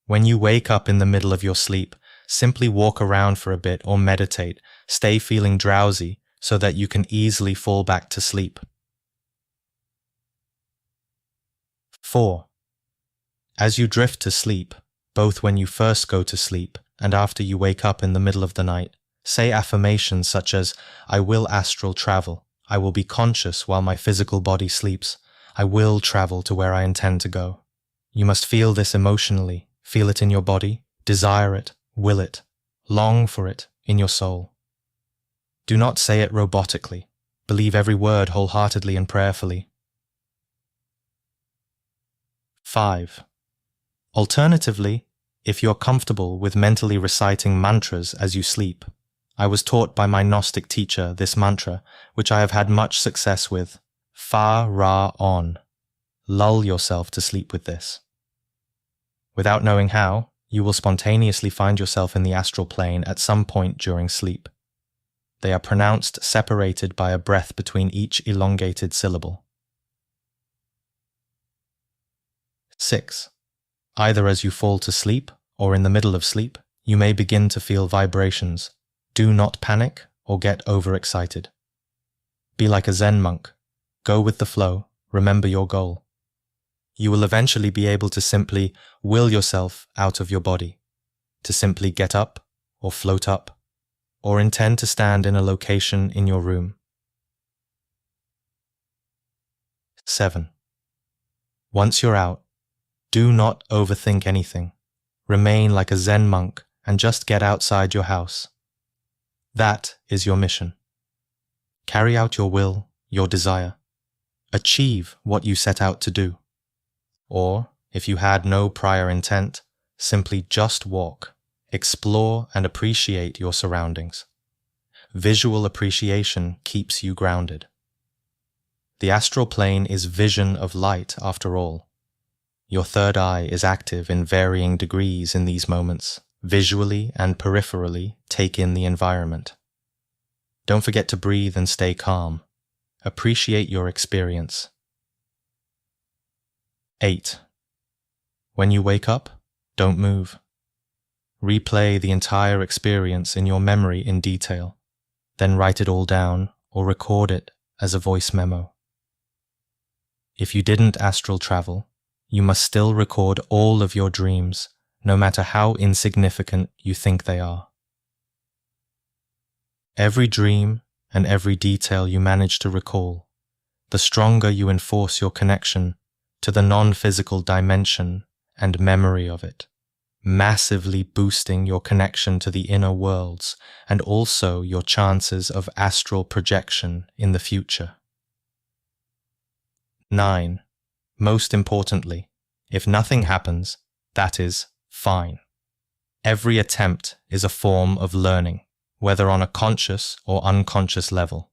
When you wake up in the middle of your sleep, simply walk around for a bit or meditate. Stay feeling drowsy so that you can easily fall back to sleep. 4. As you drift to sleep, both when you first go to sleep and after you wake up in the middle of the night, say affirmations such as, I will astral travel. I will be conscious while my physical body sleeps. I will travel to where I intend to go. You must feel this emotionally. Feel it in your body, desire it, will it, long for it in your soul. Do not say it robotically. Believe every word wholeheartedly and prayerfully. 5. Alternatively, if you're comfortable with mentally reciting mantras as you sleep, I was taught by my Gnostic teacher this mantra, which I have had much success with, Fa Ra On. Lull yourself to sleep with this. Without knowing how, you will spontaneously find yourself in the astral plane at some point during sleep. They are pronounced separated by a breath between each elongated syllable. 6. Either as you fall to sleep or in the middle of sleep, you may begin to feel vibrations. Do not panic or get overexcited. Be like a Zen monk. Go with the flow. Remember your goal. You will eventually be able to simply will yourself out of your body, to simply get up or float up, or intend to stand in a location in your room. 7. Once you're out, do not overthink anything. Remain like a Zen monk and just get outside your house. That is your mission. Carry out your will, your desire. Achieve what you set out to do. Or, if you had no prior intent, simply just walk, explore and appreciate your surroundings. Visual appreciation keeps you grounded. The astral plane is vision of light after all. Your third eye is active in varying degrees in these moments. Visually and peripherally take in the environment. Don't forget to breathe and stay calm. Appreciate your experience. 8. When you wake up, don't move. Replay the entire experience in your memory in detail, then write it all down or record it as a voice memo. If you didn't astral travel, you must still record all of your dreams, no matter how insignificant you think they are. Every dream and every detail you manage to recall, the stronger you enforce your connection to the non-physical dimension and memory of it, massively boosting your connection to the inner worlds and also your chances of astral projection in the future. 9. Most importantly, if nothing happens, that is fine. Every attempt is a form of learning, whether on a conscious or unconscious level.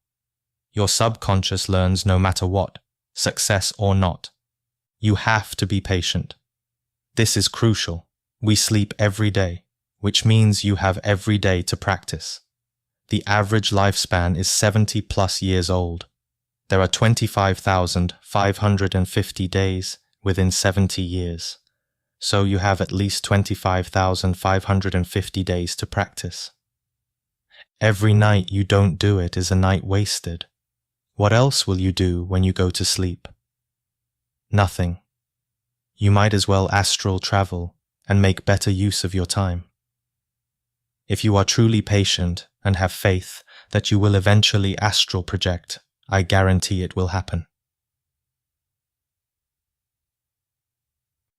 Your subconscious learns no matter what, success or not. You have to be patient. This is crucial. We sleep every day, which means you have every day to practice. The average lifespan is 70 plus years old. There are 25,550 days within 70 years. So you have at least 25,550 days to practice. Every night you don't do it is a night wasted. What else will you do when you go to sleep? Nothing. You might as well astral travel and make better use of your time. If you are truly patient and have faith that you will eventually astral project, I guarantee it will happen.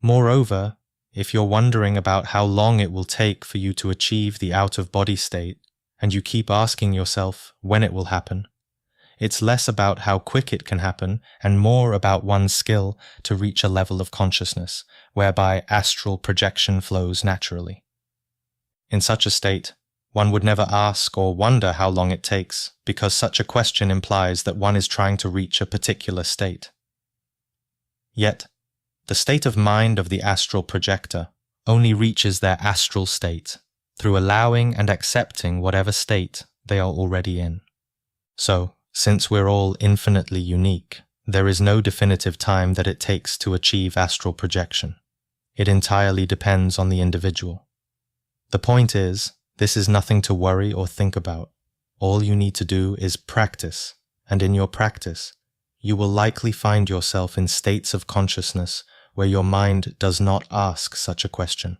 Moreover, if you're wondering about how long it will take for you to achieve the out-of-body state, and you keep asking yourself when it will happen, it's less about how quick it can happen and more about one's skill to reach a level of consciousness whereby astral projection flows naturally. In such a state, one would never ask or wonder how long it takes, because such a question implies that one is trying to reach a particular state. Yet, the state of mind of the astral projector only reaches their astral state through allowing and accepting whatever state they are already in. So, since we're all infinitely unique, there is no definitive time that it takes to achieve astral projection. It entirely depends on the individual. The point is, this is nothing to worry or think about. All you need to do is practice, and in your practice, you will likely find yourself in states of consciousness where your mind does not ask such a question.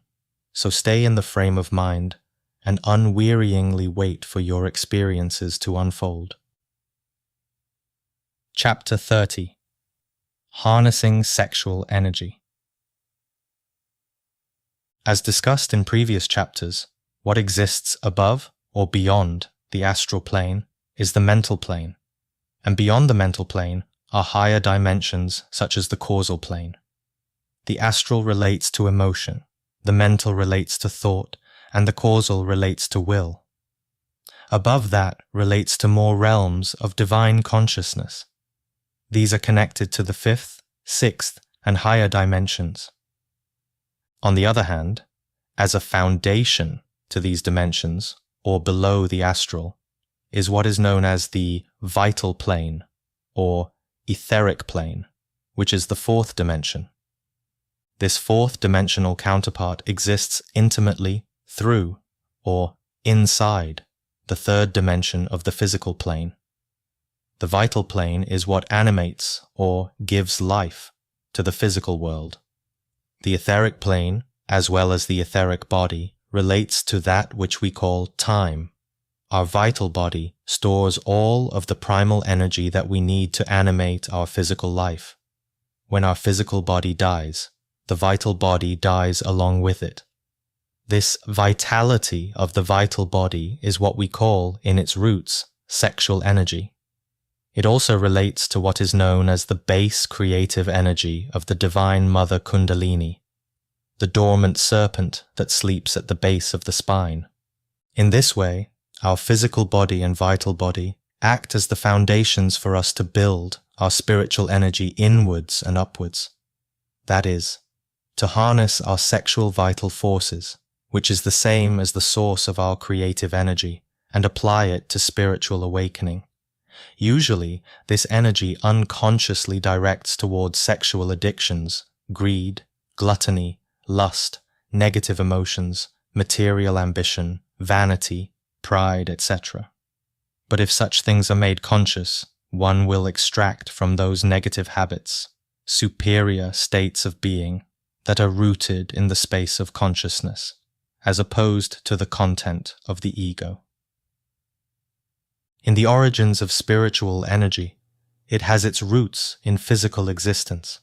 So stay in the frame of mind and unwearyingly wait for your experiences to unfold. Chapter 30. Harnessing Sexual Energy. As discussed in previous chapters, what exists above or beyond the astral plane is the mental plane, and beyond the mental plane are higher dimensions such as the causal plane. The astral relates to emotion, the mental relates to thought, and the causal relates to will. Above that relates to more realms of divine consciousness. These are connected to the fifth, sixth, and higher dimensions. On the other hand, as a foundation to these dimensions, or below the astral, is what is known as the vital plane, or etheric plane, which is the fourth dimension. This fourth dimensional counterpart exists intimately through, or inside, the third dimension of the physical plane. The vital plane is what animates or gives life to the physical world. The etheric plane, as well as the etheric body, relates to that which we call time. Our vital body stores all of the primal energy that we need to animate our physical life. When our physical body dies, the vital body dies along with it. This vitality of the vital body is what we call, in its roots, sexual energy. It also relates to what is known as the base creative energy of the Divine Mother Kundalini, the dormant serpent that sleeps at the base of the spine. In this way, our physical body and vital body act as the foundations for us to build our spiritual energy inwards and upwards. That is, to harness our sexual vital forces, which is the same as the source of our creative energy, and apply it to spiritual awakening. Usually, this energy unconsciously directs towards sexual addictions, greed, gluttony, lust, negative emotions, material ambition, vanity, pride, etc. But if such things are made conscious, one will extract from those negative habits superior states of being that are rooted in the space of consciousness, as opposed to the content of the ego. In the origins of spiritual energy, it has its roots in physical existence,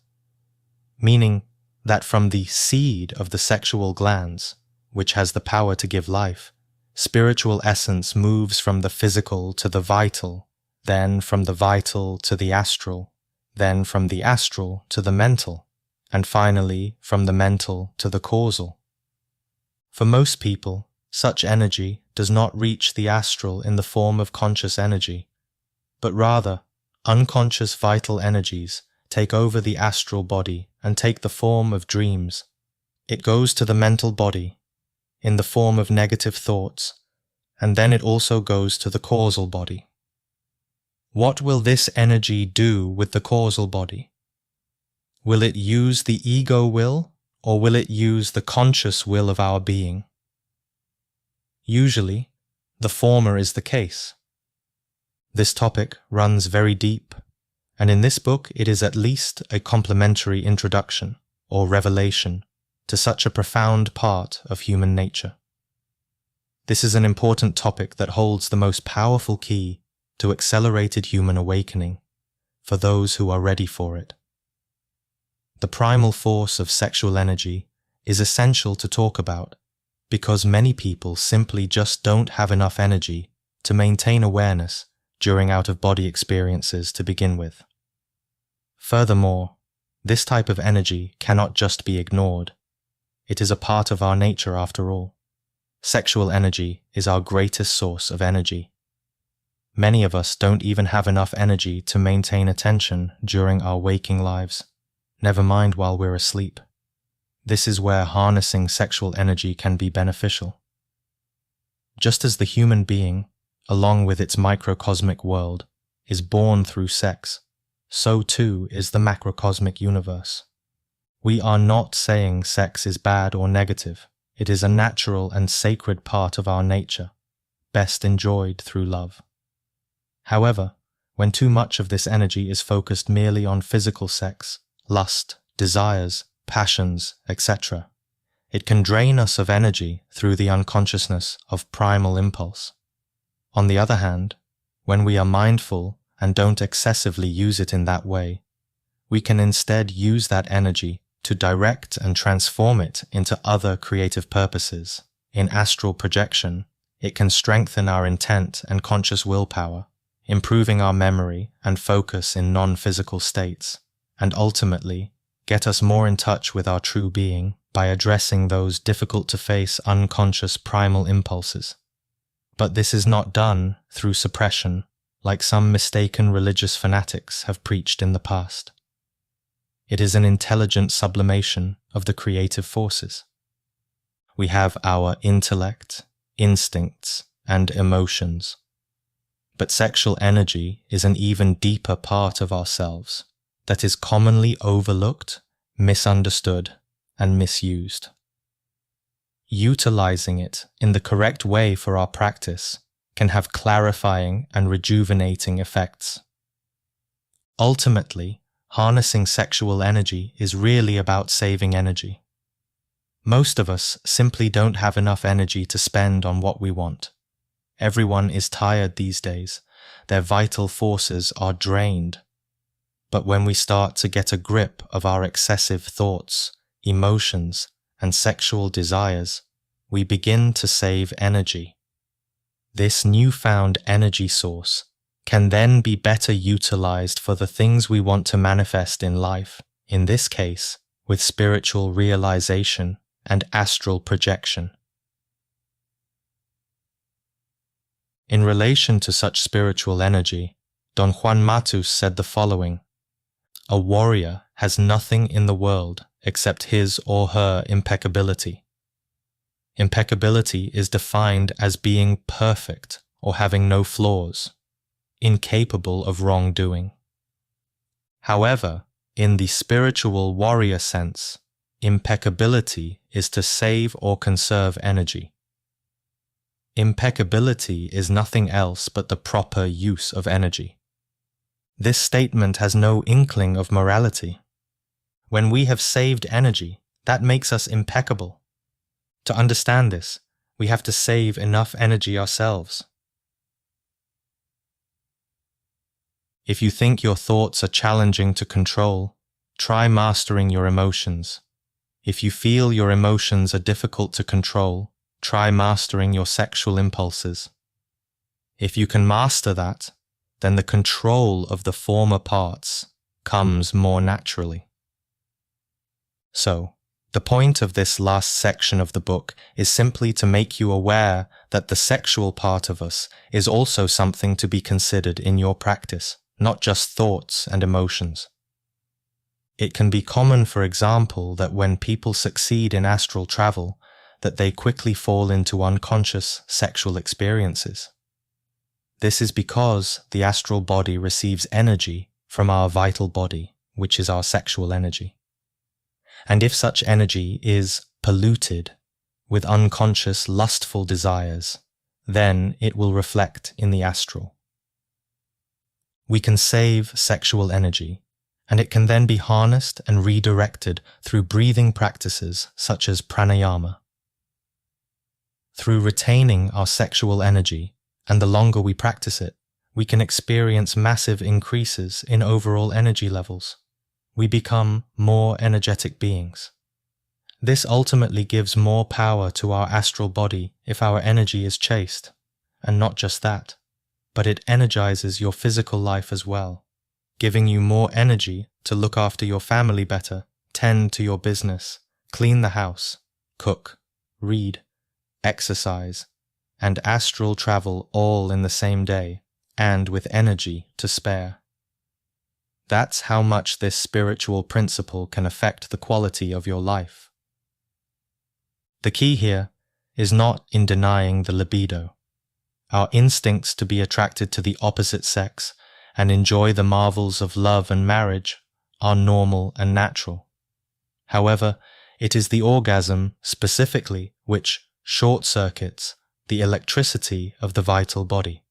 meaning that from the seed of the sexual glands, which has the power to give life, spiritual essence moves from the physical to the vital, then from the vital to the astral, then from the astral to the mental, and finally from the mental to the causal. For most people, such energy does not reach the astral in the form of conscious energy, but rather, unconscious vital energies take over the astral body and take the form of dreams. It goes to the mental body in the form of negative thoughts, and then it also goes to the causal body. What will this energy do with the causal body? Will it use the ego will, or will it use the conscious will of our being? Usually, the former is the case. This topic runs very deep, and in this book it is at least a complimentary introduction, or revelation, to such a profound part of human nature. This is an important topic that holds the most powerful key to accelerated human awakening for those who are ready for it. The primal force of sexual energy is essential to talk about because many people simply just don't have enough energy to maintain awareness during out-of-body experiences to begin with. Furthermore, this type of energy cannot just be ignored. It is a part of our nature after all. Sexual energy is our greatest source of energy. Many of us don't even have enough energy to maintain attention during our waking lives, never mind while we're asleep. This is where harnessing sexual energy can be beneficial. Just as the human being, along with its microcosmic world, is born through sex, so too is the macrocosmic universe. We are not saying sex is bad or negative. It is a natural and sacred part of our nature, best enjoyed through love. However, when too much of this energy is focused merely on physical sex, lust, desires, passions, etc., it can drain us of energy through the unconsciousness of primal impulse. On the other hand, when we are mindful and don't excessively use it in that way, we can instead use that energy to direct and transform it into other creative purposes. In astral projection, it can strengthen our intent and conscious willpower, improving our memory and focus in non-physical states, and ultimately get us more in touch with our true being by addressing those difficult-to-face unconscious primal impulses. But this is not done through suppression, like some mistaken religious fanatics have preached in the past. It is an intelligent sublimation of the creative forces. We have our intellect, instincts, and emotions. But sexual energy is an even deeper part of ourselves that is commonly overlooked, misunderstood, and misused. Utilizing it in the correct way for our practice can have clarifying and rejuvenating effects. Ultimately, harnessing sexual energy is really about saving energy. Most of us simply don't have enough energy to spend on what we want. Everyone is tired these days. Their vital forces are drained. But when we start to get a grip of our excessive thoughts, emotions, and sexual desires, we begin to save energy. This newfound energy source can then be better utilized for the things we want to manifest in life, in this case, with spiritual realization and astral projection. In relation to such spiritual energy, Don Juan Matus said the following: "A warrior has nothing in the world except his or her impeccability. Impeccability is defined as being perfect or having no flaws, incapable of wrongdoing. However, in the spiritual warrior sense, impeccability is to save or conserve energy. Impeccability is nothing else but the proper use of energy. This statement has no inkling of morality. When we have saved energy, that makes us impeccable. To understand this, we have to save enough energy ourselves. If you think your thoughts are challenging to control, try mastering your emotions. If you feel your emotions are difficult to control, try mastering your sexual impulses. If you can master that, then the control of the former parts comes more naturally. So, the point of this last section of the book is simply to make you aware that the sexual part of us is also something to be considered in your practice, not just thoughts and emotions. It can be common, for example, that when people succeed in astral travel, that they quickly fall into unconscious sexual experiences. This is because the astral body receives energy from our vital body, which is our sexual energy. And if such energy is polluted with unconscious lustful desires, then it will reflect in the astral. We can save sexual energy, and it can then be harnessed and redirected through breathing practices such as pranayama. Through retaining our sexual energy, and the longer we practice it, we can experience massive increases in overall energy levels. We become more energetic beings. This ultimately gives more power to our astral body if our energy is chaste. And not just that, but it energizes your physical life as well, giving you more energy to look after your family better, tend to your business, clean the house, cook, read, exercise, and astral travel all in the same day, and with energy to spare. That's how much this spiritual principle can affect the quality of your life. The key here is not in denying the libido. Our instincts to be attracted to the opposite sex and enjoy the marvels of love and marriage are normal and natural. However, it is the orgasm specifically which short-circuits the electricity of the vital body.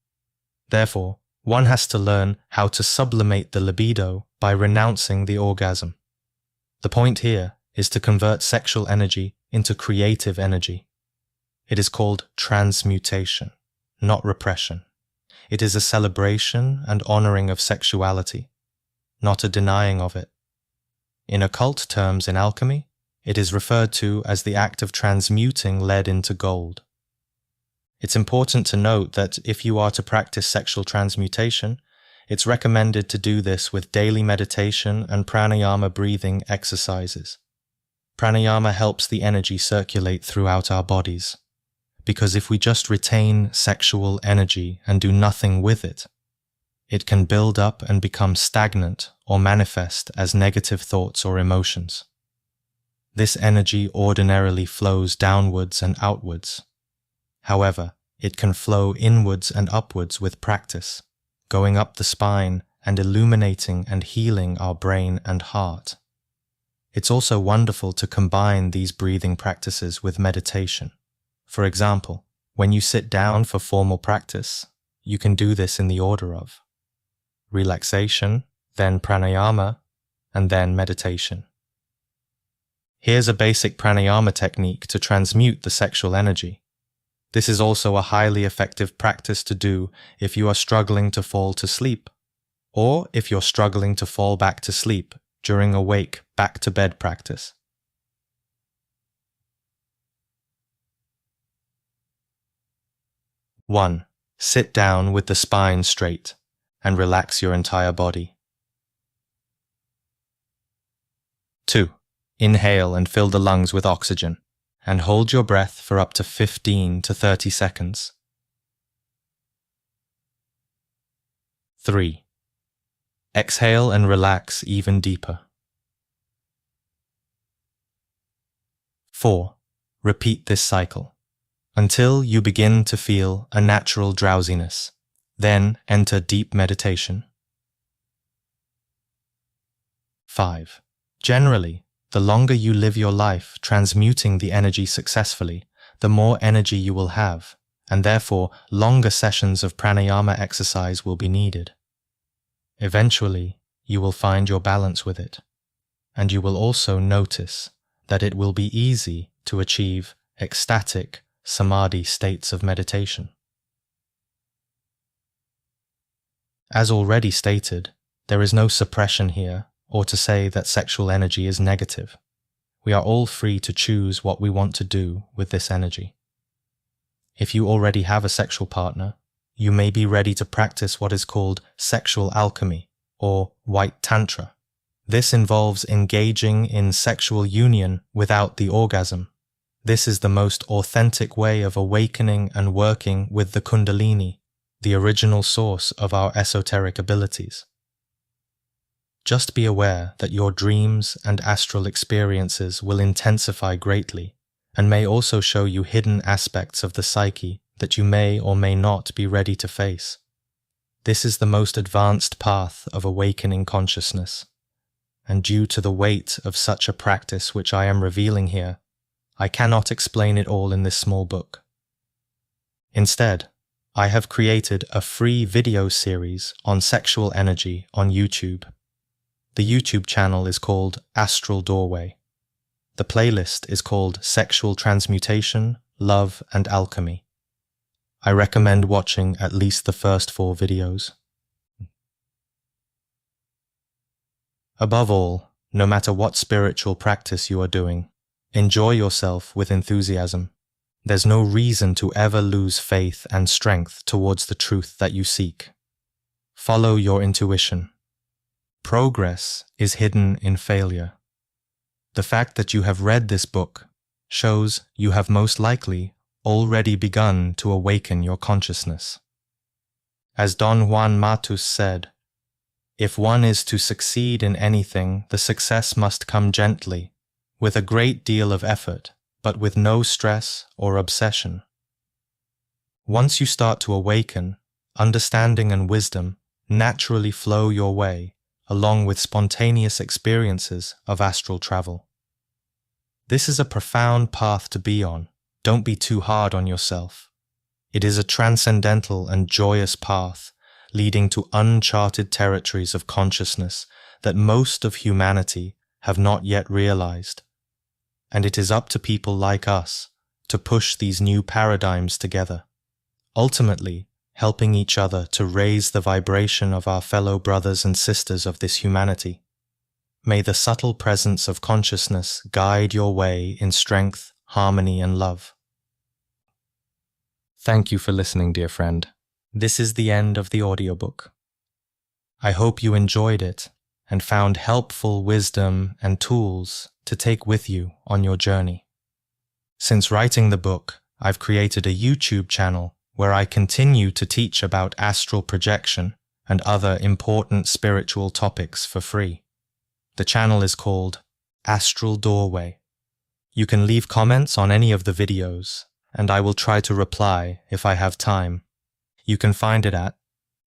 Therefore, one has to learn how to sublimate the libido by renouncing the orgasm. The point here is to convert sexual energy into creative energy. It is called transmutation, not repression. It is a celebration and honoring of sexuality, not a denying of it. In occult terms in alchemy, it is referred to as the act of transmuting lead into gold. It's important to note that if you are to practice sexual transmutation, it's recommended to do this with daily meditation and pranayama breathing exercises. Pranayama helps the energy circulate throughout our bodies, because if we just retain sexual energy and do nothing with it, it can build up and become stagnant or manifest as negative thoughts or emotions. This energy ordinarily flows downwards and outwards. However, it can flow inwards and upwards with practice, going up the spine and illuminating and healing our brain and heart. It's also wonderful to combine these breathing practices with meditation. For example, when you sit down for formal practice, you can do this in the order of relaxation, then pranayama, and then meditation. Here's a basic pranayama technique to transmute the sexual energy. This is also a highly effective practice to do if you are struggling to fall to sleep, or if you're struggling to fall back to sleep during awake back-to-bed practice. One, sit down with the spine straight and relax your entire body. 2. Inhale and fill the lungs with oxygen, and hold your breath for up to 15 to 30 seconds. 3. Exhale and relax even deeper. 4. Repeat this cycle until you begin to feel a natural drowsiness. Then enter deep meditation. 5. Generally, the longer you live your life transmuting the energy successfully, the more energy you will have, and therefore longer sessions of pranayama exercise will be needed. Eventually, you will find your balance with it, and you will also notice that it will be easy to achieve ecstatic samadhi states of meditation. As already stated, there is no suppression here, or to say that sexual energy is negative. We are all free to choose what we want to do with this energy. If you already have a sexual partner, you may be ready to practice what is called sexual alchemy, or white tantra. This involves engaging in sexual union without the orgasm. This is the most authentic way of awakening and working with the Kundalini, the original source of our esoteric abilities. Just be aware that your dreams and astral experiences will intensify greatly and may also show you hidden aspects of the psyche that you may or may not be ready to face. This is the most advanced path of awakening consciousness, and due to the weight of such a practice which I am revealing here, I cannot explain it all in this small book. Instead, I have created a free video series on sexual energy on YouTube. The YouTube channel is called Astral Doorway. The playlist is called Sexual Transmutation, Love and Alchemy. I recommend watching at least the first 4 videos. Above all, no matter what spiritual practice you are doing, Enjoy yourself with enthusiasm. There's no reason to ever lose faith and strength towards the truth that you seek. Follow your intuition. Progress is hidden in failure. The fact that you have read this book shows you have most likely already begun to awaken your consciousness. As Don Juan Matus said, "If one is to succeed in anything, the success must come gently, with a great deal of effort, but with no stress or obsession." Once you start to awaken, understanding and wisdom naturally flow your way, along with spontaneous experiences of astral travel. This is a profound path to be on. Don't be too hard on yourself. It is a transcendental and joyous path leading to uncharted territories of consciousness that most of humanity have not yet realized. And it is up to people like us to push these new paradigms together, ultimately helping each other to raise the vibration of our fellow brothers and sisters of this humanity. May the subtle presence of consciousness guide your way in strength, harmony, and love. Thank you for listening, dear friend. This is the end of the audiobook. I hope you enjoyed it and found helpful wisdom and tools to take with you on your journey. Since writing the book, I've created a YouTube channel where I continue to teach about astral projection and other important spiritual topics for free. The channel is called Astral Doorway. You can leave comments on any of the videos, and I will try to reply if I have time. You can find it at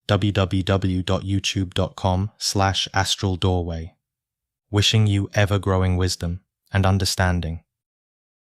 www.youtube.com/astraldoorway. Wishing you ever-growing wisdom and understanding.